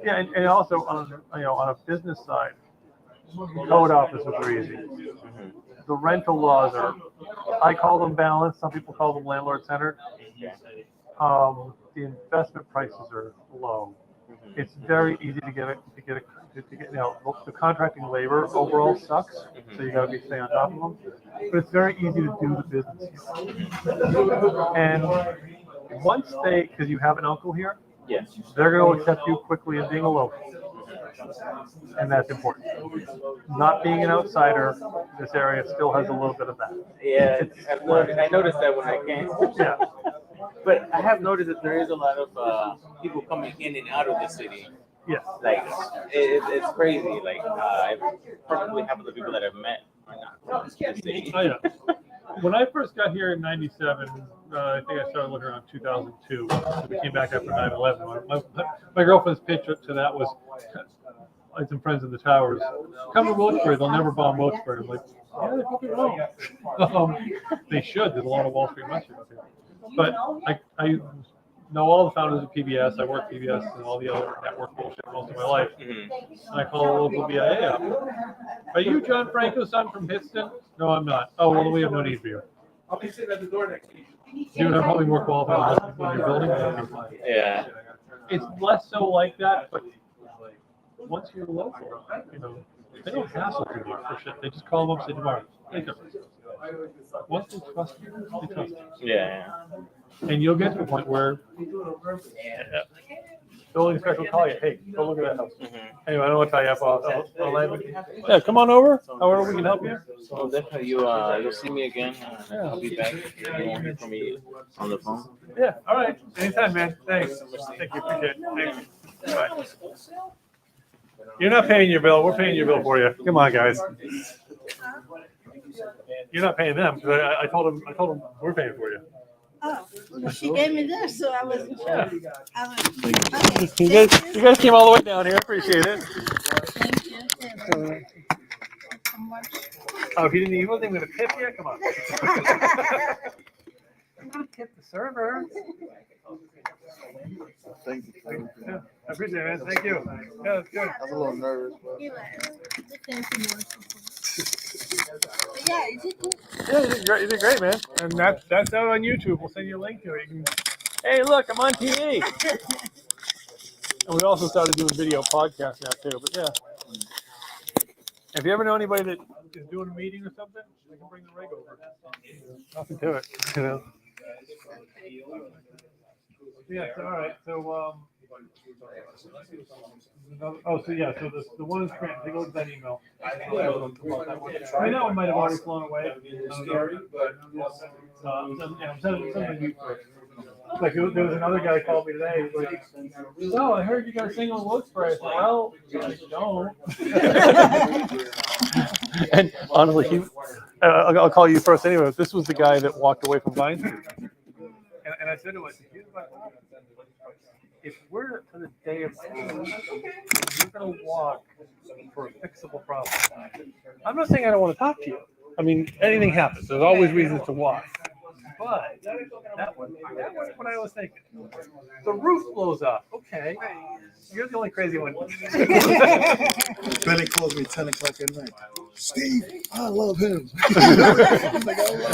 Yeah, and also on a business side, the code offices are easy. The rental laws I call them balanced. Some people call them landlord-centered. The investment prices are low. It's very easy to get the contracting labor overall sucks, so you got to stay on top of them. But it's very easy to do the business. And once because you have an uncle here, they're going to accept you quickly as being a local. And that's important. Not being an outsider, this area still has a little bit of that. Yeah, I noticed that when I came. Yeah. But I have noticed that there is a lot of people coming in and out of the city. Yes. Like, it's crazy. Like, probably half of the people that I've met are not from the city. Oh, yeah. When I first got here in '97, I think I started looking around 2002. We came back after 9/11. My girlfriend's pitch to that was, I had some friends in the towers. Come to Wilkes-Barre, they'll never bomb Wilkes-Barre. I'm like, yeah, they probably will. They should. There's a lot of Wall Street monsters out there. But I know all the founders of PBS. I work PBS and all the other network bullshit most of my life. And I call a local BIA up. Are you John Franco's son from Pittston? No, I'm not. Oh, well, then we have no need for you. I'll be sitting at the door next week. You're probably more qualified when you're building. Yeah. It's less so like that, but once you're local, they don't hassle too much for shit. They just call them up and say, tomorrow. Once you trust you trust. Yeah. And you'll get to a point where building inspector will call you, hey, go look at that house. Anyway, I don't want to tie you up. I'll land with you. Yeah, come on over. However we can help you. Well, definitely you'll see me again. I'll be back. You won't hear from me on the phone. Yeah, all right. Anytime, man. Thanks. Thank you. Appreciate it. Thanks. Bye. You're not paying your bill. We're paying your bill for you. Come on, guys. You're not paying them because I told them we're paying for you. Oh, well, she gave me this, so I wasn't sure. I was, okay. You guys came all the way down here. Appreciate it. Thank you. Oh, if you wasn't even going to tip yet, come on. I'm going to tip the server. Thank you. Yeah, I appreciate it, man. Thank you. Yeah, that's good. I'm a little nervous, but. Yeah, you did good. Yeah, you did great, man. And that's out on YouTube. We'll send you a link to it. You can, hey, look, I'm on TV. And we also started doing video podcasts now too. But yeah, if you ever know anybody that is doing a meeting or something, we can bring the rig over. Nothing to it, you know. Yeah, all right. So so the one in Scranton, they go to that email. I mean, that one might have already flown away. Scary, but I'm sending you first. Like there was another guy called me today. He was like, "Oh, I heard you got a single in Wilkes-Barre." I said, "Well, I don't." And honestly, I'll call you first anyway. This was the guy that walked away from Vine Street, and I said to him, "Here's my problem. If we're to the day of you're going to walk for a fixable problem. I'm not saying I don't want to talk to you. I mean, anything happens. There's always reasons to walk. But that was what I was thinking. The roof blows up. Okay. You're the only crazy one. Benny calls me 10 o'clock at night. Steve, I love him.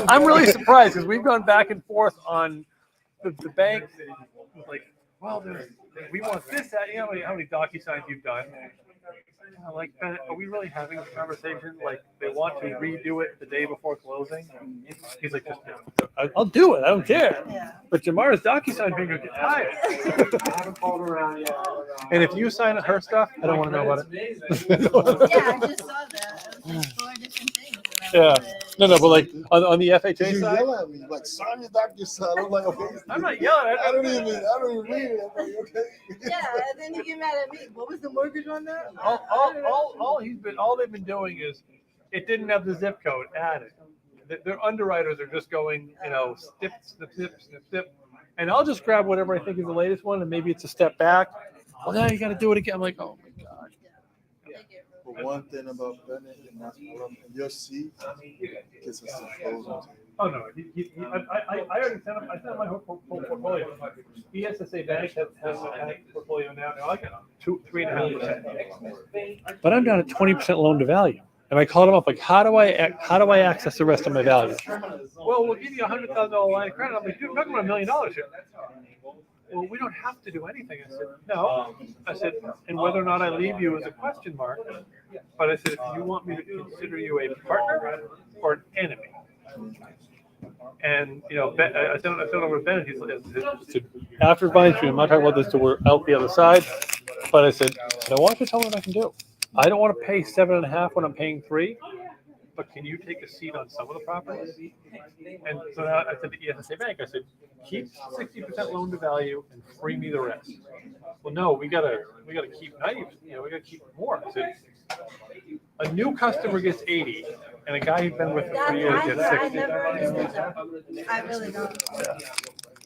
I'm really surprised because we've gone back and forth on the bank. Like, well, we want this, that. You know how many DocuSigns you've done? Like, are we really having a conversation? Like, they want to redo it the day before closing? He's like, just I'll do it. I don't care. Yeah. But Jamar's DocuSign fingers get tired. I haven't called around yet. And if you sign her stuff, I don't want to know about it. Yeah, I just saw that. It was like 4 different things. Yeah. No, but like on the FHA You side. yell at me like, sign your DocuSign. I'm like, okay. I'm not yelling. I don't even read it. I'm like, okay. Yeah, and then you get mad at me. What was the mortgage on that? All they've been doing is it didn't have the zip code added. Their underwriters are just going, snip, and I'll just grab whatever I think is the latest one, and maybe it's a step back. Well, now you got to do it again. I'm like, oh my god. But one thing about Bennett, and that's what I love, your seat gets us to close. Oh no, I already sent him. I sent him my whole portfolio. ESSA Bank has a bank portfolio now. I got 3.5%. But I'm down at 20% loan to value. And I called him up like, how do I access the rest of my value? Well, we'll give you a $100,000 line of credit. I'm like, dude, we're talking about $1 million here. Well, we don't have to do anything. I said, no. I said, and whether or not I leave you is a question mark. But I said, if you want me to consider you a partner or an enemy. And I sent over to Bennett. He said, after Vine Street, I'm not talking about this till we're out the other side. But I said, I want you to tell me what I can do. I don't want to pay 7.5 when I'm paying 3. But can you take a seat on some of the properties? And so now I said to ESSA Bank, I said, keep 60% loan to value and free me the rest. Well, no, we gotta keep 90%. We gotta keep more. I said, a new customer gets 80, and a guy who's been with us for years gets 60. I never understood that. I really don't.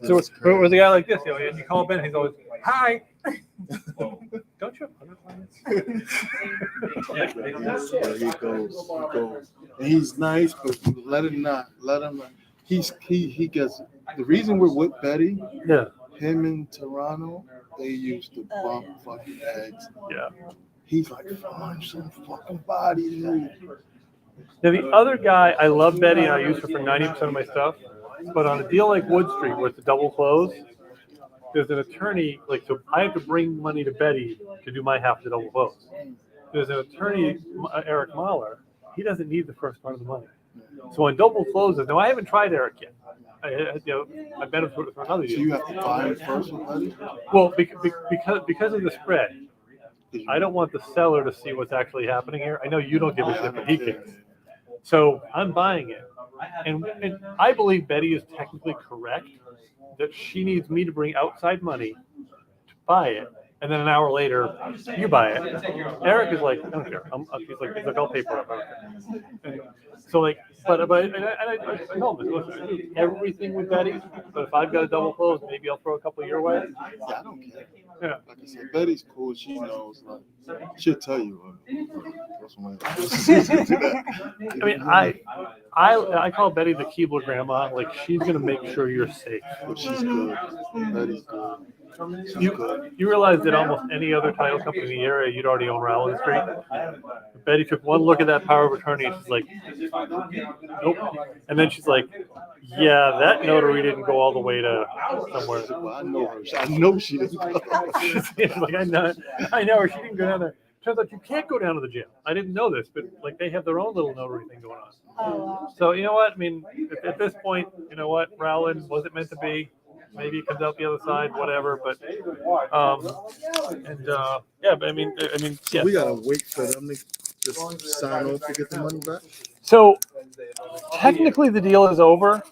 So it's with a guy like this, and you call Ben, he's always, hi. Don't you have other clients? He goes. And he's nice, but let him not. He gets, the reason we're with Betty, him in Toronto, they used to bump fucking eggs. Yeah. He's like, find some fucking body. Now, the other guy, I love Betty, and I use her for 90% of my stuff. But on a deal like Wood Street, where it's a double close, there's an attorney, so I have to bring money to Betty to do my half of the double close. There's an attorney, Eric Mahler, he doesn't need the first part of the money. So when double closes, now I haven't tried Eric yet. I've been for another year. So you have to buy it first with Betty? Well, because of the spread, I don't want the seller to see what's actually happening here. I know you don't give a shit, but he cares. So I'm buying it, and I believe Betty is technically correct that she needs me to bring outside money to buy it, and then an hour later you buy it. Eric is like, I don't care. He's like, I'll pay for it. I don't care. And so like, but I told him, listen, I do everything with Betty, but if I've got a double close, maybe I'll throw a couple your way. Yeah, I don't care. Yeah. Like I said, Betty's cool. She knows. Like, she'll tell you. I mean, I call Betty the Keebler grandma. Like, she's gonna make sure you're safe. She's good. Betty's good. You realize that almost any other title company in the area, you'd already own Rowland Street. Betty took one look at that power of attorney, and she's like, nope. And then she's like, yeah, that notary didn't go all the way to somewhere. Well, I know her. I know she didn't go. Like, I know her. She didn't go down there. Turns out you can't go down to the jail. I didn't know this, but like they have their own little notary thing going on. Oh, wow. So you know what? I mean, at this point, you know what? Rowland, was it meant to be? Maybe it comes out the other side, whatever. But yeah, but I mean, yeah. We gotta wait for them to just sign off to get the money back. So technically, the deal is over.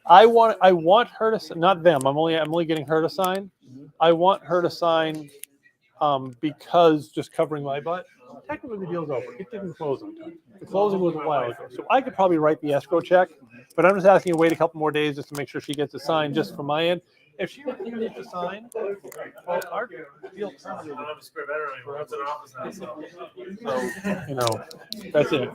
I want her to, not them. I'm only getting her to sign. I want her to sign because just covering my butt. Technically, the deal's over. It didn't close on time. The closing was a while ago, so I could probably write the escrow check. But I'm just asking you to wait a couple more days just to make sure she gets it signed, just from my end. If she refuses to sign, well, our deal terminated. So, you know, that's it.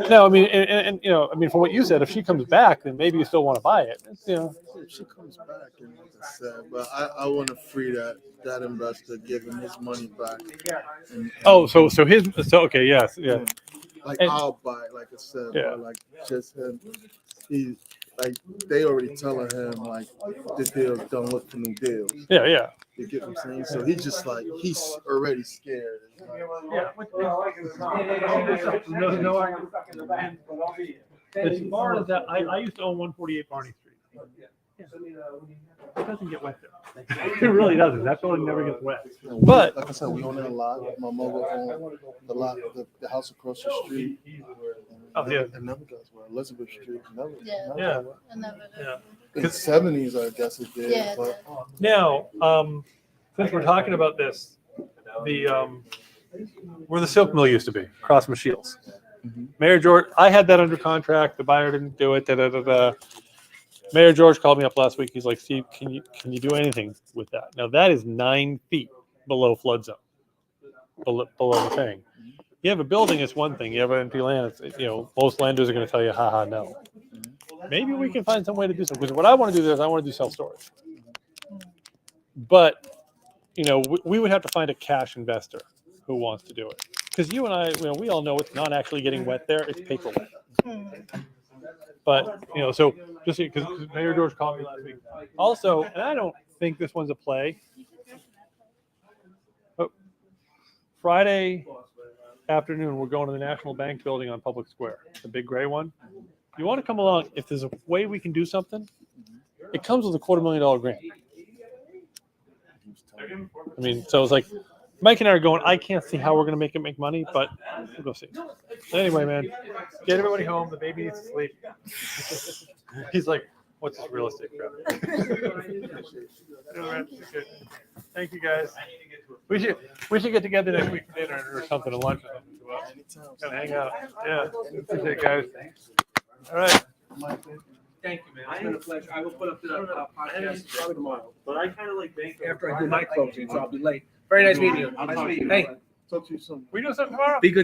No, I mean, and you know, I mean, from what you said, if she comes back, then maybe you still want to buy it. It's, you know, If she comes back, and like I said, but I want to free that investor, give him his money back. And okay, yes, yeah. Like And- I'll buy it, like I said, Yeah. but like just him. He like they already telling him like the deal's done. Look for new deals. Yeah, yeah. You get what I'm saying? So he's just like he's already scared. Yeah. As far as that, I used to own 148 Barney Street. It doesn't get wet there. It really doesn't. That building never gets wet. But like I said, we own it a lot. My mother owned the lot, the house across the street. Oh, yeah. It never does well. Elizabeth Street never. Yeah. Yeah. In the 70s, I guess it did. Yeah. But Now, since we're talking about this, where the silk mill used to be, across from Shields. Mayor George, I had that under contract. The buyer didn't do it. Mayor George called me up last week. He's like, Steve, can you do anything with that? Now that is 9 feet below flood zone, below the thing. You have a building, it's one thing. You have an empty land. It's, you know, most lenders are going to tell you, haha, no. Maybe we can find some way to do something. Because what I want to do is I want to do self-storage. But, you know, we would have to find a cash investor who wants to do it. Because you and I, you know, we all know it's not actually getting wet there. It's paper wet. But, you know, so just because Mayor George called me last week. Also, and I don't think this one's a play. But Friday afternoon, we're going to the National Bank building on Public Square, the big gray one. You want to come along? If there's a way we can do something, it comes with a $250,000 grant. I mean, so it's like Mike and I are going, I can't see how we're going to make money, but we'll go see. Anyway, man, get everybody home. The baby needs to sleep. He's like, what's this real estate crap? Thank you, guys. We should get together next week for dinner or something, or lunch or something. Kind of hang out. Yeah. Appreciate it, guys. All right. Thank you, man. It's been a pleasure. I will put up the podcast probably tomorrow. But I kind of like bank After I do my closing, so I'll be late. Very nice meeting you. Nice meeting you. Hey. Talk to you soon. We do something tomorrow? Be good.